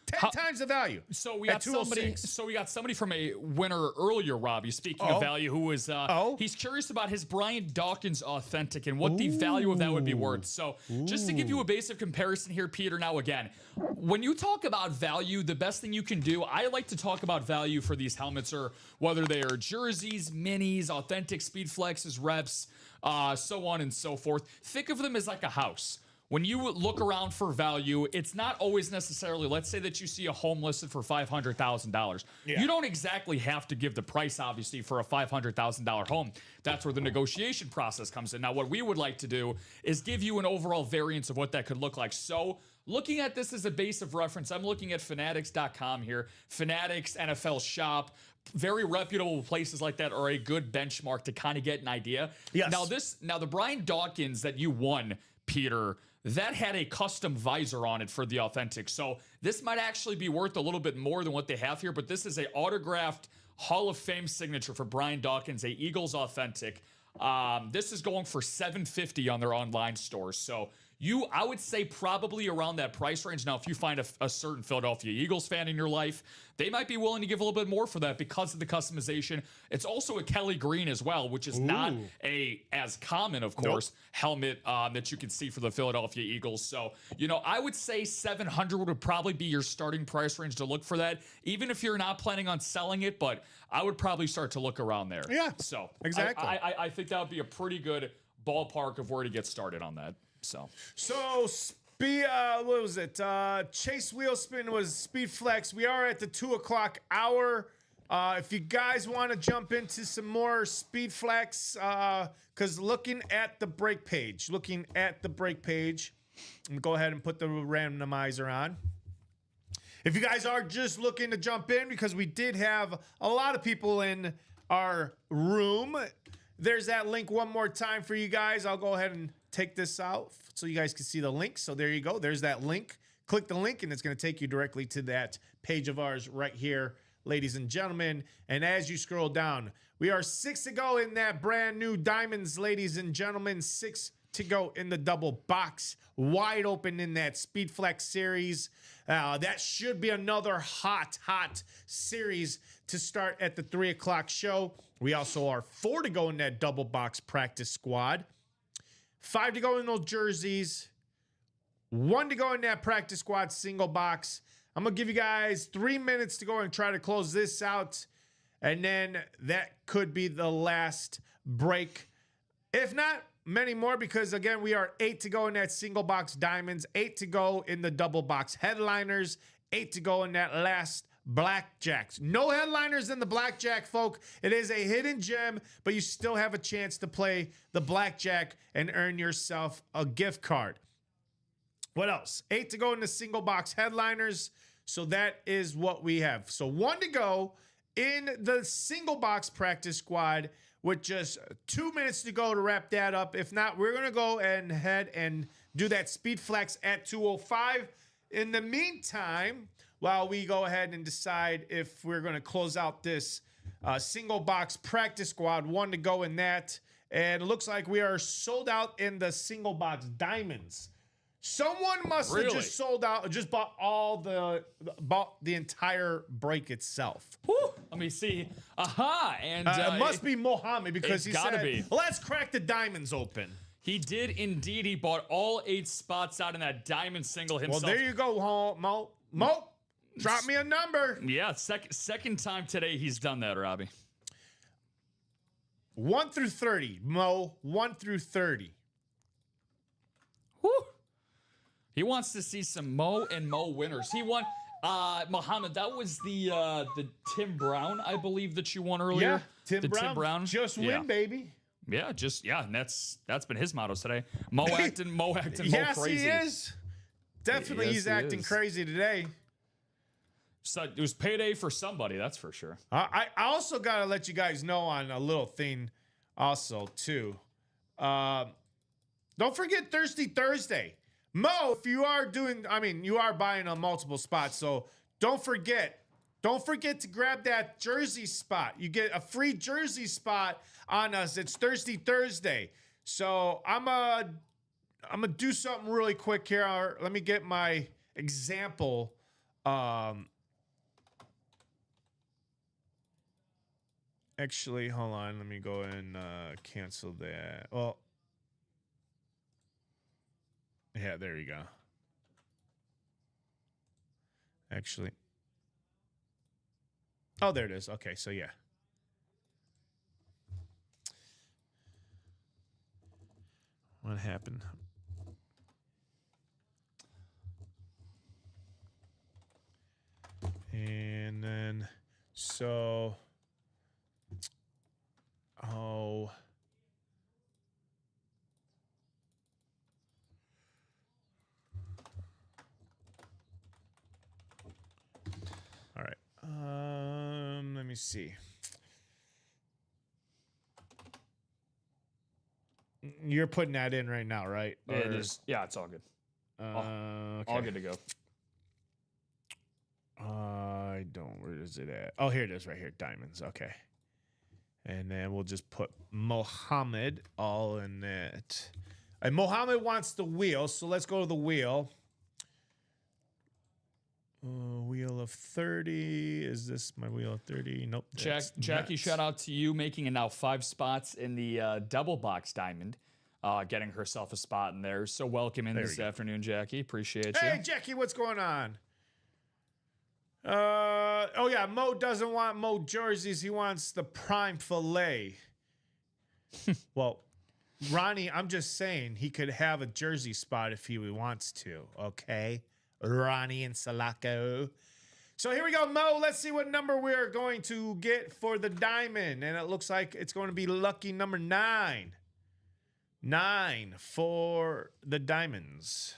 10 times the value. So we got somebody from a winner earlier, Robbie. Speaking of value, who is he's curious about his Brian Dawkins authentic and what the value of that would be worth. So just to give you a basic comparison here, Peter. Now again, when you talk about value, the best thing you can do, I like to talk about value for these helmets, or whether they are jerseys, minis, authentic Speed Flexes, reps, so on and so forth. Think of them as like a house. When you look around for value, it's not always necessarily, let's say that you see a home listed for $500,000. Yeah. You don't exactly have to give the price, obviously, for a $500,000 home. That's where the negotiation process comes in. Now, what we would like to do is give you an overall variance of what that could look like. So, looking at this as a base of reference, I'm looking at Fanatics.com here. Fanatics, NFL Shop, very reputable places like that are a good benchmark to kind of get an idea. Yes. Now, the Brian Dawkins that you won, Peter, that had a custom visor on it for the Authentic. So this might actually be worth a little bit more than what they have here, but this is a autographed Hall of Fame signature for Brian Dawkins, a Eagles Authentic. This is going for $750 on their online store. So I would say probably around that price range. Now, if you find a certain Philadelphia Eagles fan in your life, they might be willing to give a little bit more for that because of the customization. It's also a Kelly green as well, which is not as common, of course, helmet that you can see for the Philadelphia Eagles. So, I would say $700 would probably be your starting price range to look for that, even if you're not planning on selling it, but I would probably start to look around there. Yeah, so exactly. I think that would be a pretty good ballpark of where to get started on that. So what was it? Chase Wheelspin was Speed Flex. We are at the 2:00 hour. If you guys want to jump into some more Speed Flex, because looking at the break page, I'm gonna go ahead and put the randomizer on. If you guys are just looking to jump in, because we did have a lot of people in our room, there's that link one more time for you guys. I'll go ahead and take this out so you guys can see the link. So there you go. There's that link. Click the link and it's going to take you directly to that page of ours right here, ladies and gentlemen. And as you scroll down, we are 6 to go in that brand new Diamonds, ladies and gentlemen. 6 to go in the double box, wide open in that Speed Flex series. That should be another hot series to start at the 3:00 show. We also are 4 to go in that double box practice squad. 5 to go in those jerseys. 1 to go in that practice squad single box. I'm going to give you guys 3 minutes to go and try to close this out. And then that could be the last break. If not, many more, because again, we are 8 to go in that single box diamonds, 8 to go in the double box headliners, 8 to go in that last blackjacks. No headliners in the blackjack, folk. It is a hidden gem, but you still have a chance to play the blackjack and earn yourself a gift card. What else? 8 to go in the single box headliners. So that is what we have. So 1 to go in the single box practice squad with just 2 minutes to go to wrap that up. If not, we're going to go ahead and do that Speed Flex at 2:05. In the meantime, while we go ahead and decide if we're going to close out this single box practice squad, 1 to go in that. And it looks like we are sold out in the single box diamonds. Someone must have just sold out, just bought the entire break itself. Whew. Let me see. Aha! And it must be Mohammed, because he gotta said, be. "Let's crack the diamonds open." He did indeed. He bought all 8 spots out in that diamond single himself. Well, there you go, Mo. Drop me a number. Yeah, second time today he's done that, Robbie. 1 through 30, Mo. 1 through 30. Whew. He wants to see some Mo and Mo winners. He won, Muhammad. That was the Tim Brown, I believe, that you won earlier. Yeah, Tim Brown. Just win, baby. Yeah, and that's been his motto today. Mo acting Mo crazy. Yes, he is. Definitely, he's acting crazy today. So it was payday for somebody, that's for sure. I also gotta let you guys know on a little thing, also too. Don't forget Thirsty Thursday. Mo, if you are you are buying on multiple spots, so don't forget to grab that jersey spot. You get a free jersey spot on us. It's Thirsty Thursday. So I'm gonna do something really quick here. Let me get my example. Actually, hold on. Let me go and cancel that. Well, yeah, there you go. Actually. Oh, there it is. Okay, so yeah. What happened? And then, so... Oh. All right. Let me see. You're putting that in right now, right? It is. Yeah, it's all good. All good to go. I don't. Where is it at? Oh, here it is, right here. Diamonds. Okay. And then we'll just put Mohammed all in it. And Mohammed wants the wheel, so let's go to the wheel. Wheel of 30. Is this my wheel of 30? Nope. Jackie, shout out to you making it now 5 spots in the double box diamond. Getting herself a spot in there. So welcome in this afternoon, Jackie. Appreciate you. Hey, Jackie, what's going on? Oh yeah, Mo doesn't want Mo jerseys. He wants the prime filet. Well, Ronnie, I'm just saying he could have a jersey spot if he wants to. Okay, Ronnie and Salako. So here we go, Mo. Let's see what number we're going to get for the diamond, and it looks like it's going to be lucky number 9. 9 for the diamonds.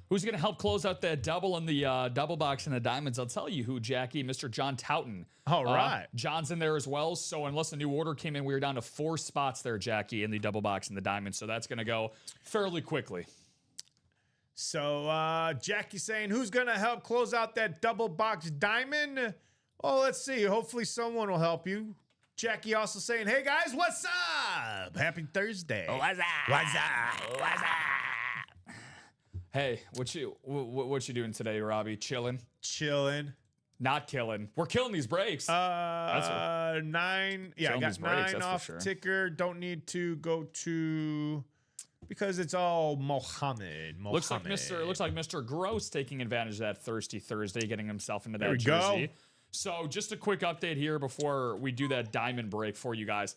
Who's going to help close out that double in the double box and the diamonds? I'll tell you who, Jackie. Mr. John Touton. All right. John's in there as well. So unless a new order came in, we were down to 4 spots there, Jackie, in the double box and the diamonds. So that's going to go fairly quickly. So Jackie's saying, who's going to help close out that double box diamond? Oh, let's see. Hopefully someone will help you. Jackie also saying, hey, guys, what's up? Happy Thursday. What's up? What's up? What's up? Hey, what you doing today, Robbie? Chilling? Chilling. Not killing. We're killing these breaks. That's 9. Yeah, I got 9 off ticker. Don't need to go to because it's all Mohammed. Looks like Mr. Gross taking advantage of that Thirsty Thursday, getting himself into that jersey. Go. So just a quick update here before we do that diamond break for you guys.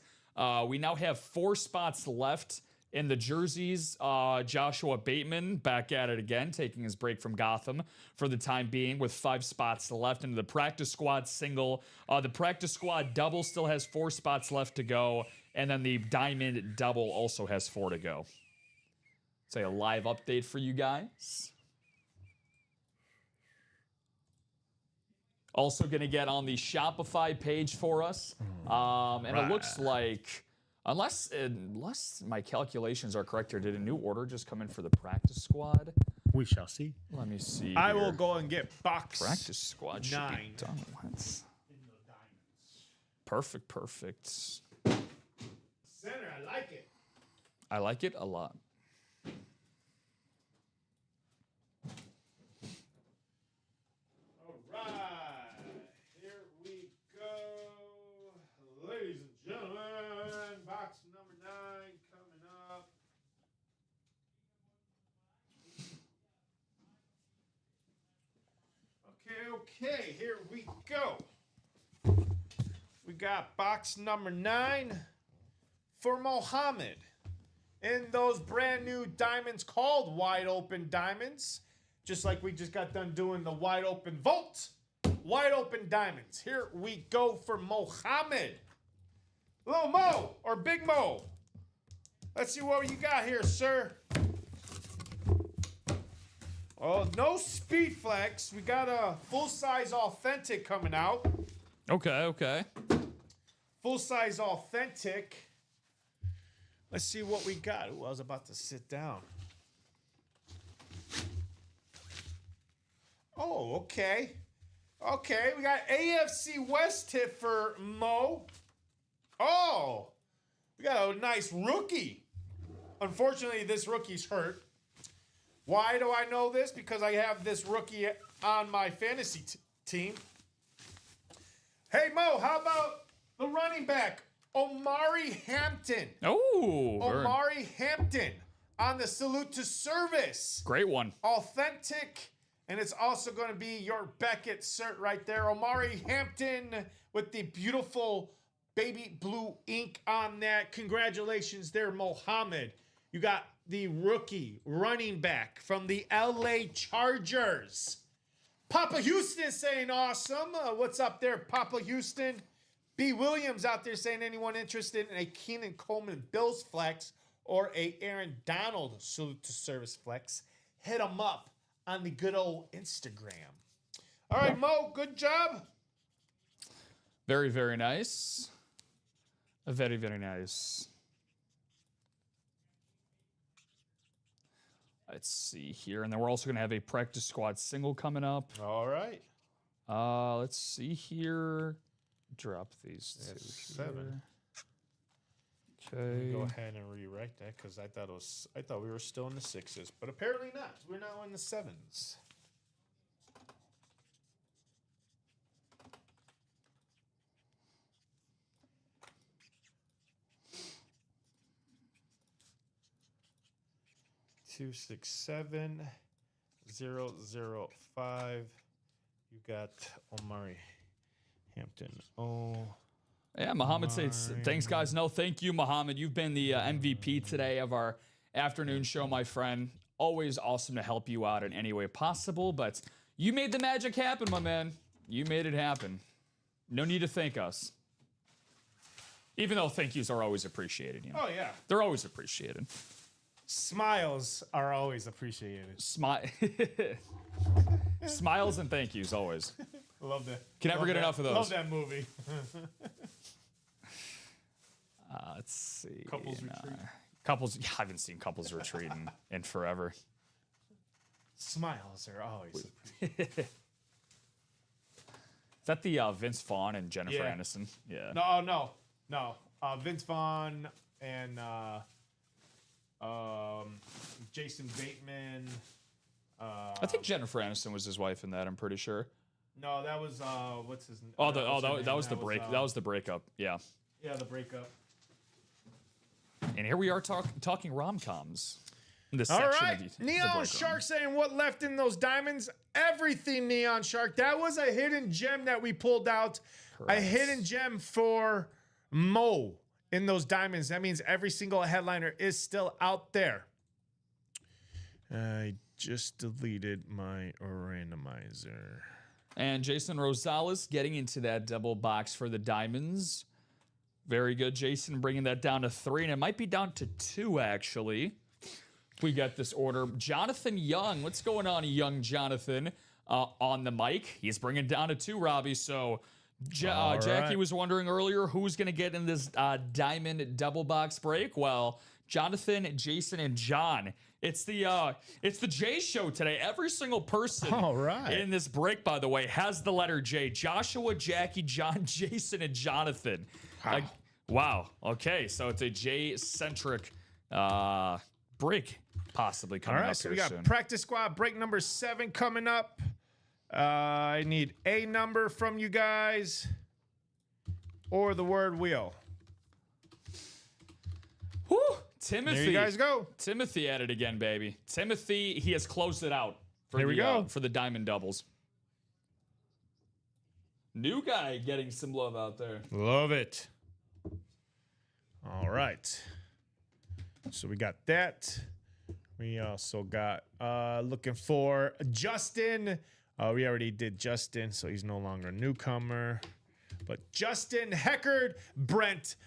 We now have 4 spots left in the jerseys. Joshua Bateman back at it again, taking his break from Gotham for the time being with 5 spots left into the practice squad single. The practice squad double still has 4 spots left to go. And then the diamond double also has 4 to go. Say a live update for you guys. Also going to get on the Shopify page for us. And it looks like, unless my calculations are correct here, did a new order just come in for the practice squad? We shall see. Let me see. I will go and get box practice squad 9. Done. Perfect. Center, I like it. I like it a lot. Ladies and gentlemen, box number 9 coming up. Okay, here we go. We got box number 9 for Mohammed. In those brand new diamonds called Wide Open Diamonds. Just like we just got done doing the Wide Open Vault. Wide Open Diamonds. Here we go for Mohammed. Little Mo or Big Mo. Let's see what you got here, sir. Oh, no Speed Flex. We got a full-size authentic coming out. Okay. Full-size authentic. Let's see what we got. Ooh, I was about to sit down. Oh, okay. Okay, we got AFC West hit for Mo. Oh, we got a nice rookie. Unfortunately, this rookie's hurt. Why do I know this? Because I have this rookie on my fantasy team. Hey, Mo, how about the running back, Omari Hampton? Oh, Omari Hampton on the Salute to Service. Great one. Authentic. And it's also going to be your Beckett cert right there. Omari Hampton with the beautiful baby blue ink on that. Congratulations there, Mohammed. You got the rookie running back from the LA Chargers. Papa Houston saying awesome. What's up there, Papa Houston? B. Williams out there saying anyone interested in a Keenan Coleman Bills flex or a Aaron Donald Salute to Service flex, hit them up on the good old Instagram. All right, Mo, good job. Very, very nice. Very, very nice. Let's see here. And then we're also going to have a practice squad single coming up. All right. Let's see here. Drop these That's two 7. Okay. Go ahead and rewrite that because I thought we were still in the 6s, but apparently not. We're now in the 7s. Two, 6, 7, 0, 0, 5. You got Omari Hampton. Yeah, Muhammad says, thanks, guys. No, thank you, Muhammad. You've been the MVP today of our afternoon show, my friend. Always awesome to help you out in any way possible, but you made the magic happen, my man. You made it happen. No need to thank us. Even though thank yous are always appreciated. You know? Oh, yeah. They're always appreciated. Smiles are always appreciated. Smiles and thank yous, always. Love that. Can never get enough of those. Love that movie. Let's see. Couples Retreat. I haven't seen Couples Retreat in forever. Smiles are always appreciated. Is that the Vince Vaughn and Jennifer Aniston? Yeah. No. Vince Vaughn and Jason Bateman. I think Jennifer Aniston was his wife in that. I'm pretty sure. No, that was what's his name? That was the break. That was the breakup. Yeah. Yeah, the breakup. And here we are talking rom-coms. All right, Neon Shark saying what left in those diamonds? Everything, Neon Shark. That was a hidden gem that we pulled out. Correct. A hidden gem for Mo in those diamonds. That means every single headliner is still out there. I just deleted my randomizer. And Jason Rosales getting into that double box for the diamonds. Very good, Jason, bringing that down to 3, and it might be down to 2, actually. We got this order. Jonathan Young, what's going on, young Jonathan, on the mic? He's bringing it down to 2, Robbie. So Jackie was wondering earlier who's going to get in this diamond double box break. Well, Jonathan, Jason, and John. It's the J show today. Every single person in this break, by the way, has the letter J. Joshua, Jackie, John, Jason, and Jonathan. Wow. Okay, so it's a J-centric break possibly coming up. All right, so we got practice squad break number 7 coming up. I need a number from you guys or the word wheel. Whew. Timothy. There you guys go. Timothy at it again, baby. Timothy, he has closed it out for for the diamond doubles. New guy getting some love out there. Love it. All right. So we got that. We also got looking for Justin. We already did Justin, so he's no longer a newcomer. But Justin Heckard, Brent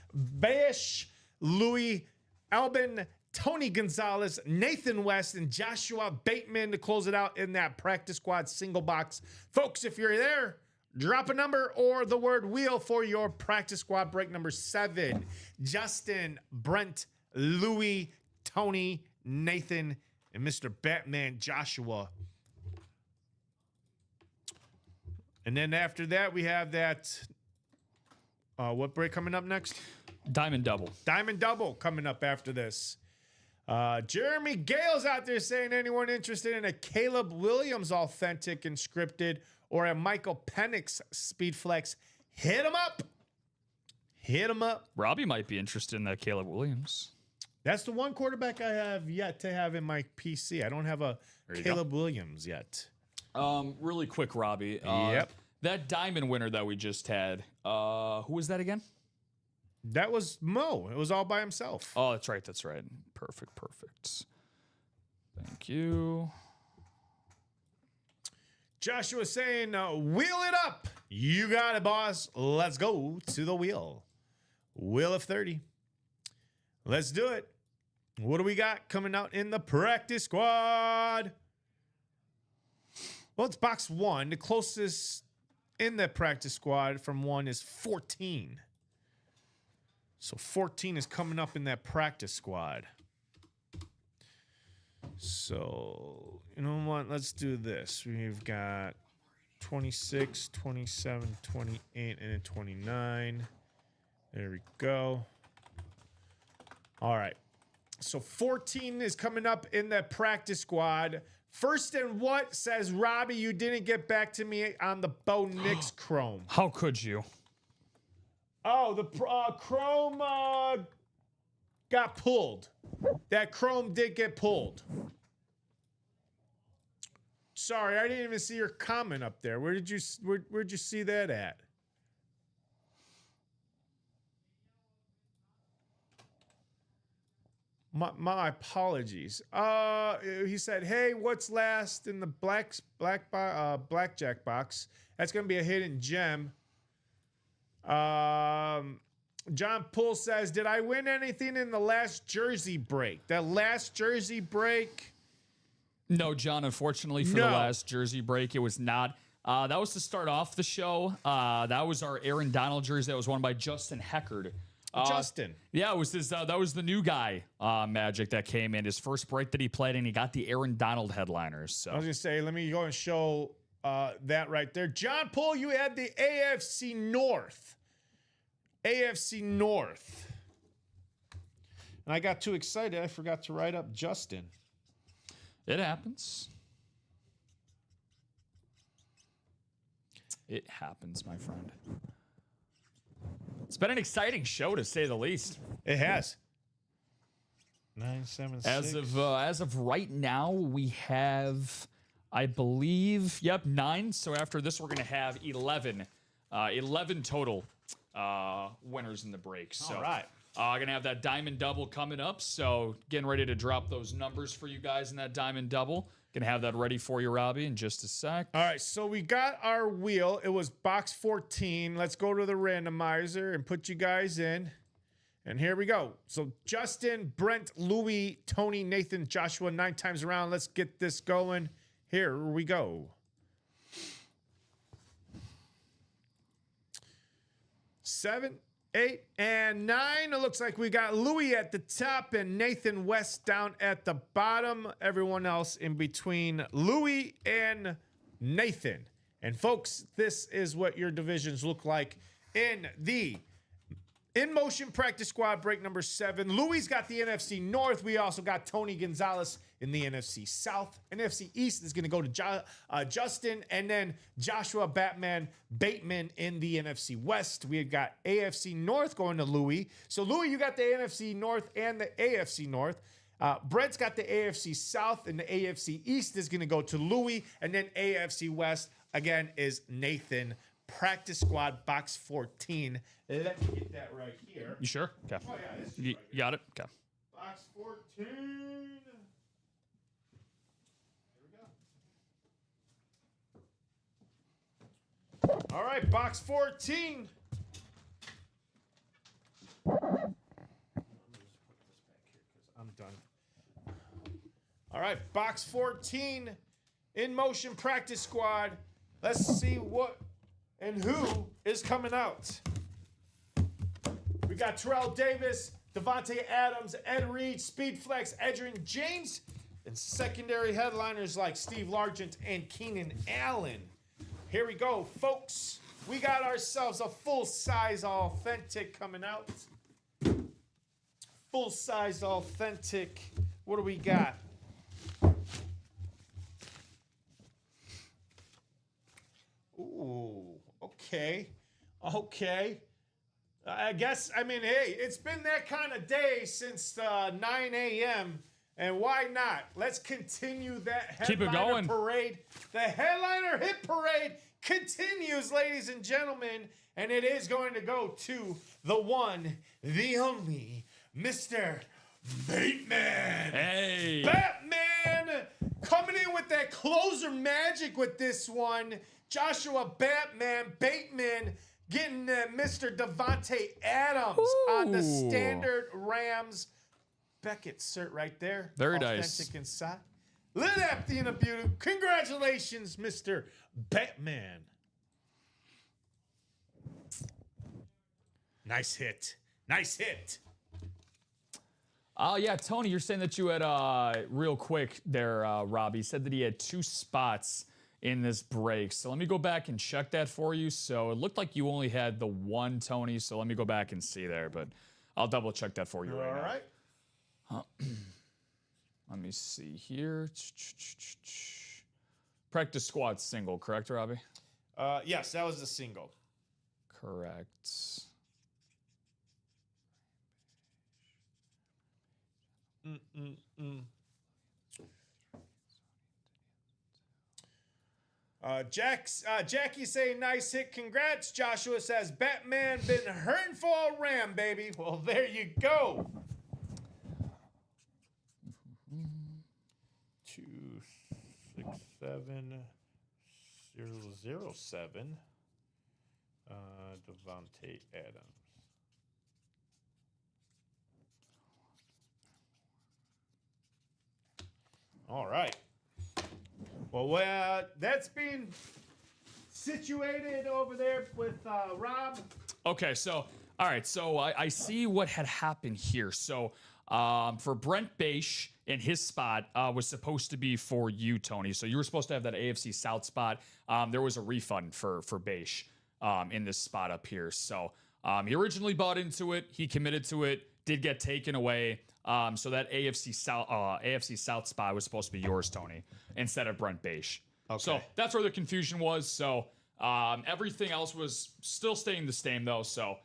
Bayish, Louis Albin, Tony Gonzalez, Nathan West, and Joshua Bateman to close it out in that practice squad single box. Folks, if you're there, drop a number or the word wheel for your practice squad break number 7. Justin, Brent, Louis, Tony, Nathan, and Mr. Batman Joshua. And then after that, we have that. What break coming up next? Diamond double. Diamond double coming up after this. Jeremy Gale's out there saying anyone interested in a Caleb Williams authentic and scripted or a Michael Penix speed flex, hit him up. Hit him up. Robbie might be interested in that Caleb Williams. That's the one quarterback I have yet to have in my PC. I don't have a Caleb Williams yet. Really quick, Robbie. Yep. That diamond winner that we just had, who was that again? That was Mo. It was all by himself. Oh, that's right. That's right. Perfect. Thank you. Joshua saying, wheel it up. You got it, boss. Let's go to the wheel. Wheel of 30. Let's do it. What do we got coming out in the practice squad? Well, it's box 1. The closest in the practice squad from 1 is 14. So 14 is coming up in that practice squad. So, you know what? Let's do this. We've got 26, 27, 28, and then 29. There we go. All right. So 14 is coming up in the practice squad. First and what says, Robbie, you didn't get back to me on the Bo Nix Chrome. How could you? Oh, the Chrome got pulled. That Chrome did get pulled. Sorry, I didn't even see your comment up there. Where'd you see that at? My apologies. He said, "Hey, what's last in the blackjack box? That's gonna be a hidden gem." John Poole says, "Did I win anything in the last jersey break? That last jersey break?" No, John. Unfortunately, for the last jersey break, it was not. That was to start off the show. That was our Aaron Donald jersey. That was won by Justin Heckard. Justin. Yeah, it was his. That was the new guy, Magic, that came in. His first break that he played, and he got the Aaron Donald headliners. So I was gonna say, let me go and show that right there. John Poole, you had the AFC North. AFC North. And I got too excited. I forgot to write up Justin. It happens. It happens, my friend. It's been an exciting show, to say the least. It has. 976. As of right now, we have, I believe, 9. So after this, we're gonna have 11 total winners in the break. So, all right. Gonna have that diamond double coming up. So getting ready to drop those numbers for you guys in that diamond double. Gonna have that ready for you, Robbie, in just a sec. All right, so we got our wheel. It was box 14. Let's go to the randomizer and put you guys in. And here we go. So Justin, Brent, Louis, Tony, Nathan, Joshua, 9 times around. Let's get this going. Here we go. 7, 8, and 9. It looks like we got Louis at the top and Nathan West down at the bottom. Everyone else in between Louis and Nathan. And folks, this is what your divisions look like in the In Motion Practice Squad break number 7. Louis got the NFC North. We also got Tony Gonzalez in the NFC South. NFC East is going to go to Justin, and then Joshua Batman Bateman in the NFC West. We've got AFC North going to Louis. So, Louis, you got the NFC North and the AFC North. Brent's got the AFC South, and the AFC East is going to go to Louis, and then AFC West, again, is Nathan. Practice Squad box 14. Let me get that right here. You sure? Okay. Oh, yeah, this is You right got it? Okay. Box 14. Here we go. All right, box 14. I'm done. All right, box 14. In Motion Practice Squad. Let's see what and who is coming out. We got Terrell Davis, Devontae Adams, Ed Reed, Speedflex, Edgerrin James, and secondary headliners like Steve Largent and Keenan Allen. Here we go, folks. We got ourselves a full-size authentic coming out. Full-size authentic. What do we got? Ooh, okay. Okay. I guess, I mean, hey, it's been that kind of day since 9 a.m., and why not? Let's continue that headliner parade. The headliner hit parade continues, ladies and gentlemen, and it is going to go to the one, the only, Mr. Bateman. Hey. Batman coming in with that closer magic with this one. Joshua Batman Bateman getting Mr. Devontae Adams on the standard Rams Beckett cert right there. Very authentic nice. Authentic inside. Lit up the beauty. Congratulations, Mr. Batman. Nice hit. Nice hit. Oh, yeah, Tony, you're saying that you had, real quick there, Robbie, said that he had 2 spots in this break. So let me go back and check that for you. So it looked like you only had the 1, Tony. So let me go back and see there, but I'll double check that for you right now. All right. Let me see here. Practice squad single, correct, Robbie? Yes, that was the single. Correct. Jackie saying nice hit. Congrats. Joshua says Batman been hurting for a ram, baby. Well, there you go. 267-007. Devontae Adams. All right. Well, that's being situated over there with Rob. Okay, so, all right, so I see what had happened here. So, for Brent Bache in his spot was supposed to be for you, Tony. So you were supposed to have that AFC South spot. There was a refund for Bache in this spot up here. So he originally bought into it. He committed to it. Did get taken away. So that AFC South spot was supposed to be yours, Tony, instead of Brent Bache. Okay. So that's where the confusion was. So everything else was still staying the same, though. So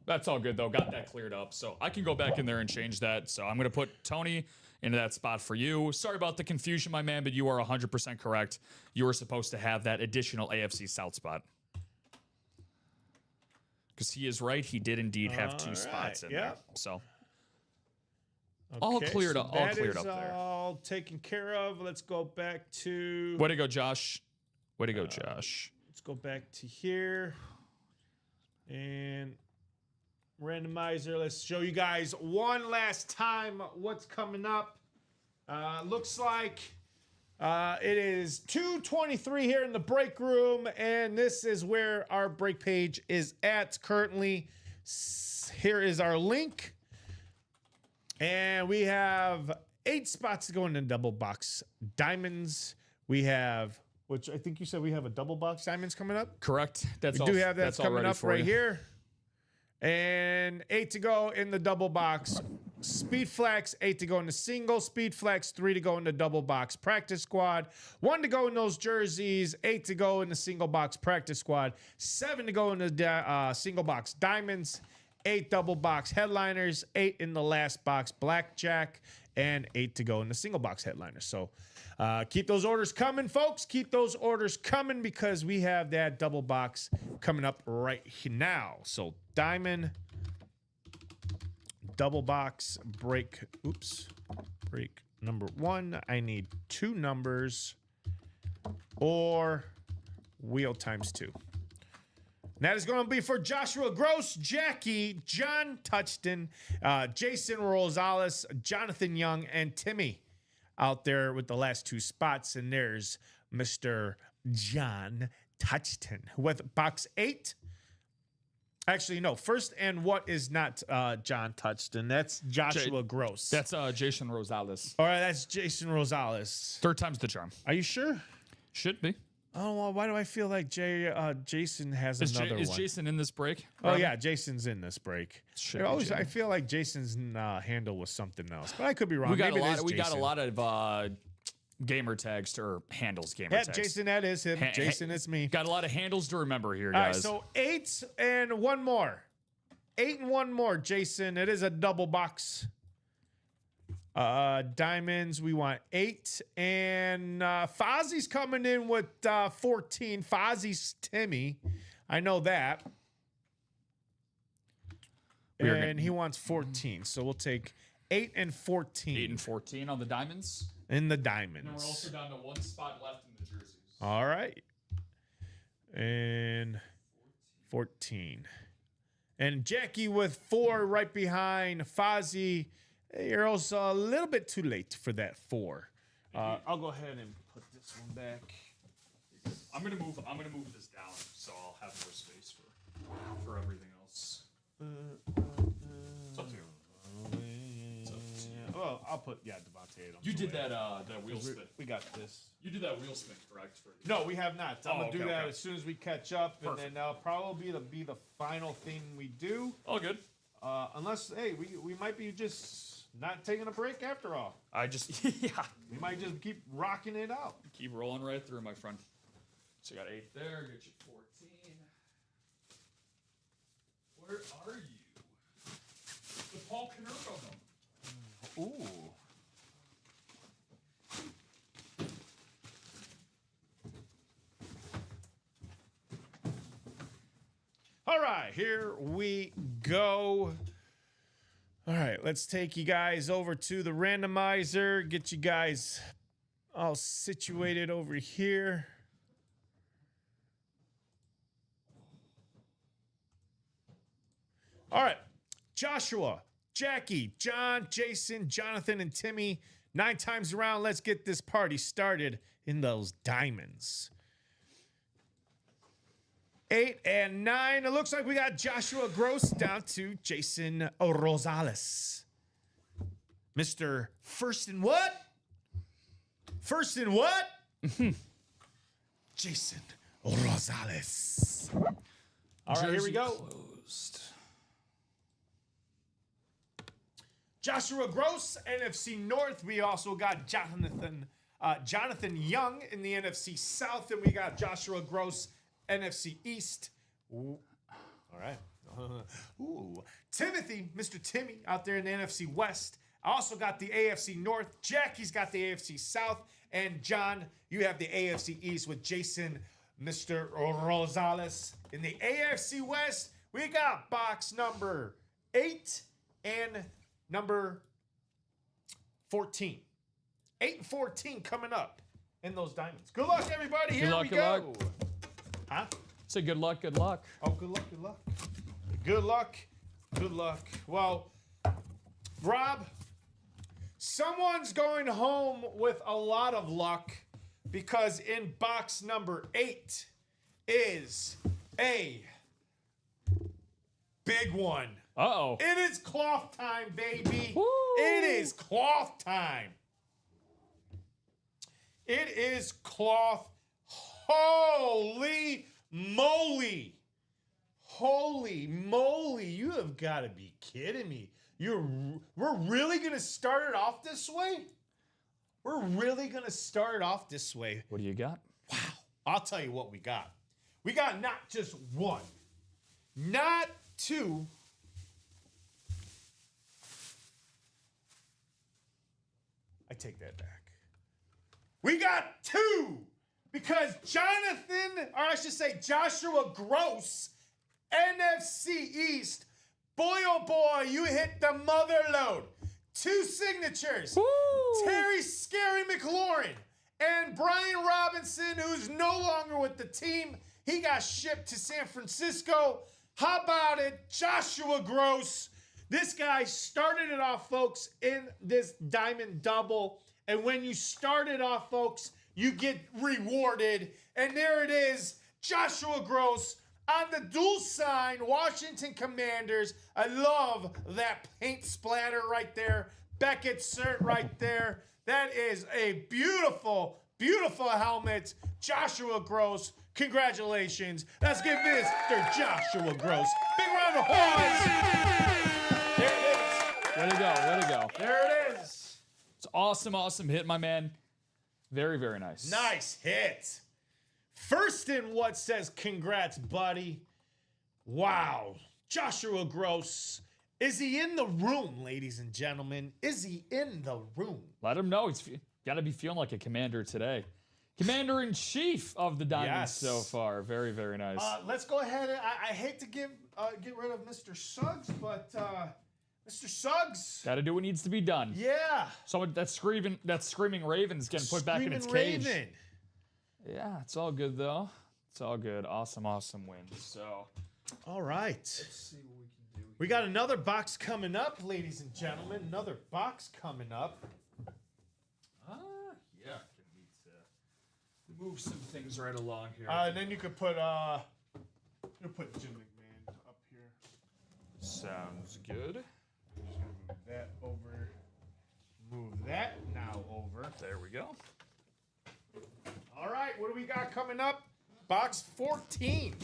that's all good, though. Got that cleared up. So I can go back in there and change that. So I'm going to put Tony into that spot for you. Sorry about the confusion, my man, but you are 100% correct. You were supposed to have that additional AFC South spot. Because he is right. He did indeed have 2 spots in there. So all cleared up. All cleared up there. All taken care of. Let's go back to. Way to go, Josh. Way to go, Josh. Let's go back to here. And randomizer. Let's show you guys one last time what's coming up. Looks like it is 2:23 here in the break room, and this is where our break page is at currently. Here is our link, and we have 8 spots to go in the double box diamonds. We have, which I think you said we have a double box diamonds coming up. Correct. We do have that coming up right here. And 8 to go in the double box. Speed Flex, 8 to go in the single. Speed Flex, 3 to go in the double box practice squad. 1 to go in those jerseys. 8 to go in the single box practice squad. 7 to go in the single box diamonds. 8 double box headliners. 8 in the last box blackjack. And 8 to go in the single box headliners. So keep those orders coming, folks. Keep those orders coming because we have that double box coming up right now. So diamond, double box, break number 1. I need 2 numbers or wheel times 2. And that is going to be for Joshua Gross, Jackie, John Touchton, Jason Rosales, Jonathan Young, and Timmy out there with the last 2 spots. And there's Mr. John Touchton with box 8. Actually, no. First and what is not John Touchton. That's Joshua Gross. That's Jason Rosales. All right, that's Jason Rosales. 3rd time's the charm. Are you sure? Should be. Oh, well, why do I feel like Jason has another one? Is Jason in this break? Oh, yeah, Jason's in this break. I feel like Jason's handle was something else, but I could be wrong. We got a lot of gamer tags or handles tags. Jason, that is him. Jason, it's me. Got a lot of handles to remember here, guys. All right, so 8 and 1 more. 8 and 1 more, Jason. It is a double box. Diamonds, we want 8. And Fozzie's coming in with 14. Fozzie's Timmy. I know that. And he wants 14. So we'll take 8 and 14. 8 and 14 on the diamonds. In the diamonds. And we're also down to 1 spot left in the jerseys. All right. And 14. And Jackie with 4 right behind Fozzie. You're also a little bit too late for that 4. I'll go ahead and put this one back. I'm gonna move this down so I'll have more space for everything else. It's up to you. I'll put Devontae Adams. You did that wheel spin. We got this. You did that wheel spin, correct? No, we have not. I'm gonna do that okay. as soon as we catch up, and then that'll probably be the final thing we do. All good. Unless, hey, we might be just not taking a break after all. Yeah. We might just keep rocking it out. Keep rolling right through, my friend. So you got 8 there, get you 14. Where are you? The Paul Konerko number. Ooh. All right, here we go. All right, let's take you guys over to the randomizer. Get you guys all situated over here. All right, Joshua, Jackie, John, Jason, Jonathan, and Timmy. 9 times around, let's get this party started in those diamonds. 8 and 9. It looks like we got Joshua Gross down to Jason Rosales. Mr. First and what? First and what? Jason Rosales. All right, here we go. Closed. Joshua Gross, NFC North. We also got Jonathan Young in the NFC South, and we got Joshua Gross, NFC East. Ooh. All right. Ooh. Timothy, Mr. Timmy, out there in the NFC West. I also got the AFC North. Jackie's got the AFC South. And John, you have the AFC East with Jason, Mr. Rosales. In the AFC West, we got box number 8 and number 14. 8 and 14 coming up in those diamonds. Good luck, everybody. Here we go. Huh? Say good luck, good luck. Oh, good luck, good luck. Good luck, good luck. Well, Rob, someone's going home with a lot of luck because in box number 8 is a big one. Uh-oh. It is cloth time, baby. Woo. It is cloth time. It is cloth. Holy moly. Holy moly. You have got to be kidding me. We're really going to start it off this way? We're really going to start it off this way. What do you got? Wow. I'll tell you what we got. We got not just one, not two. I take that back. We got 2 because Jonathan, or I should say Joshua Gross, NFC East. Boy, oh boy, you hit the mother load. 2 signatures. Woo. Terry Scary McLaurin and Brian Robinson, who's no longer with the team. He got shipped to San Francisco. How about it, Joshua Gross? This guy started it off, folks, in this diamond double. And when you start it off, folks, you get rewarded. And there it is, Joshua Gross on the dual sign, Washington Commanders. I love that paint splatter right there. Beckett cert right there. That is a beautiful, beautiful helmet. Joshua Gross, congratulations. Let's give Mr. Joshua Gross big round of applause. There it is. Way to go, way to go. There it is. It's awesome, awesome hit, my man. Very, very nice. Nice hit. First in what says congrats, buddy. Wow. Joshua Gross. Is he in the room, ladies and gentlemen? Is he in the room? Let him know. He's got to be feeling like a commander today. Commander-in-chief of the Diamonds so far. Very, very nice. Let's go ahead. I hate to get rid of Mr. Suggs, but Mr. Suggs. Got to do what needs to be done. Yeah. Someone that screaming Raven's getting put back in its cage. Raven. Yeah, it's all good though. It's all good. Awesome, awesome win. So, all right. Let's see what we can do. We got another box coming up, ladies and gentlemen. Another box coming up. Yeah, can need to move some things right along here. And then you could put Jim McMahon up here. Sounds good. Just gonna move that over. Move that now over. There we go. All right, what do we got coming up? Box 14.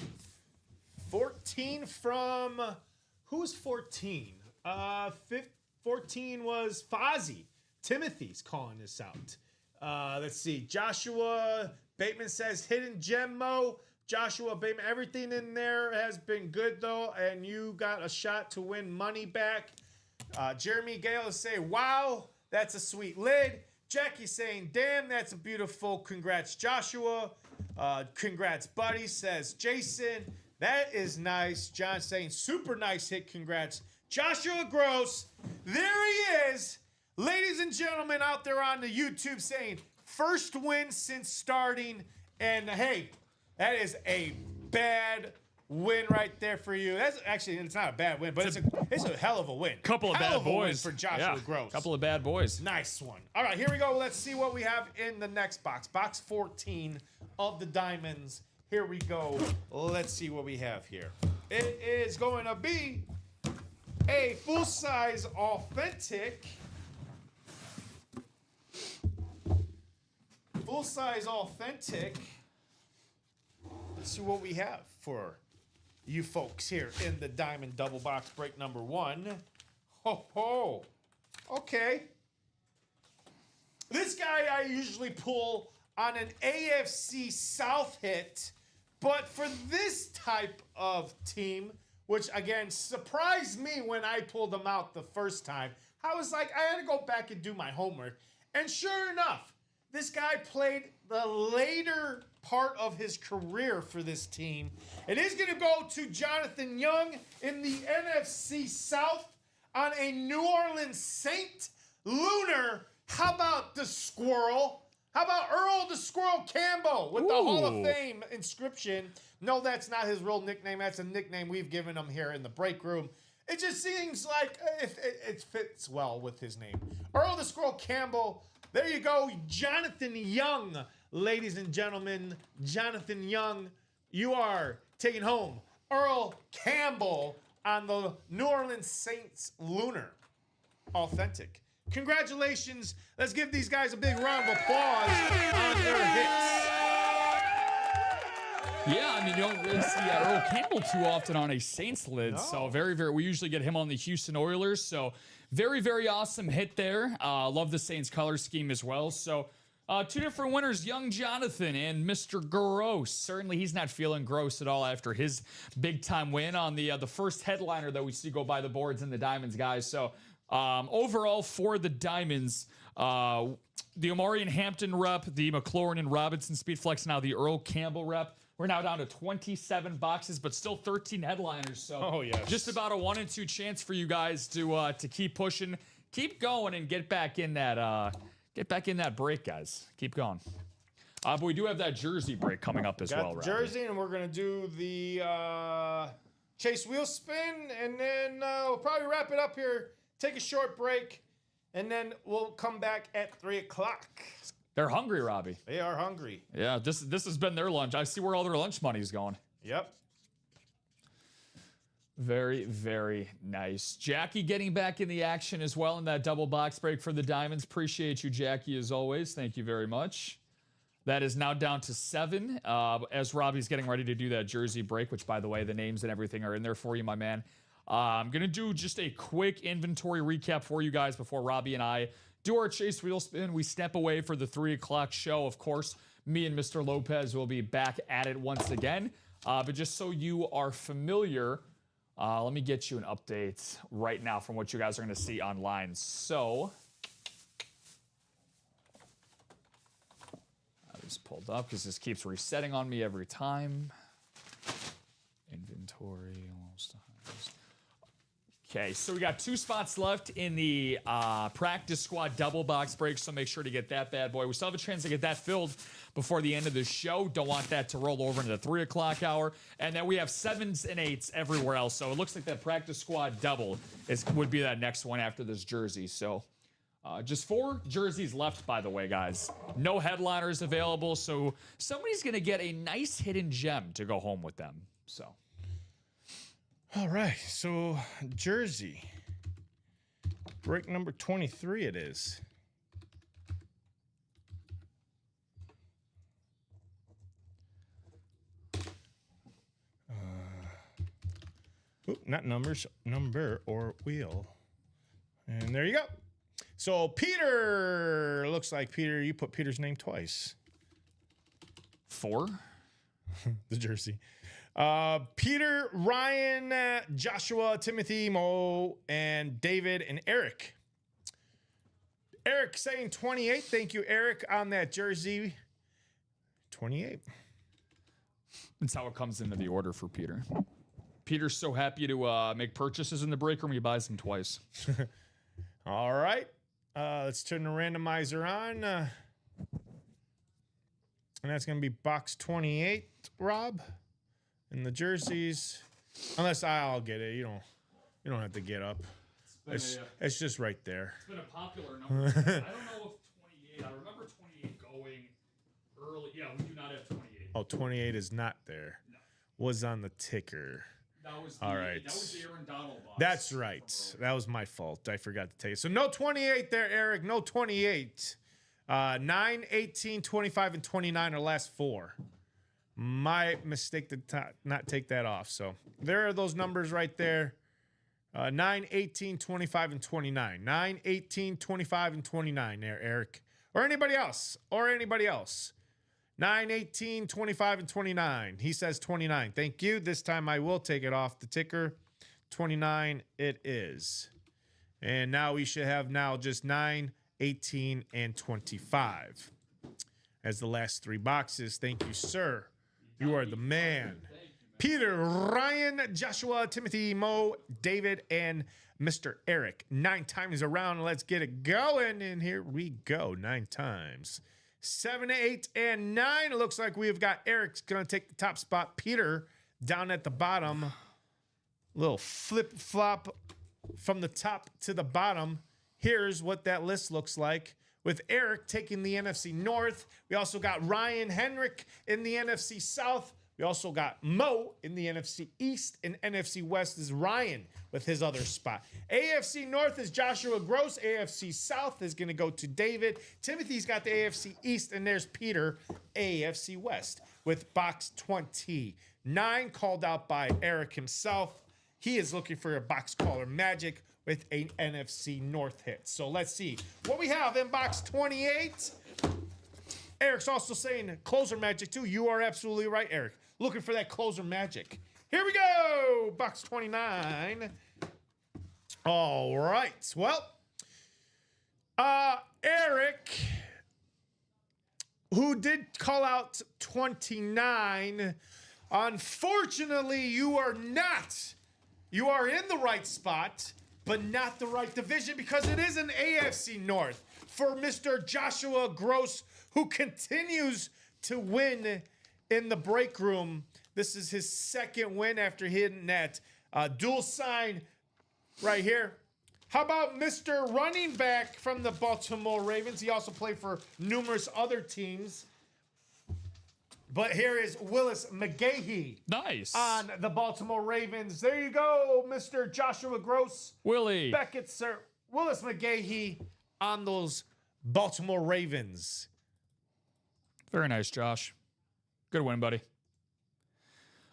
14 from, who's 14? 14 was Fozzie. Timothy's calling this out. Let's see. Joshua Bateman says, hidden gem, Mo. Joshua Bateman, everything in there has been good, though, and you got a shot to win money back. Jeremy Gale is saying, wow, that's a sweet lid. Jackie saying, damn, that's a beautiful. Congrats, Joshua. Congrats, buddy, says Jason. That is nice. John saying, super nice hit. Congrats, Joshua Gross. There he is. Ladies and gentlemen out there on the YouTube saying, first win since starting. And hey, that is a bad win right there for you. That's actually, it's not a bad win, but it's a hell of a win. Couple of bad boys for Joshua Gross. Couple of bad boys. Nice one. All right, here we go. Let's see what we have in the next box. Box 14 of the diamonds. Here we go. Let's see what we have here. It is going to be a full-size authentic. Full-size authentic. Let's see what we have for you folks here in the Diamond Double Box break number 1. Ho ho. Okay. This guy I usually pull on an AFC South hit, but for this type of team, which again surprised me when I pulled them out the first time, I was like, I had to go back and do my homework. And sure enough, this guy played the later part of his career for this team. It is going to go to Jonathan Young in the NFC South on a New Orleans Saint lunar. How about the squirrel? How about Earl the Squirrel Campbell with the Hall of Fame inscription? No, that's not his real nickname. That's a nickname we've given him here in the break room. It just seems like it fits well with his name. Earl the Squirrel Campbell. There you go, Jonathan Young. Ladies and gentlemen, Jonathan Young, you are taking home Earl Campbell on the New Orleans Saints Lunar Authentic. Congratulations. Let's give these guys a big round of applause on their hits. Yeah, I mean, you don't really see Earl Campbell too often on a Saints lid. No. So we usually get him on the Houston Oilers. So very, very awesome hit there. Love the Saints color scheme as well. So two different winners, young Jonathan and Mr. Gross. Certainly he's not feeling gross at all after his big time win on the first headliner that we see go by the boards in the Diamonds, guys. So overall for the Diamonds, the Omarion Hampton rep, the McLaurin and Robinson Speedflex, now the Earl Campbell rep. We're now down to 27 boxes, but still 13 headliners. So just about a 1 in 2 chance for you guys to keep pushing, keep going, and get back in that break, guys. Keep going. But we do have that jersey break coming up as well, right? Jersey, and we're gonna do the Chase wheel spin, and then we'll probably wrap it up here. Take a short break, and then we'll come back at 3 o'clock. They're hungry, Robbie. They are hungry. Yeah, this has been their lunch. I see where all their lunch money's going. Yep. Very, very nice. Jackie getting back in the action as well in that double box break for the Diamonds. Appreciate you, Jackie, as always. Thank you very much. That is now down to 7 as Robbie's getting ready to do that jersey break, which, by the way, the names and everything are in there for you, my man. I'm going to do just a quick inventory recap for you guys before Robbie and I do our Chase wheel spin. We step away for the 3 o'clock show. Of course, me and Mr. Lopez will be back at it once again. But just so you are familiar, let me get you an update right now from what you guys are going to see online. So, I just pulled up because this keeps resetting on me every time. Inventory, almost. Okay, so we got 2 spots left in the practice squad double box break, so make sure to get that bad boy. We still have a chance to get that filled before the end of the show. Don't want that to roll over into the 3 o'clock hour. And then we have 7s and 8s everywhere else. So it looks like that practice squad double would be that next one after this jersey. So just 4 jerseys left, by the way, guys. No headliners available, so somebody's going to get a nice hidden gem to go home with them. So. All right, so jersey. Break number 23 it is. Oop, not numbers, number or wheel. And there you go. So Peter, looks like Peter, you put Peter's name twice. 4? The jersey. Peter, Ryan, Joshua, Timothy, Mo, and David, and Eric. Eric saying 28. Thank you, Eric, on that jersey. 28. That's how it comes into the order for Peter. Peter's so happy to make purchases in the break room, he buys them twice. All right. Let's turn the randomizer on. And that's going to be box 28, Rob. And the jerseys. Unless I'll get it. You don't have to get up. It's just right there. It's been a popular number. I don't know if 28. I remember 28 going early. Yeah, we do not have 28. Oh, 28 is not there. No. Was on the ticker. That was all right. That was the Aaron Donald box. That's right. That was my fault. I forgot to tell you. So no 28 there, Eric. No 28. 9, 18, 25, and 29 are last 4. My mistake to not take that off. So there are those numbers right there. 9, 18, 25, and 29. 9, 18, 25, and 29 there, Eric. Or anybody else. 9, 18, 25, and 29. He says 29. Thank you. This time I will take it off the ticker. 29 it is. And now we should have just 9, 18, and 25 as the last 3 boxes. Thank you, sir. You are the man. Peter, Ryan, Joshua, Timothy, Mo, David, and Mr. Eric. 9 times around. Let's get it going. And here we go. 9 times. 7, 8, and 9. It looks like we've got Eric's going to take the top spot. Peter down at the bottom. Little flip-flop from the top to the bottom. Here's what that list looks like. With Eric taking the NFC North. We also got Ryan Henrik in the NFC South. We also got Mo in the NFC East, and NFC West is Ryan with his other spot. AFC North is Joshua Gross. AFC South is going to go to David. Timothy's got the AFC East, and there's Peter, AFC West, with box 29 called out by Eric himself. He is looking for a box caller magic with an NFC North hit. So let's see what we have in box 28. Eric's also saying closer magic too. You are absolutely right, Eric. Looking for that closer magic. Here we go. Box 29. All right. Well, Eric, who did call out 29, unfortunately, you are not. You are in the right spot, but not the right division because it is an AFC North for Mr. Joshua Gross, who continues to win in the break room. This is his second win after hitting that dual sign right here. How about Mr. Running Back from the Baltimore Ravens? He also played for numerous other teams. But here is Willis McGahee. Nice. On the Baltimore Ravens. There you go, Mr. Joshua Gross. Willie. Beckett, sir. Willis McGahee on those Baltimore Ravens. Very nice, Josh. Good win, buddy.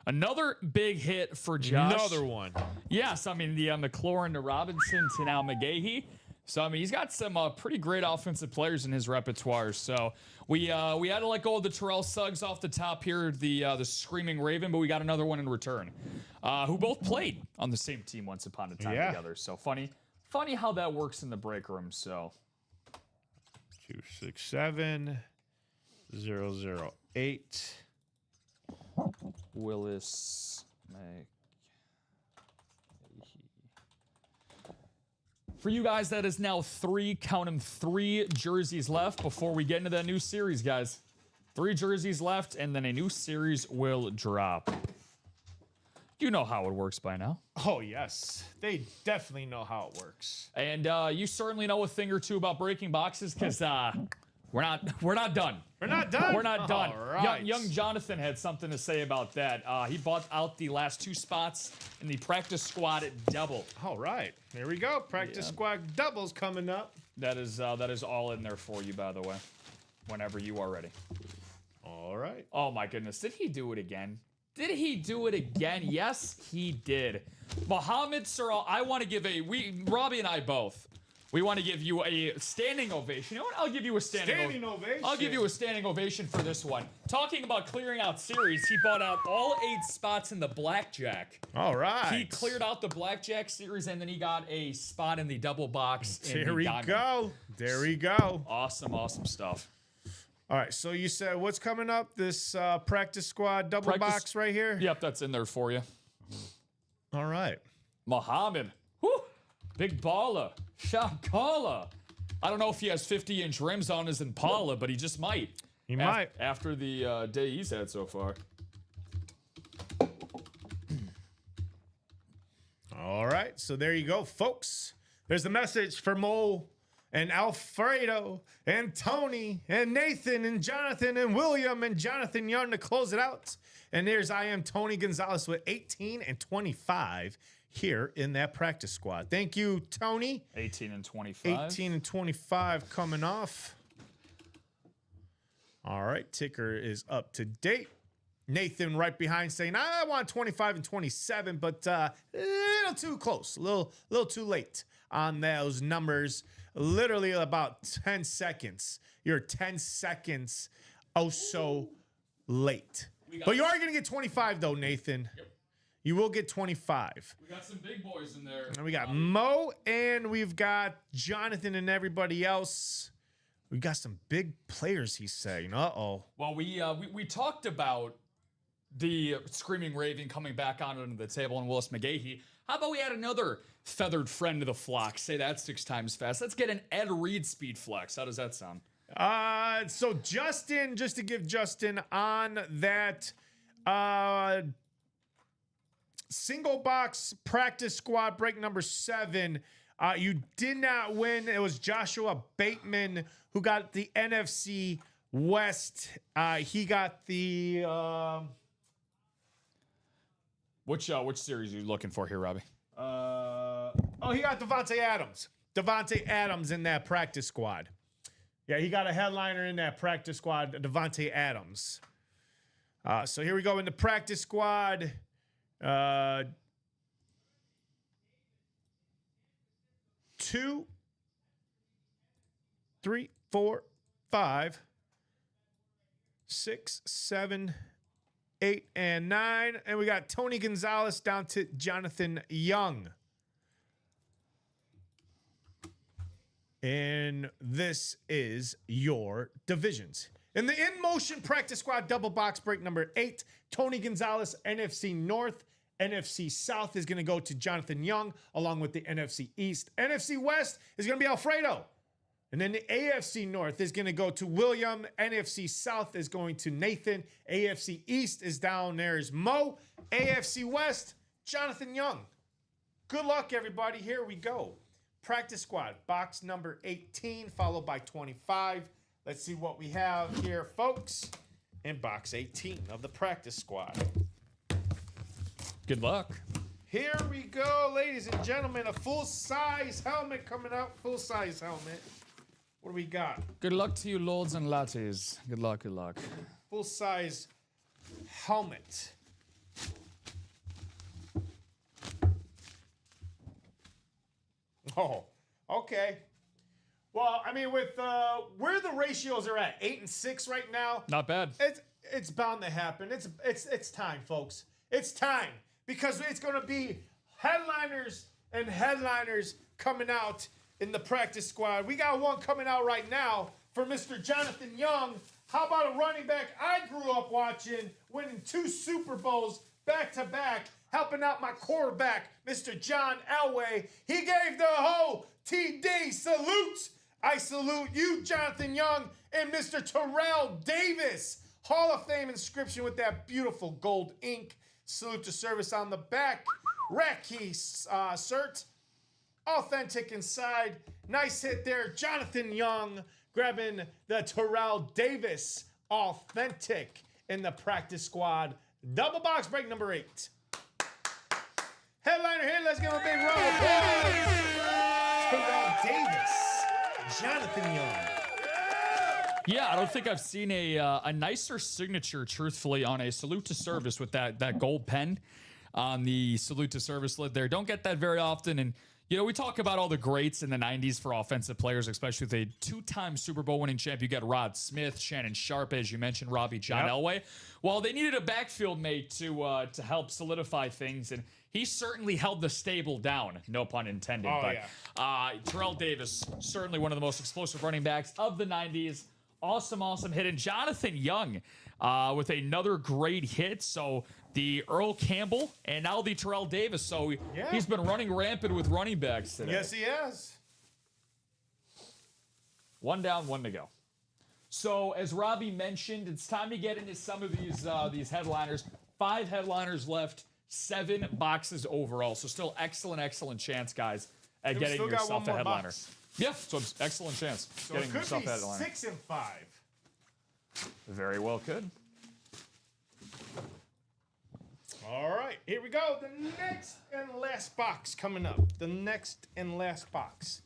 Another big hit for Josh. Another one. Yes, I mean, the McLaurin to Robinson to now McGahee. So, I mean, he's got some pretty great offensive players in his repertoire. So, we had to let go of the Terrell Suggs off the top here, the Screaming Raven, but we got another one in return, who both played on the same team once upon a time together. So, funny how that works in the break room. So, 267 008. Willis McGahee. For you guys, that is now 3 jerseys left before we get into that new series, guys. 3 jerseys left, and then a new series will drop. You know how it works by now. Oh, yes. They definitely know how it works. And you certainly know a thing or two about breaking boxes, because we're not done. We're not done? We're not done. All right. Young Jonathan had something to say about that. He bought out the last 2 spots in the practice squad double. All right. There we go. Practice squad doubles coming up. That is all in there for you, by the way, whenever you are ready. All right. Oh, my goodness. Did he do it again? Did he do it again? Yes, he did. Mohamed Saral, I want to give Robbie and I both. We want to give you a standing ovation. You know what? I'll give you a standing ovation. I'll give you a standing ovation for this one. Talking about clearing out series, he bought out all 8 spots in the blackjack. All right. He cleared out the blackjack series, and then he got a spot in the double box. There we go. There we go. Awesome, awesome stuff. All right, so you said what's coming up? This practice squad double box right here? Yep, that's in there for you. All right. Muhammad. Whoo! Big baller. Shakala. I don't know if he has 50-inch rims on his Impala, but he just might. He might. After the day he's had so far. All right, so there you go, folks. There's a message for Mo and Alfredo and Tony and Nathan and Jonathan and William and Jonathan Young to close it out. And there's I am Tony Gonzalez with 18 and 25 here in that practice squad. Thank you, Tony. 18 and 25. 18 and 25 coming off. All right, ticker is up to date. Nathan right behind saying, I want 25 and 27, but a little too close, a little too late on those numbers. Literally about 10 seconds. You're 10 seconds so late. But you are going to get 25, though, Nathan. Yep. You will get 25. We got some big boys in there. And we got Mo, and we've got Jonathan and everybody else. We got some big players, he's saying. Uh-oh. Well, we talked about the Screaming Raven coming back onto the table and Willis McGahee. How about we add another feathered friend to the flock? Say that 6 times fast. Let's get an Ed Reed speed flex. How does that sound? So Justin, just to give Justin on that single box practice squad break number 7, you did not win. It was Joshua Bateman who got the NFC West. He got the which series are you looking for here, Robbie? He got Devontae Adams. Devontae Adams in that practice squad. Yeah, he got a headliner in that practice squad, Devontae Adams. So here we go in the practice squad. 2, 3, 4, 5, 6, 7, 8, and 9. And we got Tony Gonzalez down to Jonathan Young. And this is your divisions. In the in-motion practice squad double box break number 8, Tony Gonzalez, NFC North. NFC South is going to go to Jonathan Young, along with the NFC East. NFC West is going to be Alfredo. And then the AFC North is going to go to William. NFC South is going to Nathan. AFC East is down there is Mo. AFC West, Jonathan Young. Good luck, everybody. Here we go. Practice squad, box number 18, followed by 25. Let's see what we have here, folks, in box 18 of the practice squad. Good luck. Here we go, ladies and gentlemen. A full-size helmet coming out. Full-size helmet. What do we got? Good luck to you, lords and latties. Good luck, good luck. Full-size helmet. Oh, okay. Well, I mean, with where the ratios are at, 8 and 6 right now. Not bad. It's bound to happen. It's time, folks. It's time because it's going to be headliners and headliners coming out in the practice squad. We got one coming out right now for Mr. Jonathan Young. How about a running back I grew up watching, winning 2 Super Bowls back to back, helping out my quarterback, Mr. John Elway. He gave the whole TD salute. I salute you, Jonathan Young, and Mr. Terrell Davis. Hall of Fame inscription with that beautiful gold ink. Salute to service on the back. Rat key cert. Authentic inside. Nice hit there. Jonathan Young grabbing the Terrell Davis authentic in the practice squad. Double box break number 8. Headliner here. Let's give him a big round of applause. Terrell Davis. Jonathan Young. Yeah, I don't think I've seen a nicer signature, truthfully, on a salute to service with that gold pen on the salute to service lid there. Don't get that very often. And, you know, we talk about all the greats in the 90s for offensive players, especially with a two-time Super Bowl winning champ. You got Rod Smith, Shannon Sharpe, as you mentioned, Robbie, John Elway. Well, they needed a backfield mate to help solidify things, and he certainly held the stable down, no pun intended. Terrell Davis, certainly one of the most explosive running backs of the 90s. Awesome hit. And Jonathan Young with another great hit. So the Earl Campbell and now the Terrell Davis. So he's been running rampant with running backs today. Yes, he has. One down, one to go. So as Robbie mentioned, it's time to get into some of these headliners. 5 headliners left, 7 boxes overall. So still excellent chance, guys, at getting yourself a headliner. Box. Yeah, so it's excellent chance getting yourself a headliner. 6 and 5. Very well could. All right, here we go. The next and last box coming up. The next and last box.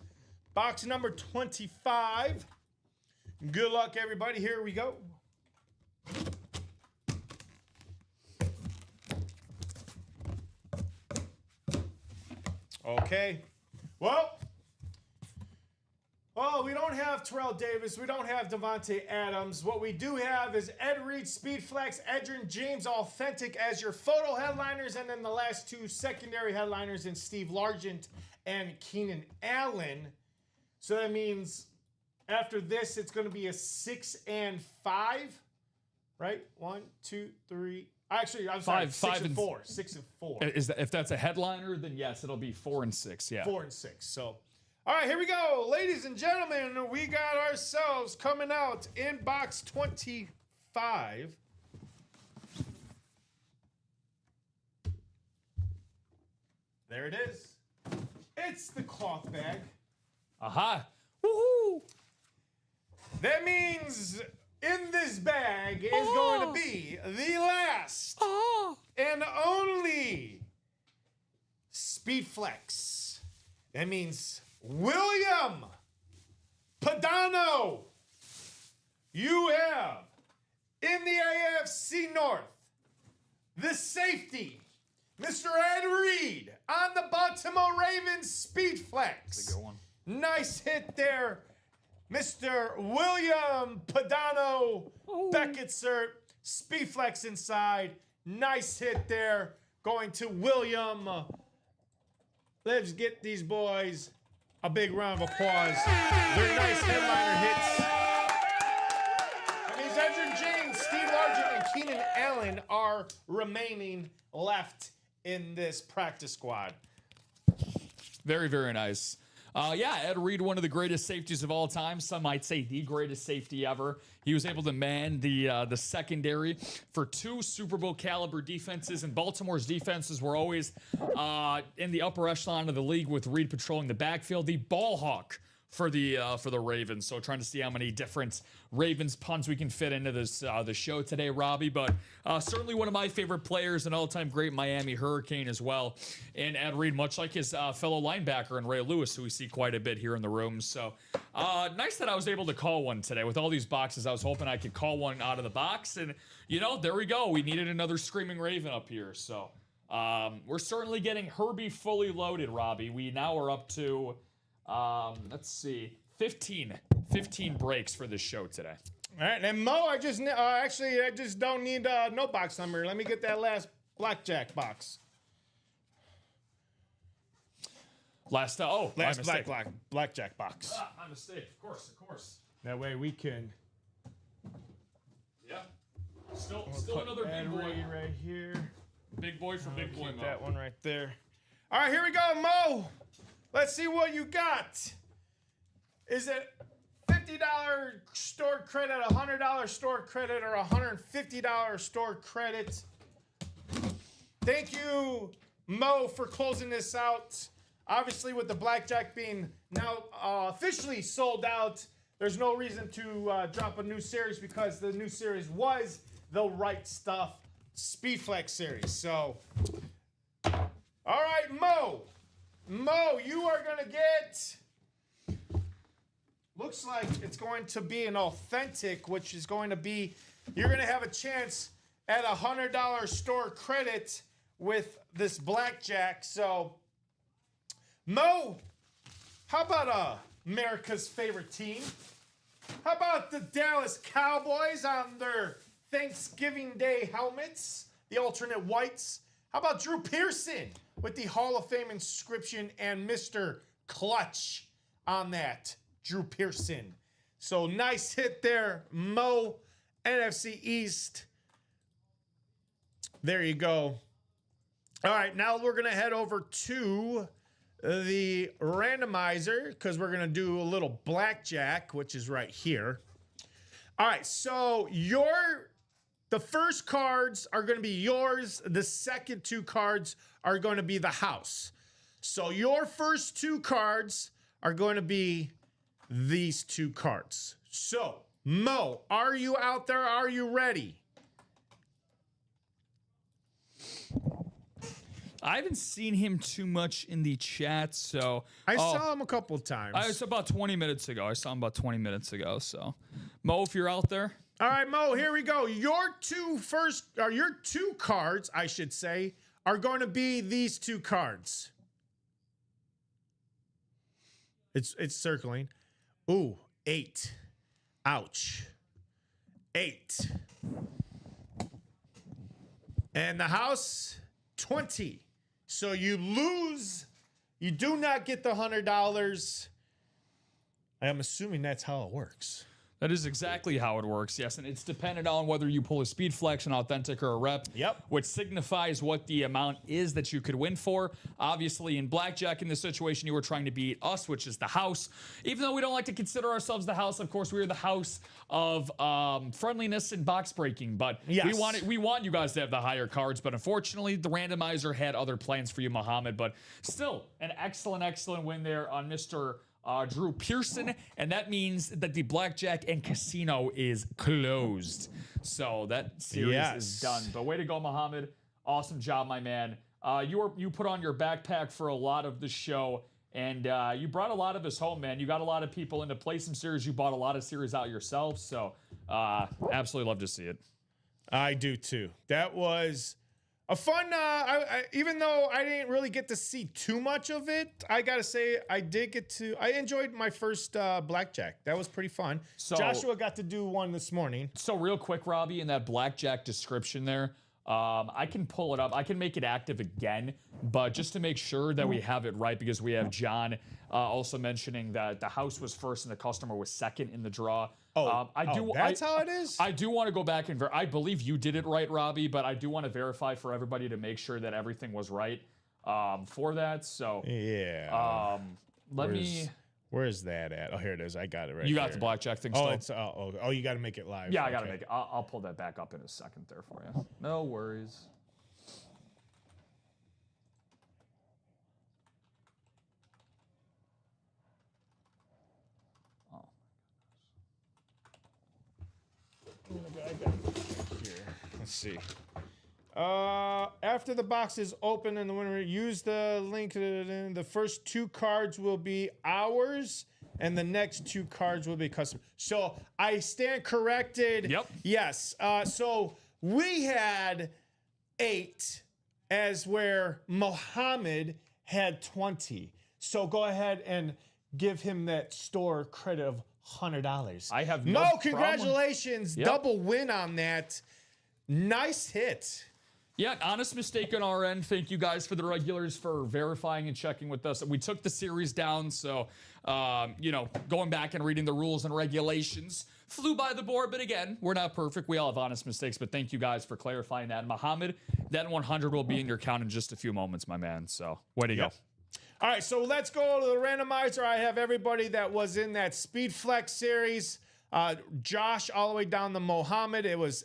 Box number 25. Good luck, everybody. Here we go. Okay. Well, we don't have Terrell Davis. We don't have Devontae Adams. What we do have is Ed Reed, Speedflex, Edgerrin James, Authentic as your photo headliners, and then the last 2 secondary headliners in Steve Largent and Keenan Allen. So that means after this, it's going to be a 6 and 5, right? 1, 2, 3. Actually, I'm sorry, 6 and 4. 6 and 4. If that's a headliner, then yes, it'll be 4 and 6. Yeah, 4 and 6. So. All right, here we go. Ladies and gentlemen, we got ourselves coming out in box 25. There it is. It's the cloth bag. Aha. Woohoo. That means in this bag is going to be the last and only Speedflex. That means William Padano. You have in the AFC North the safety, Mr. Ed Reed on the Baltimore Ravens Speedflex. That's a good one. Nice hit there, Mr. William Padano. Beckett cert, Speedflex inside. Nice hit there, going to William. Let's get these boys a big round of applause. They're nice headliner hits. That means Edgerrin James, Steve Largent, and Keenan Allen are remaining left in this practice squad. Very, very nice. Ed Reed, one of the greatest safeties of all time. Some might say the greatest safety ever. He was able to man the secondary for 2 Super Bowl caliber defenses, and Baltimore's defenses were always in the upper echelon of the league with Reed patrolling the backfield. The ball hawk for the Ravens. So trying to see how many different Ravens puns we can fit into this the show today, Robbie. But certainly one of my favorite players, an all-time great Miami Hurricane as well. And Ed Reed, much like his fellow linebacker and Ray Lewis, who we see quite a bit here in the room. So nice that I was able to call one today. With all these boxes, I was hoping I could call one out of the box. And, you know, there we go. We needed another Screaming Raven up here. So we're certainly getting Herbie fully loaded, Robbie. We now are up to... let's see, 15 breaks for this show today. All right, and Mo, I just don't need no box number. Let me get that last blackjack box. Last blackjack box. My mistake. Of course. That way we can. Yeah. Still another big boy right here. Big boy for big boy. Keep that one right there. All right, here we go, Mo. Let's see what you got. Is it $50 store credit, $100 store credit, or $150 store credit? Thank you, Mo, for closing this out. Obviously, with the blackjack being now officially sold out, there's no reason to drop a new series because the new series was the Right Stuff Speedflex series. So, all right, Mo, you are going to get, looks like it's going to be an authentic, which is going to be, you're going to have a chance at $100 store credit with this blackjack. So, Mo, how about America's favorite team? How about the Dallas Cowboys on their Thanksgiving Day helmets, the alternate whites? How about Drew Pearson with the Hall of Fame inscription and Mr. Clutch on that? Drew Pearson. So nice hit there, Mo. NFC East. There you go. All right, now we're going to head over to the randomizer because we're going to do a little blackjack, which is right here. All right, so the first cards are going to be yours. The second two cards are going to be the house. So your first two cards are going to be these two cards. So, Mo, are you out there? Are you ready? I haven't seen him too much in the chat, so... I saw him a couple of times. It's about 20 minutes ago. I saw him about 20 minutes ago, so... Mo, if you're out there... All right, Mo, here we go. Your two cards, I should say, are going to be these two cards. It's circling. Ooh, 8. Ouch. 8. And the house, 20. So you lose. You do not get the $100. I am assuming that's how it works. That is exactly how it works, yes. And it's dependent on whether you pull a speed flex, an authentic, or a rep. Yep. Which signifies what the amount is that you could win for. Obviously, in blackjack, in this situation, you were trying to beat us, which is the house. Even though we don't like to consider ourselves the house, of course, we are the house of friendliness and box breaking. But yes, we want you guys to have the higher cards. But unfortunately, the randomizer had other plans for you, Muhammad. But still, an excellent win there on Mr. Drew Pearson, and that means that the blackjack and casino is closed. So that series is done. But way to go, Muhammad. Awesome job, my man. You put on your backpack for a lot of the show, and you brought a lot of us home, man. You got a lot of people in to play some series. You bought a lot of series out yourself, so absolutely love to see it. I do too. That was a fun, even though I didn't really get to see too much of it, I gotta say I enjoyed my first blackjack. That was pretty fun. So Joshua got to do one this morning. So real quick, Robbie, in that blackjack description there, I can pull it up. I can make it active again, but just to make sure that we have it right, because we have John also mentioning that the house was first and the customer was second in the draw. That's how it is? I do want to go back and I believe you did it right, Robbie, but I do want to verify for everybody to make sure that everything was right for that. So yeah, let me. Where's that at? Oh, here it is. I got it right. You got the blackjack thing. Still? It's you got to make it live. Yeah, I got to make it. I'll pull that back up in a second there for you. No worries. Let's see. After the box is open and the winner, use the link. The first two cards will be ours, and the next two cards will be custom. So I stand corrected. Yep. Yes. So we had 8, as where Muhammad had 20. So go ahead and give him that store credit of $100. I have no problem. Congratulations. Yep. Double win on that. Nice hit. Yeah, honest mistake on our end. Thank you guys for the regulars for verifying and checking with us. We took the series down, so, going back and reading the rules and regulations flew by the board. But again, we're not perfect. We all have honest mistakes, but thank you guys for clarifying that. Muhammad, that 100 will be in your count in just a few moments, my man. So, way to go. All right, so let's go to the randomizer. I have everybody that was in that Speed Flex series. Josh all the way down to Mohammed. It was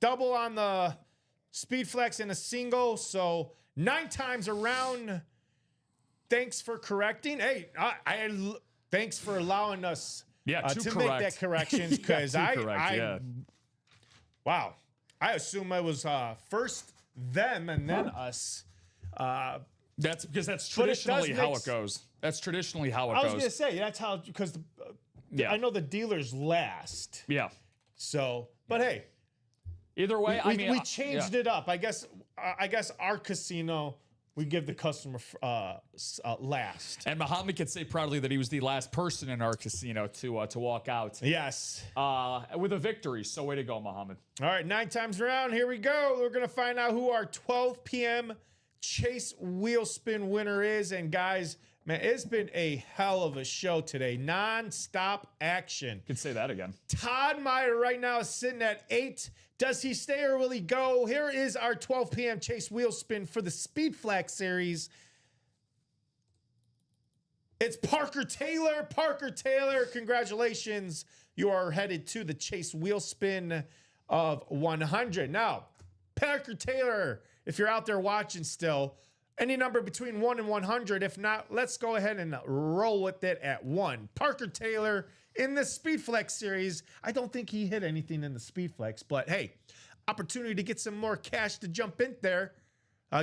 double on the Speed Flex and a single, so 9 times around. Thanks for correcting. Hey, thanks for allowing us to make that corrections, because wow, I assume I was first them and then us. That's because that's traditionally how it goes. That's traditionally how it goes. I was going to say, that's how, because I know the dealers last. Yeah. So, but hey. Either way, we changed it up. I guess our casino, we give the customer last. And Muhammad can say proudly that he was the last person in our casino to walk out. Yes. With a victory. So way to go, Muhammad. All right, 9 times around. Here we go. We're going to find out who our 12 p.m. Chase Wheel Spin winner is. And guys, man, it's been a hell of a show today. Non-stop action. Could say that again. Todd Meyer right now is sitting at 8. Does he stay or will he go? Here is our 12 p.m. Chase Wheel Spin for the Speed Flex series. It's Parker Taylor. Parker Taylor, congratulations. You are headed to the Chase Wheel Spin of 100. Now, Parker Taylor, if you're out there watching still, any number between 1 and 100. If not, let's go ahead and roll with it at 1. Parker Taylor in the Speed Flex series. I don't think he hit anything in the Speed Flex, but hey, opportunity to get some more cash to jump in there.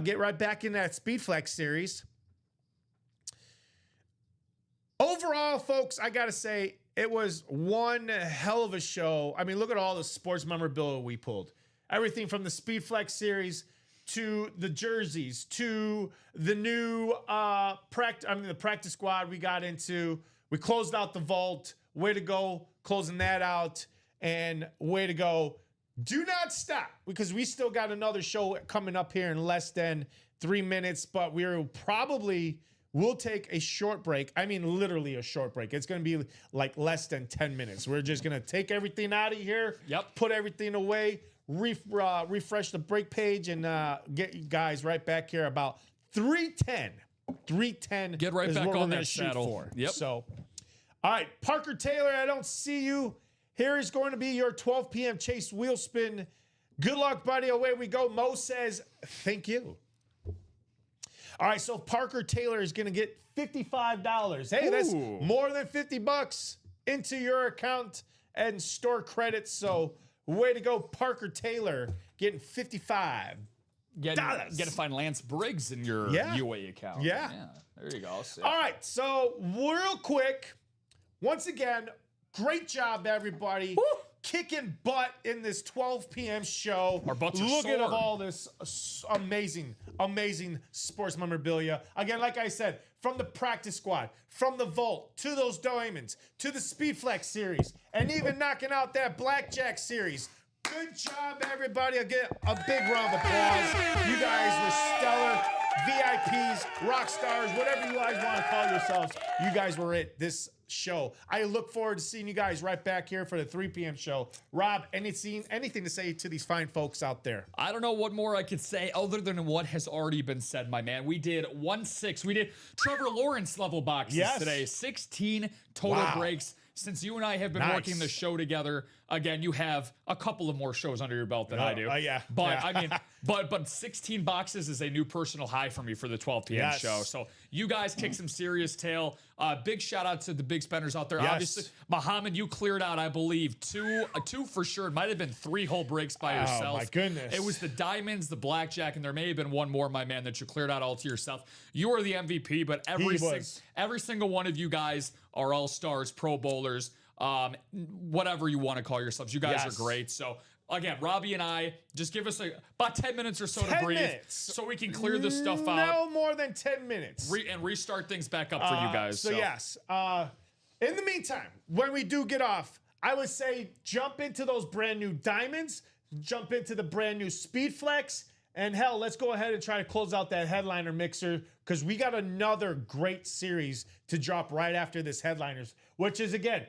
Get right back in that Speed Flex series. Overall, folks, I got to say, it was one hell of a show. I mean, look at all the sports memorabilia we pulled. Everything from the Speed Flex series to the jerseys, to the new the practice squad we got into. We closed out the vault. Way to go, closing that out. And way to go. Do not stop, because we still got another show coming up here in less than 3 minutes, but we'll take a short break. I mean, literally a short break. It's going to be like less than 10 minutes. We're just going to take everything out of here. Yep. Put everything away. Refresh the break page and get you guys right back here about 3:10. 3:10. Get right back on that saddle. Yep. So, all right, Parker Taylor, I don't see you. Here is going to be your 12 p.m. Chase Wheel Spin. Good luck, buddy. Away we go. Mo says, thank you. All right, so Parker Taylor is going to get $55. Hey, that's more than $50 into your account and store credits. So, way to go, Parker Taylor, getting $55. Got to find Lance Briggs in your UA account. Yeah. There you go. All right, so real quick, once again, great job, everybody. Woo! Kicking butt in this 12 p.m. show. Our butts are Look sore. at all this amazing sports memorabilia. Again, like I said, from the practice squad, from the vault, to those diamonds, to the Speed Flex series, and even knocking out that Blackjack series. Good job, everybody. I'll get a big round of applause. You guys were stellar. VIPs, rock stars, whatever you guys want to call yourselves. You guys were at this show. I look forward to seeing you guys right back here for the 3 p.m. show. Rob, anything to say to these fine folks out there? I don't know what more I could say other than what has already been said, my man. We did 1-6. We did Trevor Lawrence level boxes today. 16 total breaks. Since you and I have been working the show together, again, you have a couple of more shows under your belt than I do. I mean, but 16 boxes is a new personal high for me for the 12 p.m. show. So you guys kick some serious tail. Big shout out to the big spenders out there. Obviously, Muhammad, you cleared out, I believe, two for sure. It might have been 3 whole breaks by yourself. Oh my goodness! It was the diamonds, the blackjack, and there may have been one more, my man, that you cleared out all to yourself. You are the MVP, but every single one of you guys are all stars, Pro Bowlers, whatever you want to call yourselves. You guys are great. So again, Robbie and I, just give us about 10 minutes or so to breathe so we can clear this stuff out. No more than 10 minutes. And restart things back up for you guys. So yes, in the meantime, when we do get off, I would say jump into those brand new diamonds, jump into the brand new Speed Flex, and hell, let's go ahead and try to close out that headliner mixer, because we got another great series to drop right after this headliners, which is, again,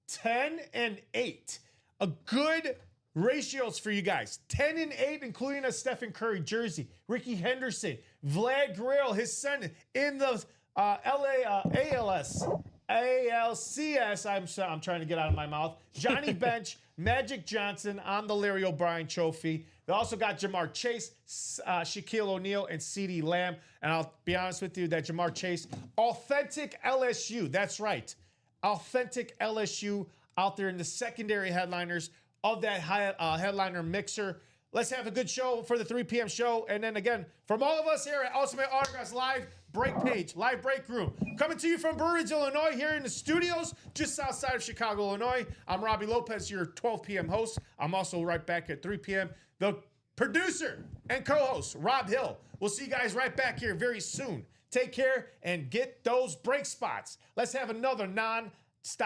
10 and 8. A good ratios for you guys. 10 and 8, including a Stephen Curry jersey. Ricky Henderson, Vlad Guerrero, his son in the ALCS. I'm trying to get out of my mouth. Johnny Bench, Magic Johnson on the Larry O'Brien trophy. They also got Jamar Chase, Shaquille O'Neal, and CeeDee Lamb. And I'll be honest with you, that Jamar Chase, authentic LSU. That's right. Authentic LSU out there in the secondary headliners of that headliner mixer. Let's have a good show for the 3 p.m. show. And then again, from all of us here at Ultimate Autographs Live Break Page, Live Break Room, coming to you from Burridge, Illinois, here in the studios, just outside of Chicago, Illinois. I'm Robbie Lopez, your 12 p.m. host. I'm also right back at 3 p.m. The producer and co-host, Rob Hill. We'll see you guys right back here very soon. Take care and get those break spots. Let's have another